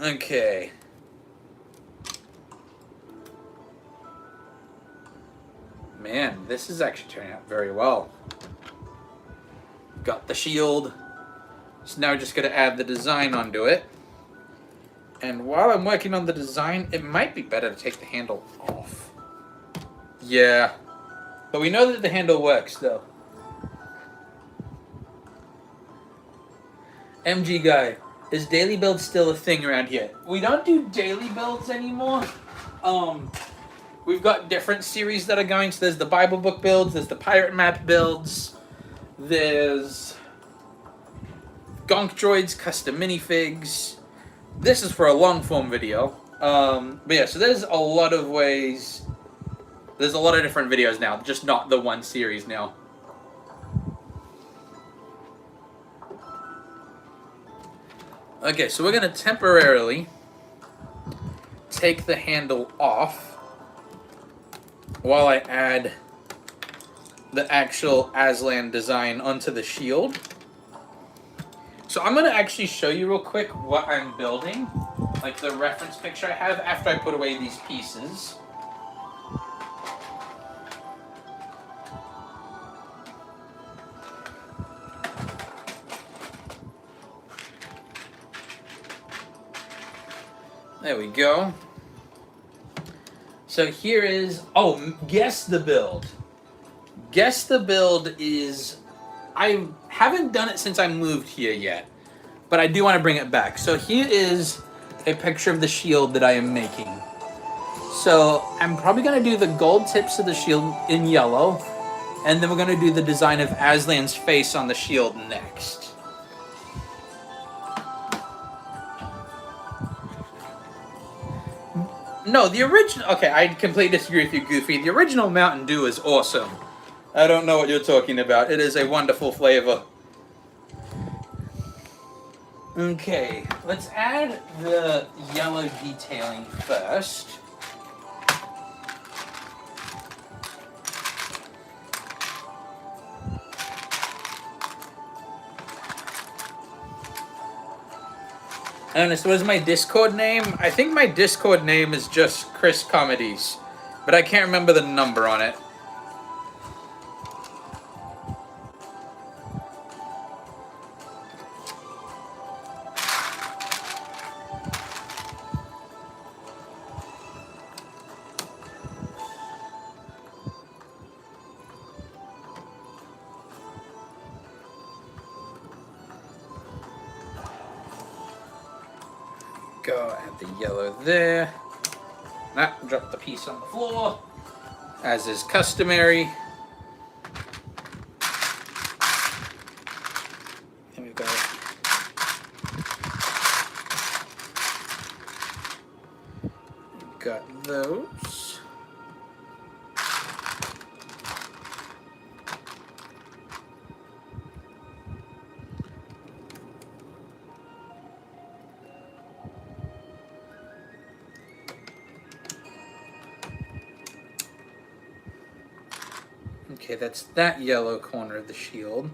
Okay. Man, this is actually turning out very well. Got the shield. So now we're just going to add the design onto it. And while I'm working on the design, it might be better to take the handle off. Yeah. But we know that the handle works, though. MG guy, is daily build still a thing around here? We don't do daily builds anymore. We've got different series that are going. So there's the Bible book builds, there's the pirate map builds, there's Gonk Droids custom minifigs. This is for a long form video. But yeah, so there's a lot of ways. There's a lot of different videos now, just not the one series now. Okay, so we're going to temporarily take the handle off while I add the actual Aslan design onto the shield. So I'm going to actually show you real quick what I'm building, like the reference picture I have after I put away these pieces. There we go. So here is, oh, guess the build. Guess the build is, I haven't done it since I moved here yet, but I do want to bring it back. So here is a picture of the shield that I am making. So I'm probably going to do the gold tips of the shield in yellow, and then we're going to do the design of Aslan's face on the shield next. No, the original... Okay, I completely disagree with you, Goofy. The original Mountain Dew is awesome. I don't know what you're talking about. It is a wonderful flavor. Okay, let's add the yellow detailing first. And so what is my Discord name? I think my Discord name is just Chris Comedies, but I can't remember the number on it. Go add the yellow there. Drop the piece on the floor, as is customary. And we've got those. Okay, that's that yellow corner of the shield.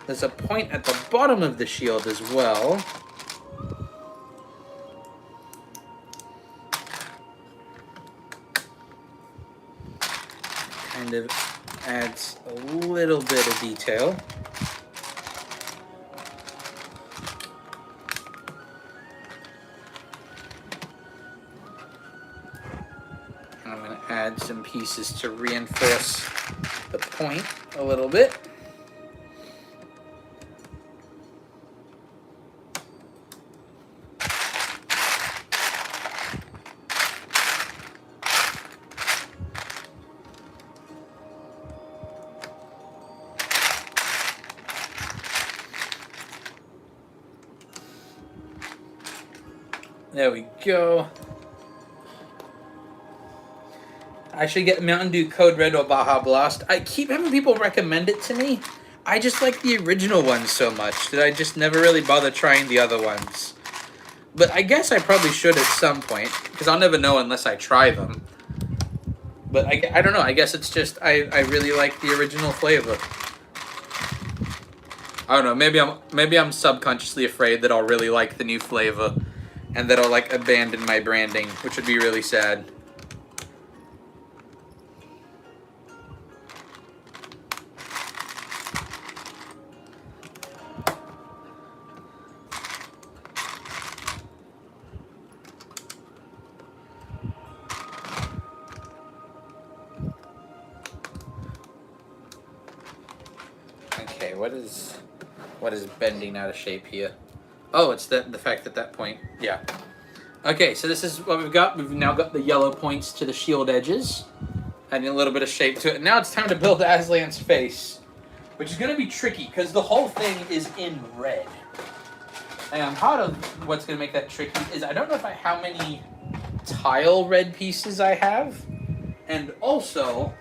There's a point at the bottom of the shield as well. Kind of adds a little bit of detail. And I'm going to add some pieces to reinforce the point a little bit. There we go. I should get Mountain Dew Code Red or Baja Blast. I keep having people recommend it to me. I just like the original ones so much that I just never really bother trying the other ones. But I guess I probably should at some point, because I'll never know unless I try them. But I don't know, I guess it's just, I really like the original flavor. I don't know, maybe I'm subconsciously afraid that I'll really like the new flavor. and that I'll like abandon my branding, which would be really sad. Okay, what is bending out of shape here? Oh, it's the fact that that point, yeah. Okay, so this is what we've got. We've now got the yellow points to the shield edges, adding a little bit of shape to it. Now it's time to build Aslan's face, which is going to be tricky because the whole thing is in red. And part of what's going to make that tricky is I don't know how many tile red pieces I have, and also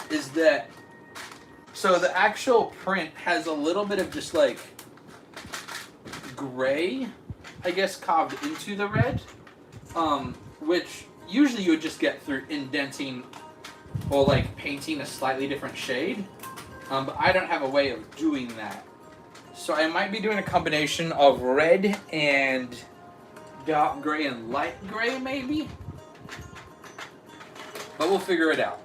is that so the actual print has a little bit of just like gray, I guess, carved into the red, which usually you would just get through indenting or like painting a slightly different shade, but I don't have a way of doing that. So I might be doing a combination of red and dark gray and light gray maybe, but we'll figure it out.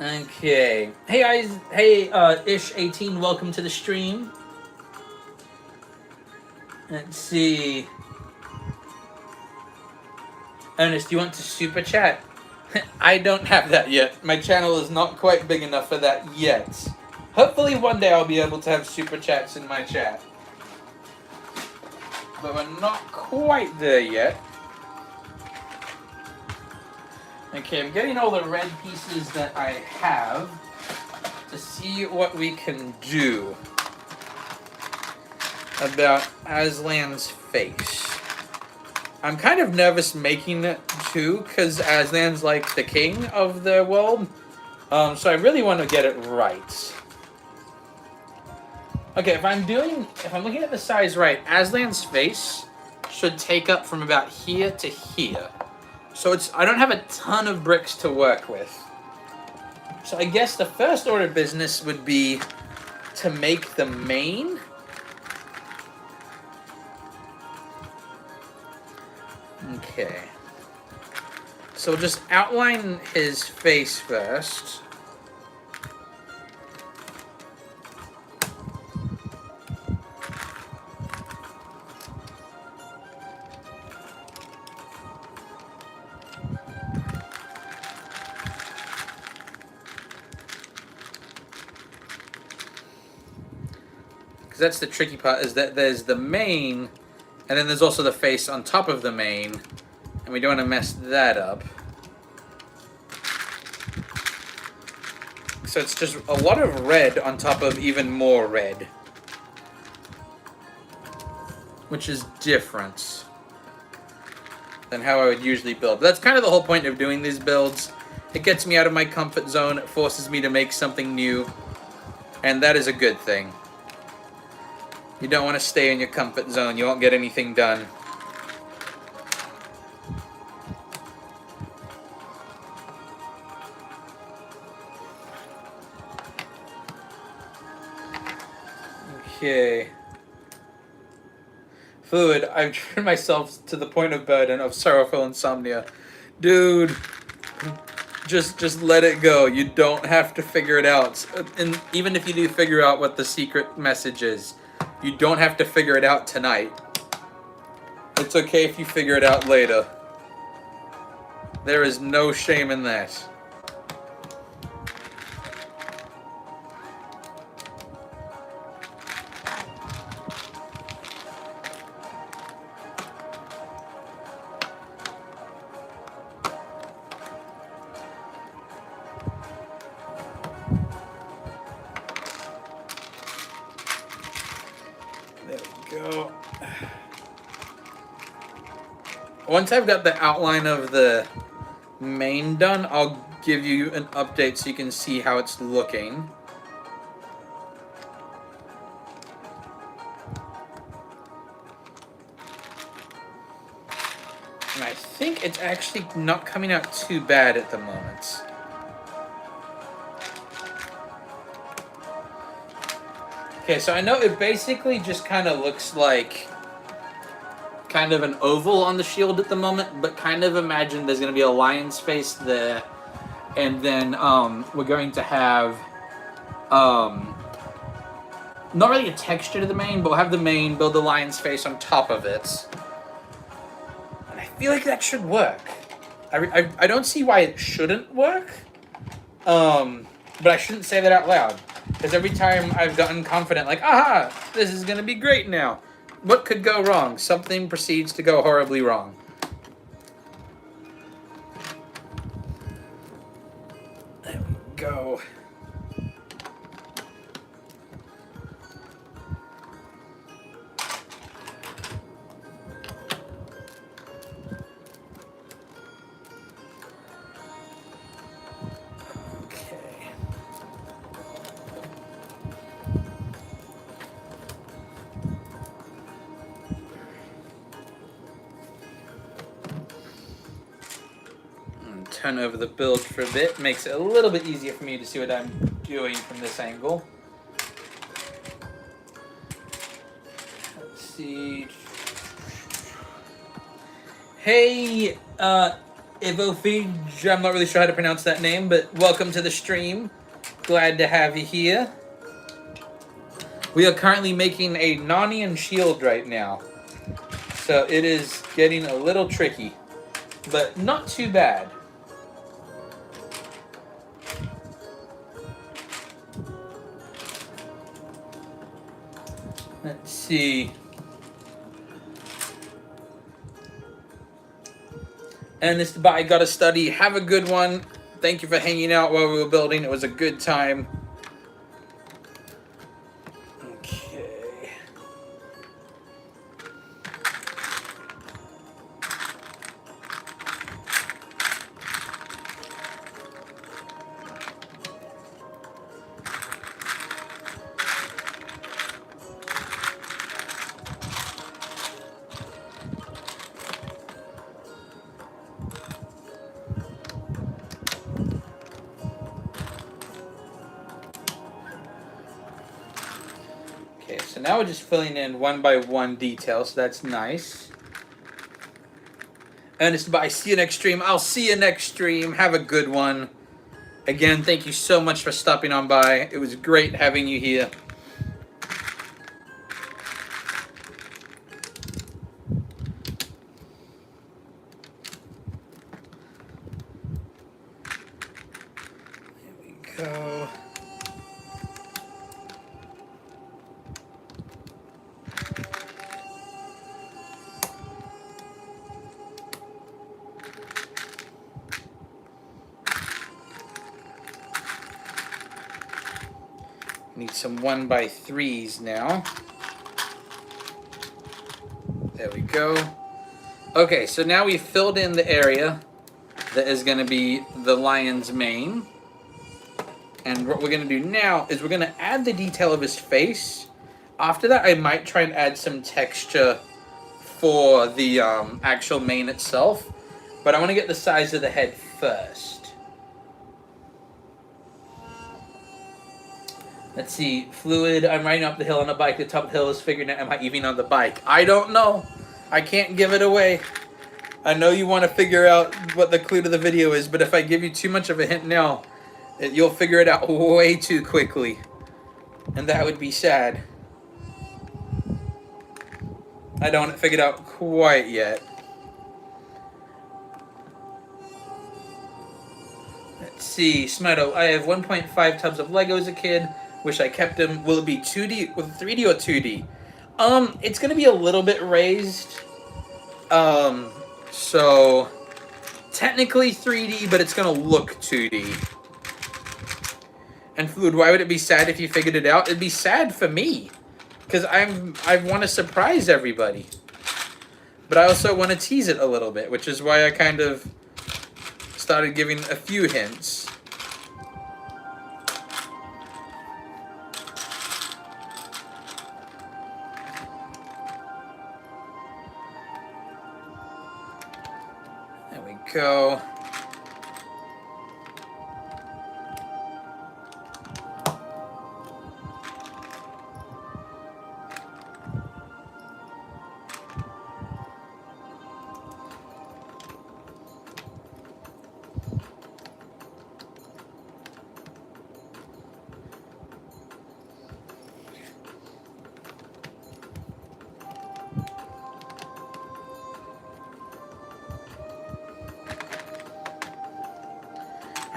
Okay. Hey guys. Hey, Ish18, welcome to the stream. Let's see. Ernest, you want to super chat? I don't have that yet. My channel is not quite big enough for that yet. Hopefully one day I'll be able to have super chats in my chat. But we're not quite there yet. Okay, I'm getting all the red pieces that I have to see what we can do about Aslan's face. I'm kind of nervous making it too, because Aslan's like the king of the world. So I really want to get it right. Okay, if I'm looking at the size right, Aslan's face should take up from about here to here. So I don't have a ton of bricks to work with. So I guess the first order of business would be to make the mane. Okay. So we'll just outline his face first. That's the tricky part, is that there's the mane, and then there's also the face on top of the mane, and we don't want to mess that up. So it's just a lot of red on top of even more red, which is different than how I would usually build. But that's kind of the whole point of doing these builds. It gets me out of my comfort zone, it forces me to make something new, and that is a good thing. You don't want to stay in your comfort zone. You won't get anything done. Okay. Fluid, I've driven myself to the point of burden of sorrowful insomnia. Dude, just let it go. You don't have to figure it out. And even if you do figure out what the secret message is, you don't have to figure it out tonight. It's okay if you figure it out later. There is no shame in that. Once I've got the outline of the mane done, I'll give you an update so you can see how it's looking. And I think it's actually not coming out too bad at the moment. Okay, so I know it basically just kind of looks like kind of an oval on the shield at the moment, but kind of imagine there's going to be a lion's face there, and then we're going to have not really a texture to the mane, but we'll have the mane build the lion's face on top of it. And I feel like that should work. I don't see why it shouldn't work, but I shouldn't say that out loud. Because every time I've gotten confident, like, aha, this is going to be great now. What could go wrong? Something proceeds to go horribly wrong. There we go. Turn over the build for a bit. Makes it a little bit easier for me to see what I'm doing from this angle. Let's see. Hey, Ivofige, I'm not really sure how to pronounce that name, but welcome to the stream. Glad to have you here. We are currently making a NARNIan shield right now. So it is getting a little tricky, but not too bad. Let's see. And this I gotta study. Have a good one. Thank you for hanging out while we were building. It was a good time. Okay. Okay, so now we're just filling in one by one details, so that's nice. Ernest, bye. See you next stream. I'll see you next stream. Have a good one. Again, thank you so much for stopping on by. It was great having you here. There we go. Need some 1x3s now. There we go. Okay, so now we've filled in the area that is going to be the lion's mane. And what we're going to do now is we're going to add the detail of his face. After that, I might try and add some texture for the actual mane itself. But I want to get the size of the head first. Let's see, Fluid, I'm riding up the hill on a bike. The top of the hill is figuring out, am I even on the bike? I don't know. I can't give it away. I know you want to figure out what the clue to the video is, but if I give you too much of a hint now, you'll figure it out way too quickly. And that would be sad. I don't have it figured out quite yet. Let's see, Smido, I have 1.5 tubs of Lego as a kid. Wish I kept them. Will it be 2D, with 3D or 2D? It's gonna be a little bit raised. So technically 3D, but it's gonna look 2D. And Fluid, why would it be sad if you figured it out? It'd be sad for me, because I want to surprise everybody. But I also want to tease it a little bit, which is why I kind of started giving a few hints. There we go.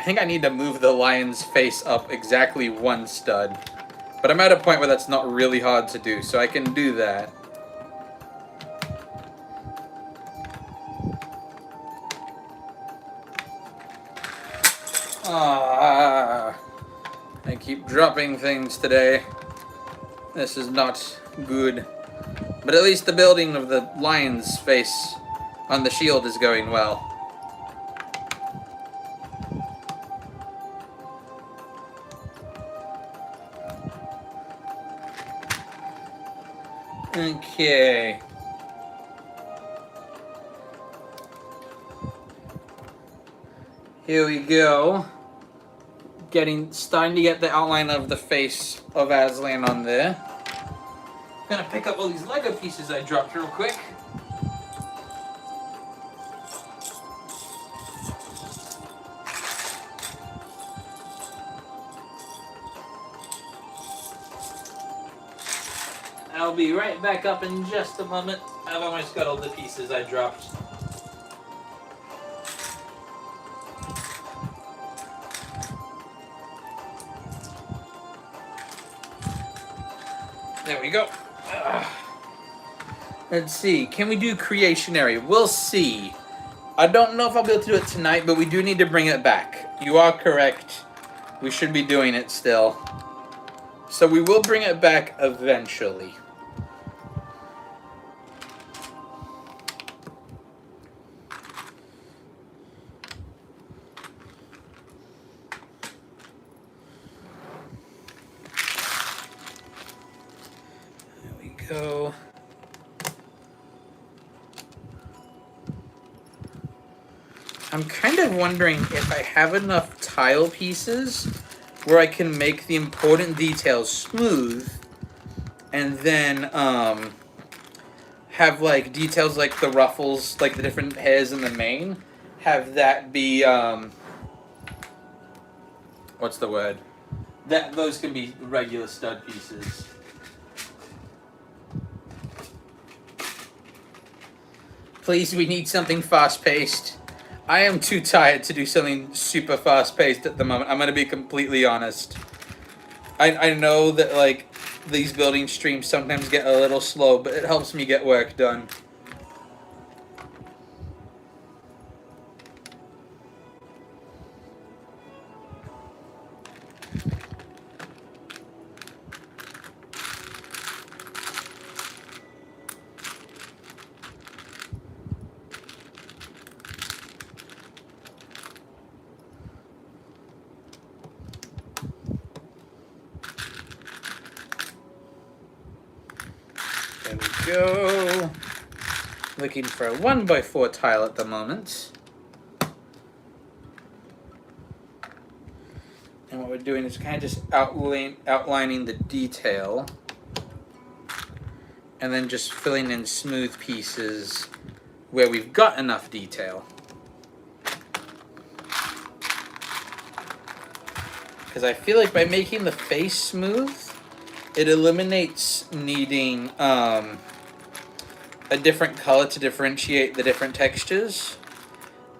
I think I need to move the lion's face up exactly one stud. But I'm at a point where that's not really hard to do, so I can do that. Ah, I keep dropping things today. This is not good. But at least the building of the lion's face on the shield is going well. Okay. Here we go. Starting to get the outline of the face of Aslan on there. Gonna pick up all these Lego pieces I dropped real quick. I'll be right back up in just a moment. I've almost got all the pieces I dropped. There we go. Let's see. Can we do creationary? We'll see. I don't know if I'll be able to do it tonight, but we do need to bring it back. You are correct. We should be doing it still. So we will bring it back eventually. There we go. I'm kind of wondering if I have enough tile pieces where I can make the important details smooth and then have like details like the ruffles, like the different hairs in the mane, have that be what's the word? Those can be regular stud pieces. Please, we need something fast-paced. I am too tired to do something super fast-paced at the moment. I'm going to be completely honest. I know that, like, these building streams sometimes get a little slow, but it helps me get work done. There we go. Looking for a 1x4 tile at the moment. And what we're doing is kind of just outlining the detail. And then just filling in smooth pieces where we've got enough detail. Because I feel like by making the face smooth, it eliminates needing a different color to differentiate the different textures.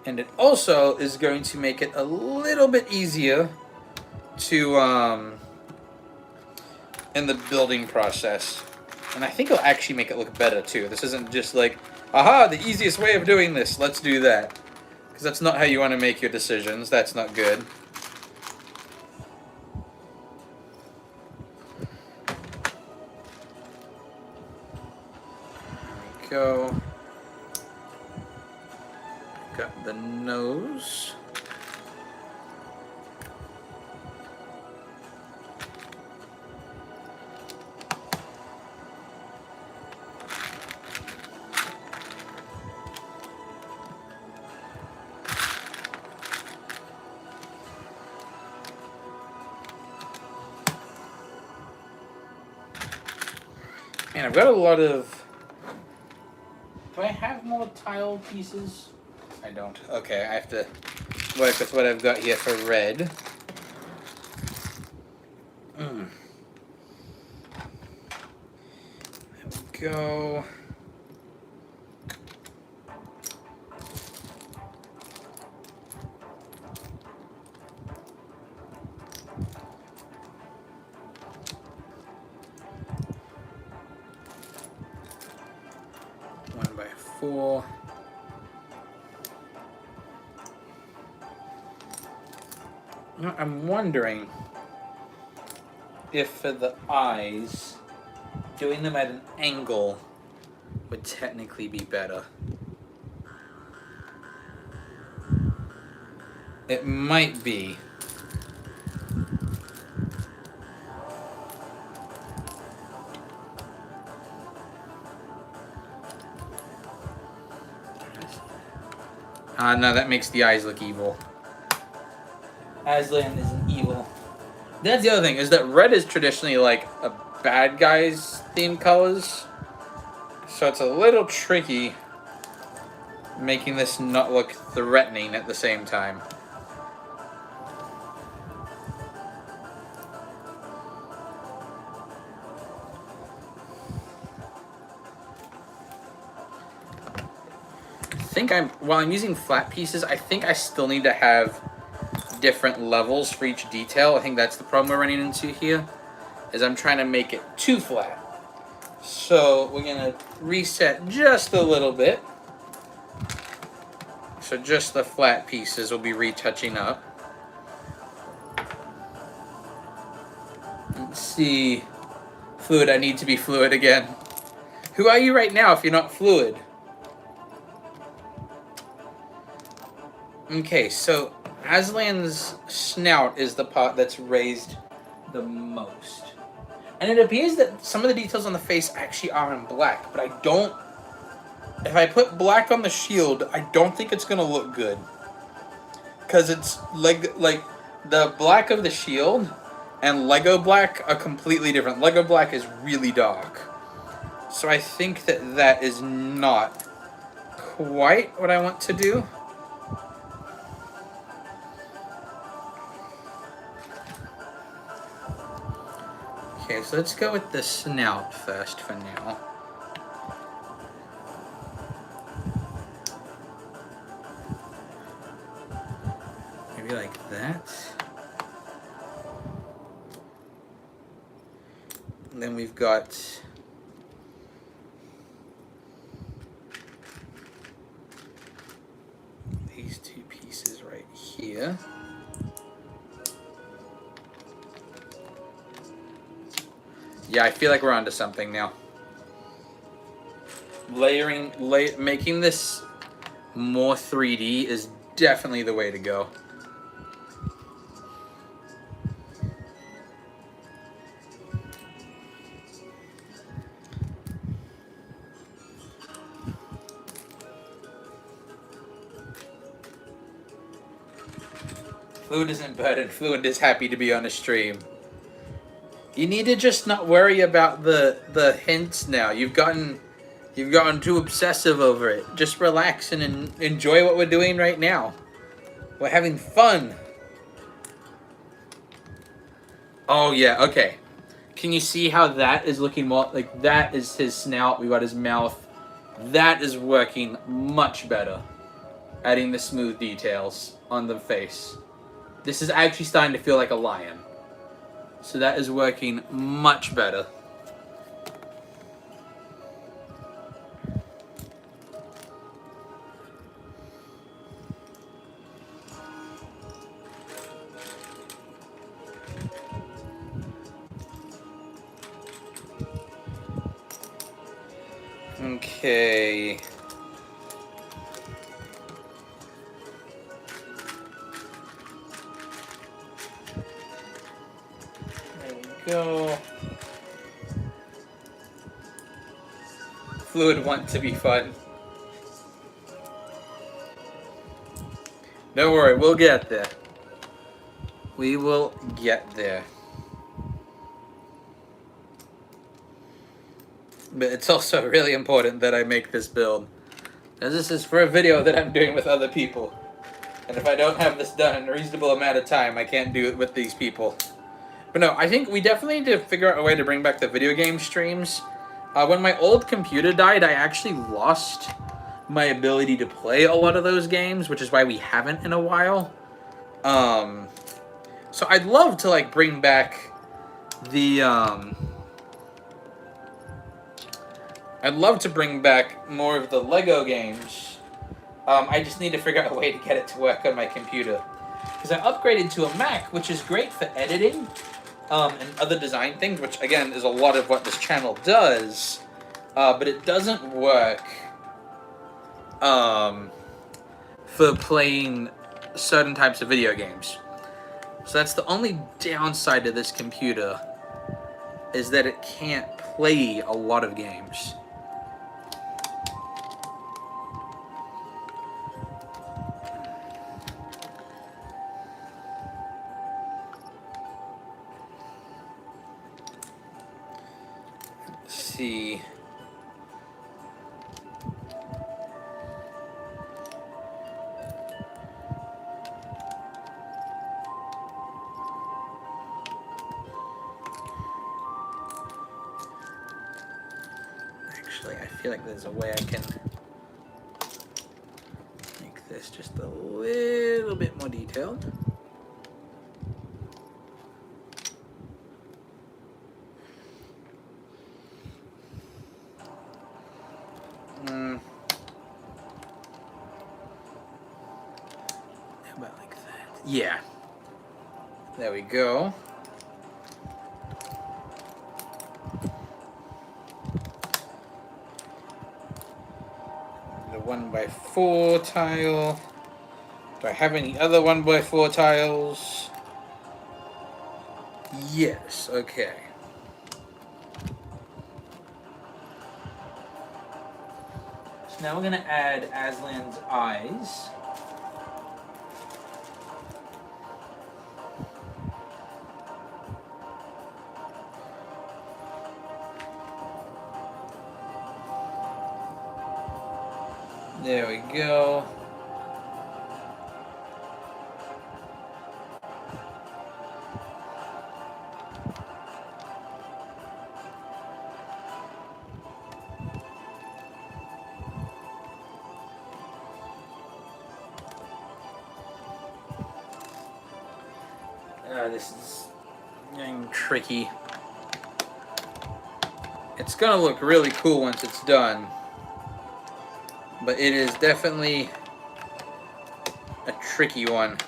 And it also is going to make it a little bit easier to, in the building process. And I think it'll actually make it look better too. This isn't just like, aha, the easiest way of doing this, let's do that. Because that's not how you want to make your decisions. That's not good. Go. Got the nose. And I've got a lot of... Do I have more tile pieces? I don't. Okay, I have to work with what I've got here for red. There we go. cool. You know, I'm wondering if for the eyes, doing them at an angle would technically be better. It might be. No, that makes the eyes look evil. Aslan isn't evil. That's the other thing, is that red is traditionally like a bad guy's themed colors. So it's a little tricky making this not look threatening at the same time. While I'm using flat pieces, I think I still need to have different levels for each detail. I think that's the problem we're running into here, is I'm trying to make it too flat. So we're gonna reset just a little bit. So just the flat pieces will be retouching up. Let's see. Fluid, I need to be fluid again. Who are you right now if you're not fluid? Okay, so Aslan's snout is the part that's raised the most. And it appears that some of the details on the face actually are in black, but I don't... If I put black on the shield, I don't think it's going to look good. Because it's like the black of the shield and Lego black are completely different. Lego black is really dark. So I think that that is not quite what I want to do. Okay, so let's go with the snout first for now. Maybe like that. And then we've got these two pieces right here. Yeah, I feel like we're onto something now. Making this more 3D is definitely the way to go. Fluid isn't burdened. Fluid is happy to be on a stream. You need to just not worry about the hints now. You've gotten too obsessive over it. Just relax and enjoy what we're doing right now. We're having fun. Oh yeah, okay. Can you see how that is looking more like that is his snout? We got his mouth. That is working much better. Adding the smooth details on the face. This is actually starting to feel like a lion. So that is working much better. Okay. There we go. Fluid want to be fun. Don't worry, we'll get there. We will get there. But it's also really important that I make this build, as this is for a video that I'm doing with other people. And if I don't have this done in a reasonable amount of time, I can't do it with these people. But no, I think we definitely need to figure out a way to bring back the video game streams. When my old computer died, I actually lost my ability to play a lot of those games, which is why we haven't in a while. So I'd love to like bring back the I'd love to bring back more of the Lego games. I just need to figure out a way to get it to work on my computer. Because I upgraded to a Mac, which is great for editing and other design things, which, again, is a lot of what this channel does. But it doesn't work for playing certain types of video games. So that's the only downside to this computer, is that it can't play a lot of games. Let's see. Actually, I feel like there's a way I can make this just a little bit more detailed. How about like that? Yeah. There we go. The 1x4 tile. Do I have any other 1x4 tiles? Yes, okay. So now we're going to add Aslan's eyes. There we go. This is getting tricky. It's gonna look really cool once it's done, but it is definitely a tricky one.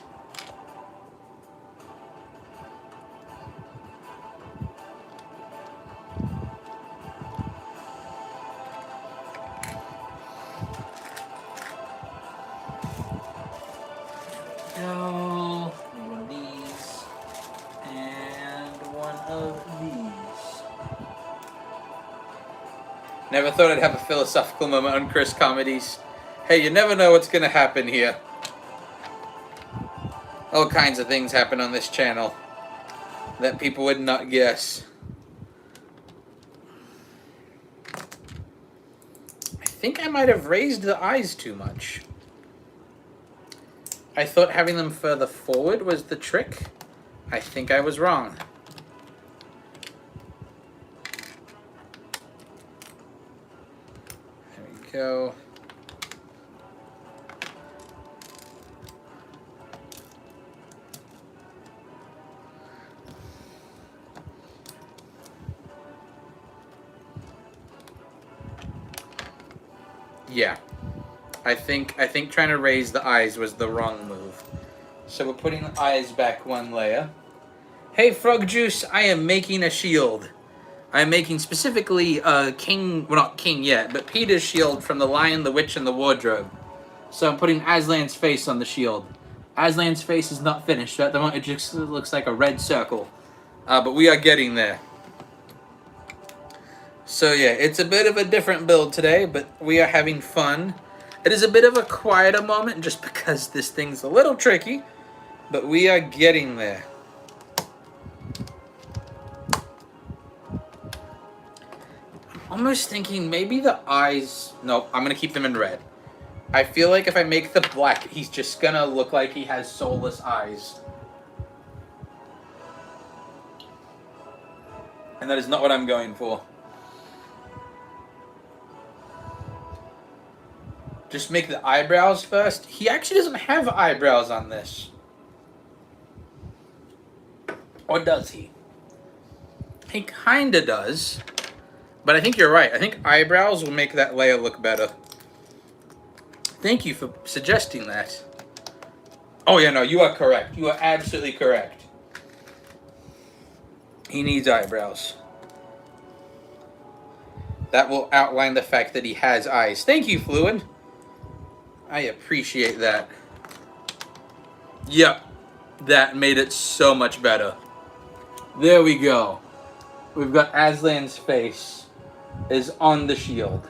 Go. One of these and one of these. Never thought I'd have a philosophical moment on Chris Comedies. Hey, you never know what's gonna happen here. All kinds of things happen on this channel that people would not guess. I think I might have raised the eyes too much. I thought having them further forward was the trick. I think I was wrong. There we go. Yeah. I think trying to raise the eyes was the wrong move. So we're putting the eyes back one layer. Hey, Frog Juice, I am making a shield. I'm making specifically King, well, not King yet, but Peter's shield from the Lion, the Witch, and the Wardrobe. So I'm putting Aslan's face on the shield. Aslan's face is not finished. So at the moment, it just looks like a red circle. But we are getting there. So yeah, it's a bit of a different build today, but we are having fun. It is a bit of a quieter moment just because this thing's a little tricky, but we are getting there. I'm almost thinking maybe the eyes... No, I'm going to keep them in red. I feel like if I make the black, he's just going to look like he has soulless eyes. And that is not what I'm going for. Just make the eyebrows first. He actually doesn't have eyebrows on this. Or does he? He kinda does. But I think you're right. I think eyebrows will make that layer look better. Thank you for suggesting that. Oh, yeah, no, you are correct. You are absolutely correct. He needs eyebrows. That will outline the fact that he has eyes. Thank you, Fluid. I appreciate that. Yep. That made it so much better. There we go. We've got Aslan's face is on the shield.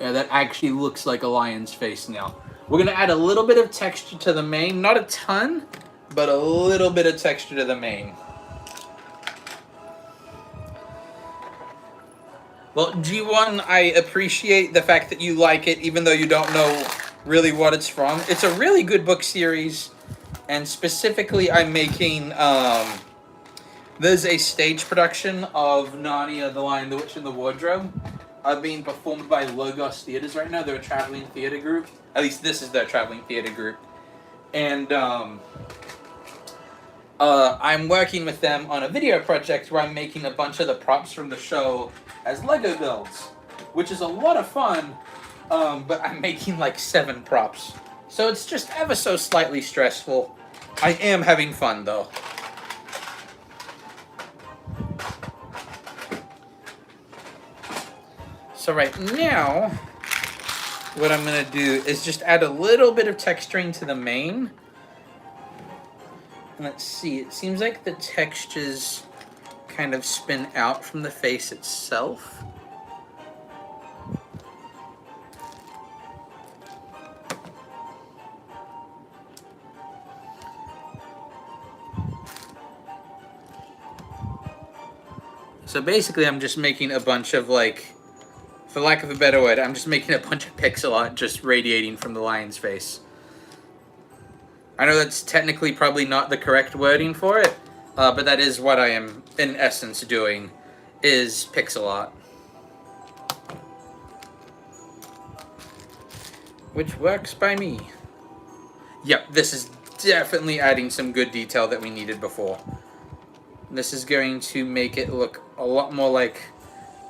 Yeah, that actually looks like a lion's face now. We're going to add a little bit of texture to the mane. Not a ton, but a little bit of texture to the mane. Well, G1, I appreciate the fact that you like it, even though you don't know really what it's from. It's a really good book series, and specifically I'm making... there's a stage production of Narnia, The Lion, the Witch, and the Wardrobe. Being performed by Logos Theaters right now. They're a traveling theater group. At least this is their traveling theater group. And I'm working with them on a video project where I'm making a bunch of the props from the show as Lego builds, which is a lot of fun, but I'm making like 7 props. So it's just ever so slightly stressful. I am having fun though. So right now, what I'm going to do is just add a little bit of texturing to the mane. And let's see, it seems like the textures kind of spin out from the face itself. So basically I'm just making a bunch of like, for lack of a better word, I'm just making a bunch of pixel art just radiating from the lion's face. I know that's technically probably not the correct wording for it, but that is what I am, in essence, doing, is pixel art. Which works by me. Yep, this is definitely adding some good detail that we needed before. This is going to make it look a lot more like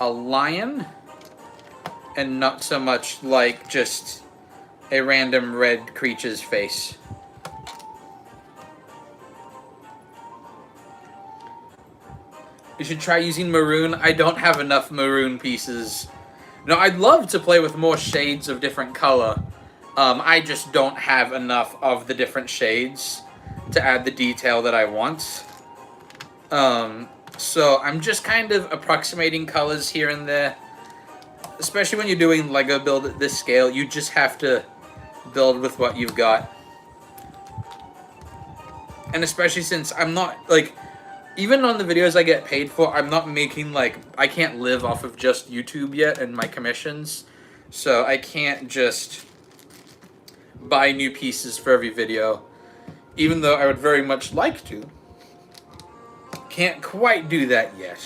a lion, and not so much like just a random red creature's face. You should try using maroon. I don't have enough maroon pieces. No, I'd love to play with more shades of different color. I just don't have enough of the different shades to add the detail that I want. So I'm just kind of approximating colors here and there. Especially when you're doing Lego build at this scale, you just have to build with what you've got. And especially since I'm not, like, even on the videos I get paid for, I'm not making, like, I can't live off of just YouTube yet and my commissions. So I can't just buy new pieces for every video. Even though I would very much like to. Can't quite do that yet.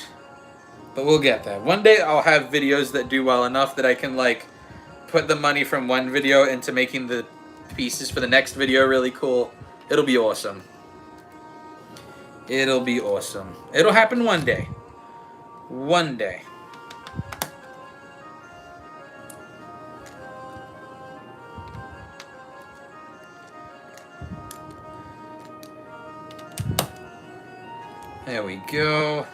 But we'll get there. One day I'll have videos that do well enough that I can, like, put the money from one video into making the pieces for the next video really cool. It'll be awesome. It'll be awesome. It'll happen one day. One day. There we go.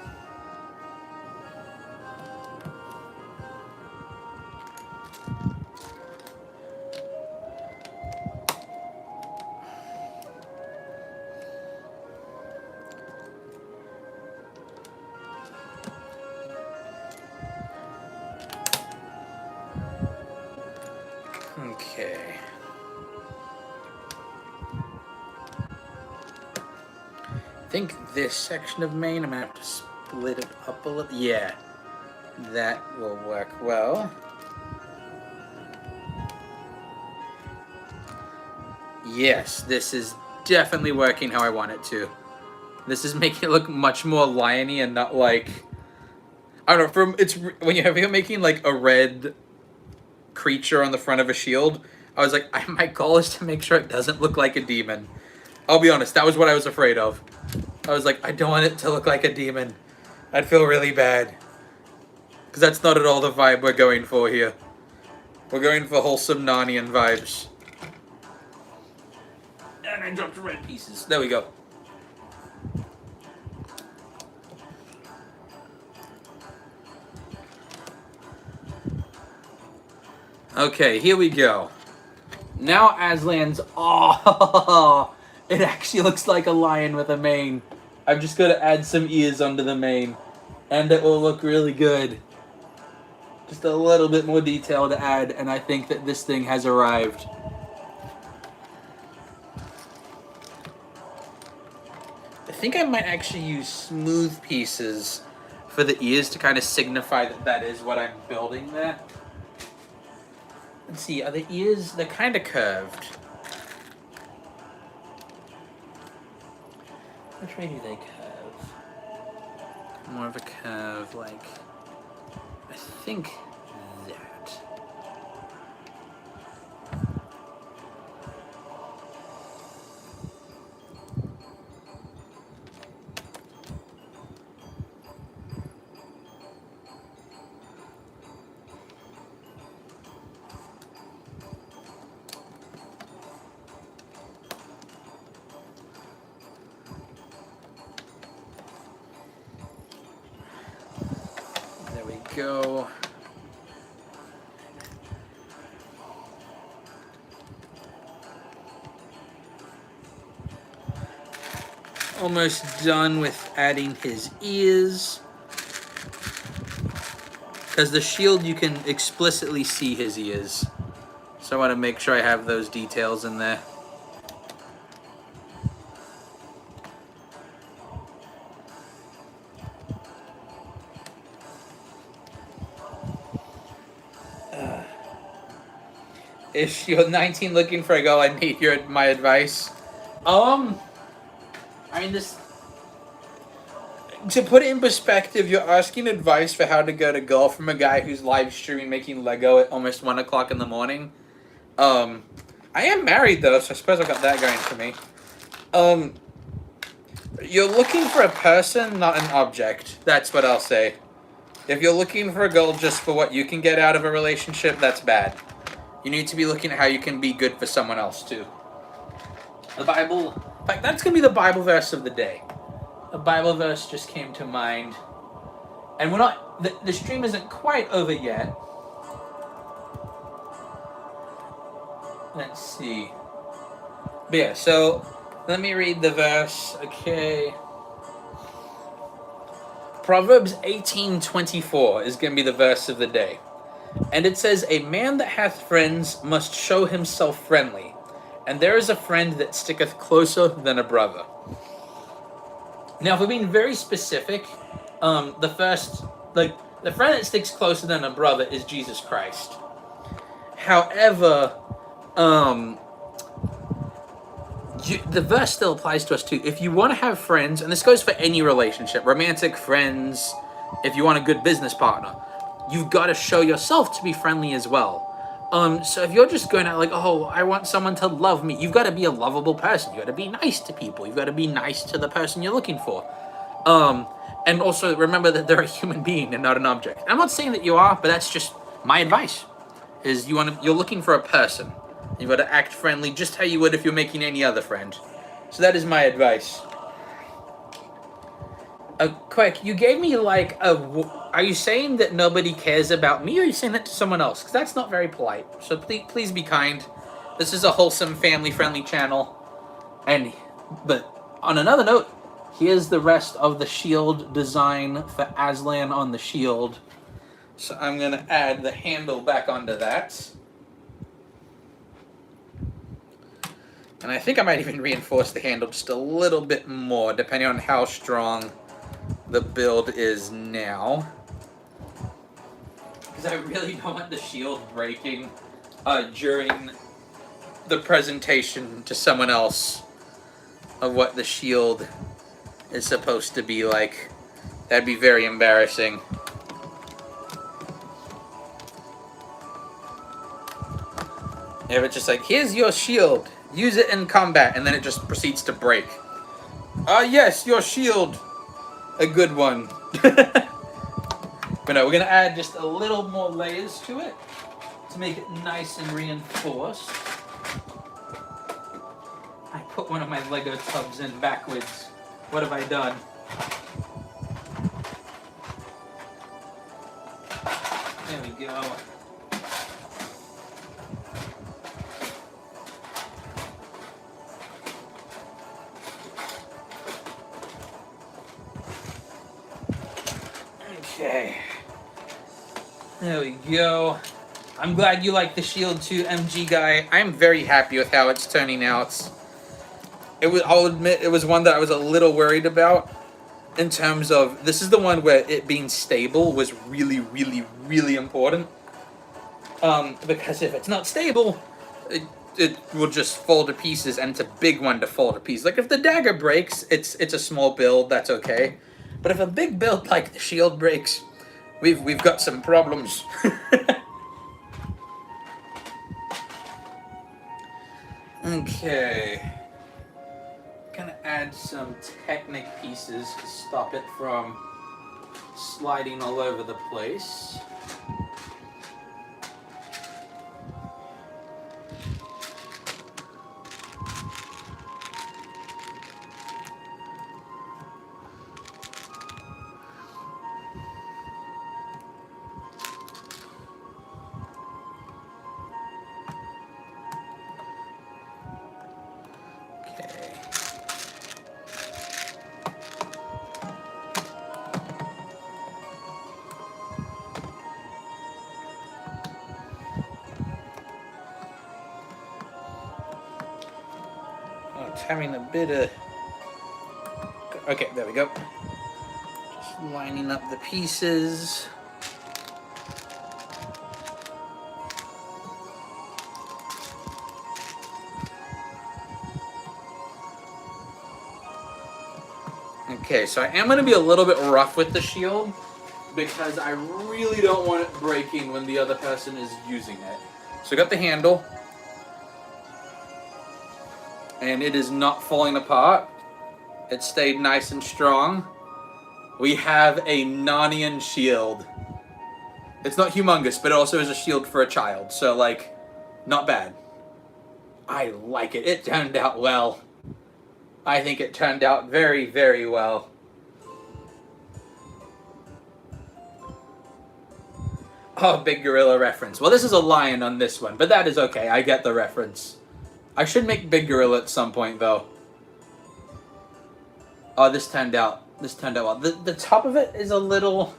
Okay. I think this section of mane, I'm going to have to split it up a little. Yeah, that will work well. Yes, this is definitely working how I want it to. This is making it look much more liony and not like, I don't know, when you're making like a red creature on the front of a shield, I was like, my goal is to make sure it doesn't look like a demon. I'll be honest, that was what I was afraid of. I was like, I don't want it to look like a demon. I'd feel really bad. Because that's not at all the vibe we're going for here. We're going for wholesome Narnian vibes. And I dropped red pieces. There we go. Okay, here we go. Now Aslan's... Oh, it actually looks like a lion with a mane. I've just got to add some ears under the mane. And it will look really good. Just a little bit more detail to add, and I think that this thing has arrived. I think I might actually use smooth pieces for the ears to kind of signify that that is what I'm building there. Let's see, are the ears, they're kind of curved. Which way do they curve? More of a curve, like, I think that. Go. Almost done with adding his ears. Because the shield, you can explicitly see his ears. So I want to make sure I have those details in there. If you're 19 looking for a girl, I need my advice. I mean, this... To put it in perspective, you're asking advice for how to get a girl from a guy who's live streaming making Lego at almost 1 o'clock in the morning. I am married, though, so I suppose I've got that going for me. You're looking for a person, not an object. That's what I'll say. If you're looking for a girl just for what you can get out of a relationship, that's bad. You need to be looking at how you can be good for someone else, too. The Bible... In fact, that's going to be the Bible verse of the day. A Bible verse just came to mind. And we're not... The stream isn't quite over yet. Let's see. But yeah, so... Let me read the verse. Okay. Proverbs 18:24 is going to be the verse of the day. And it says, "A man that hath friends must show himself friendly, and there is a friend that sticketh closer than a brother." Now, if we're being very specific, the friend that sticks closer than a brother is Jesus Christ. However, the verse still applies to us too. If you want to have friends, and this goes for any relationship, romantic, friends, if you want a good business partner, you've got to show yourself to be friendly as well. So if you're just going out like, oh, I want someone to love me, you've got to be a lovable person. You've got to be nice to people. You've got to be nice to the person you're looking for. And also remember that they're a human being and not an object. I'm not saying that you are, but that's just my advice. Is you're looking for a person. You've got to act friendly just how you would if you're making any other friend. So that is my advice. Quick, you gave me like a... Are you saying that nobody cares about me, or are you saying that to someone else? Because that's not very polite. So please be kind. This is a wholesome, family-friendly channel. But on another note, here's the rest of the shield design for Aslan on the shield. So I'm going to add the handle back onto that. And I think I might even reinforce the handle just a little bit more, depending on how strong the build is now. Because I really don't want the shield breaking during the presentation to someone else of what the shield is supposed to be like. That'd be very embarrassing. If it's just like, here's your shield, use it in combat, and then it just proceeds to break. Yes, your shield. A good one. But no, we're going to add just a little more layers to it to make it nice and reinforced. I put one of my Lego tubs in backwards. What have I done? There we go. Okay. There we go. I'm glad you like the shield too, MG guy. I'm very happy with how it's turning out. I'll admit, it was one that I was a little worried about in terms of, this is the one where it being stable was really, really, really important. Because if it's not stable, it will just fall to pieces, and it's a big one to fall to pieces. Like if the dagger breaks, it's a small build, that's okay. But if a big build like the shield breaks, we've got some problems. Okay. Gonna add some Technic pieces to stop it from sliding all over the place. Having a bit of... Okay, there we go. Just lining up the pieces. Okay, so I am going to be a little bit rough with the shield because I really don't want it breaking when the other person is using it. So I got the handle. And it is not falling apart. It stayed nice and strong. We have a Narnian shield. It's not humongous, but it also is a shield for a child. So, like, not bad. I like it. It turned out well. I think it turned out very, very well. Oh, big gorilla reference. Well, this is a lion on this one, but that is okay. I get the reference. I should make Big Gorilla at some point, though. Oh, this turned out well. The top of it is a little...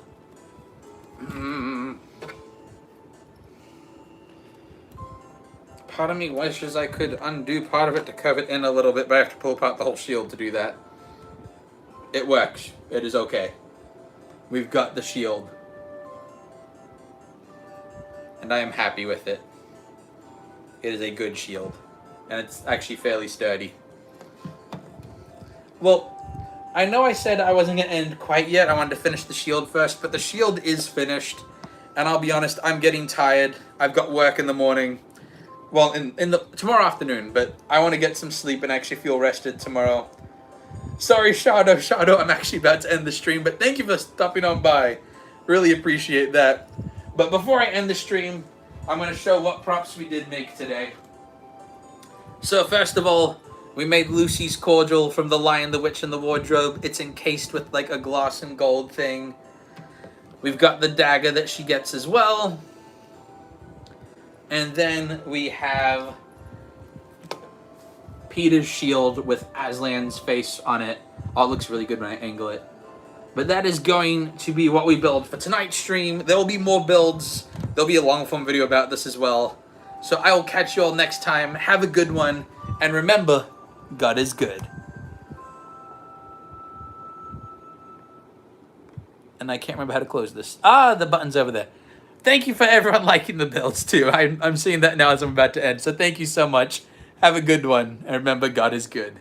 Part of me wishes I could undo part of it to curve it in a little bit, but I have to pull apart the whole shield to do that. It works. It is okay. We've got the shield. And I am happy with it. It is a good shield. And it's actually fairly sturdy. Well, I know I said I wasn't going to end quite yet. I wanted to finish the shield first, but the shield is finished. And I'll be honest, I'm getting tired. I've got work in the morning. Well, tomorrow afternoon, but I want to get some sleep and actually feel rested tomorrow. Sorry, Shadow, I'm actually about to end the stream, but thank you for stopping on by. Really appreciate that. But before I end the stream, I'm going to show what props we did make today. So first of all, we made Lucy's cordial from The Lion, the Witch, and the Wardrobe. It's encased with like a gloss and gold thing. We've got the dagger that she gets as well. And then we have Peter's shield with Aslan's face on it. Oh, it looks really good when I angle it. But that is going to be what we build for tonight's stream. There will be more builds. There'll be a long form video about this as well. So I will catch you all next time. Have a good one. And remember, God is good. And I can't remember how to close this. Ah, the button's over there. Thank you for everyone liking the builds too. I'm seeing that now as I'm about to end. So thank you so much. Have a good one. And remember, God is good.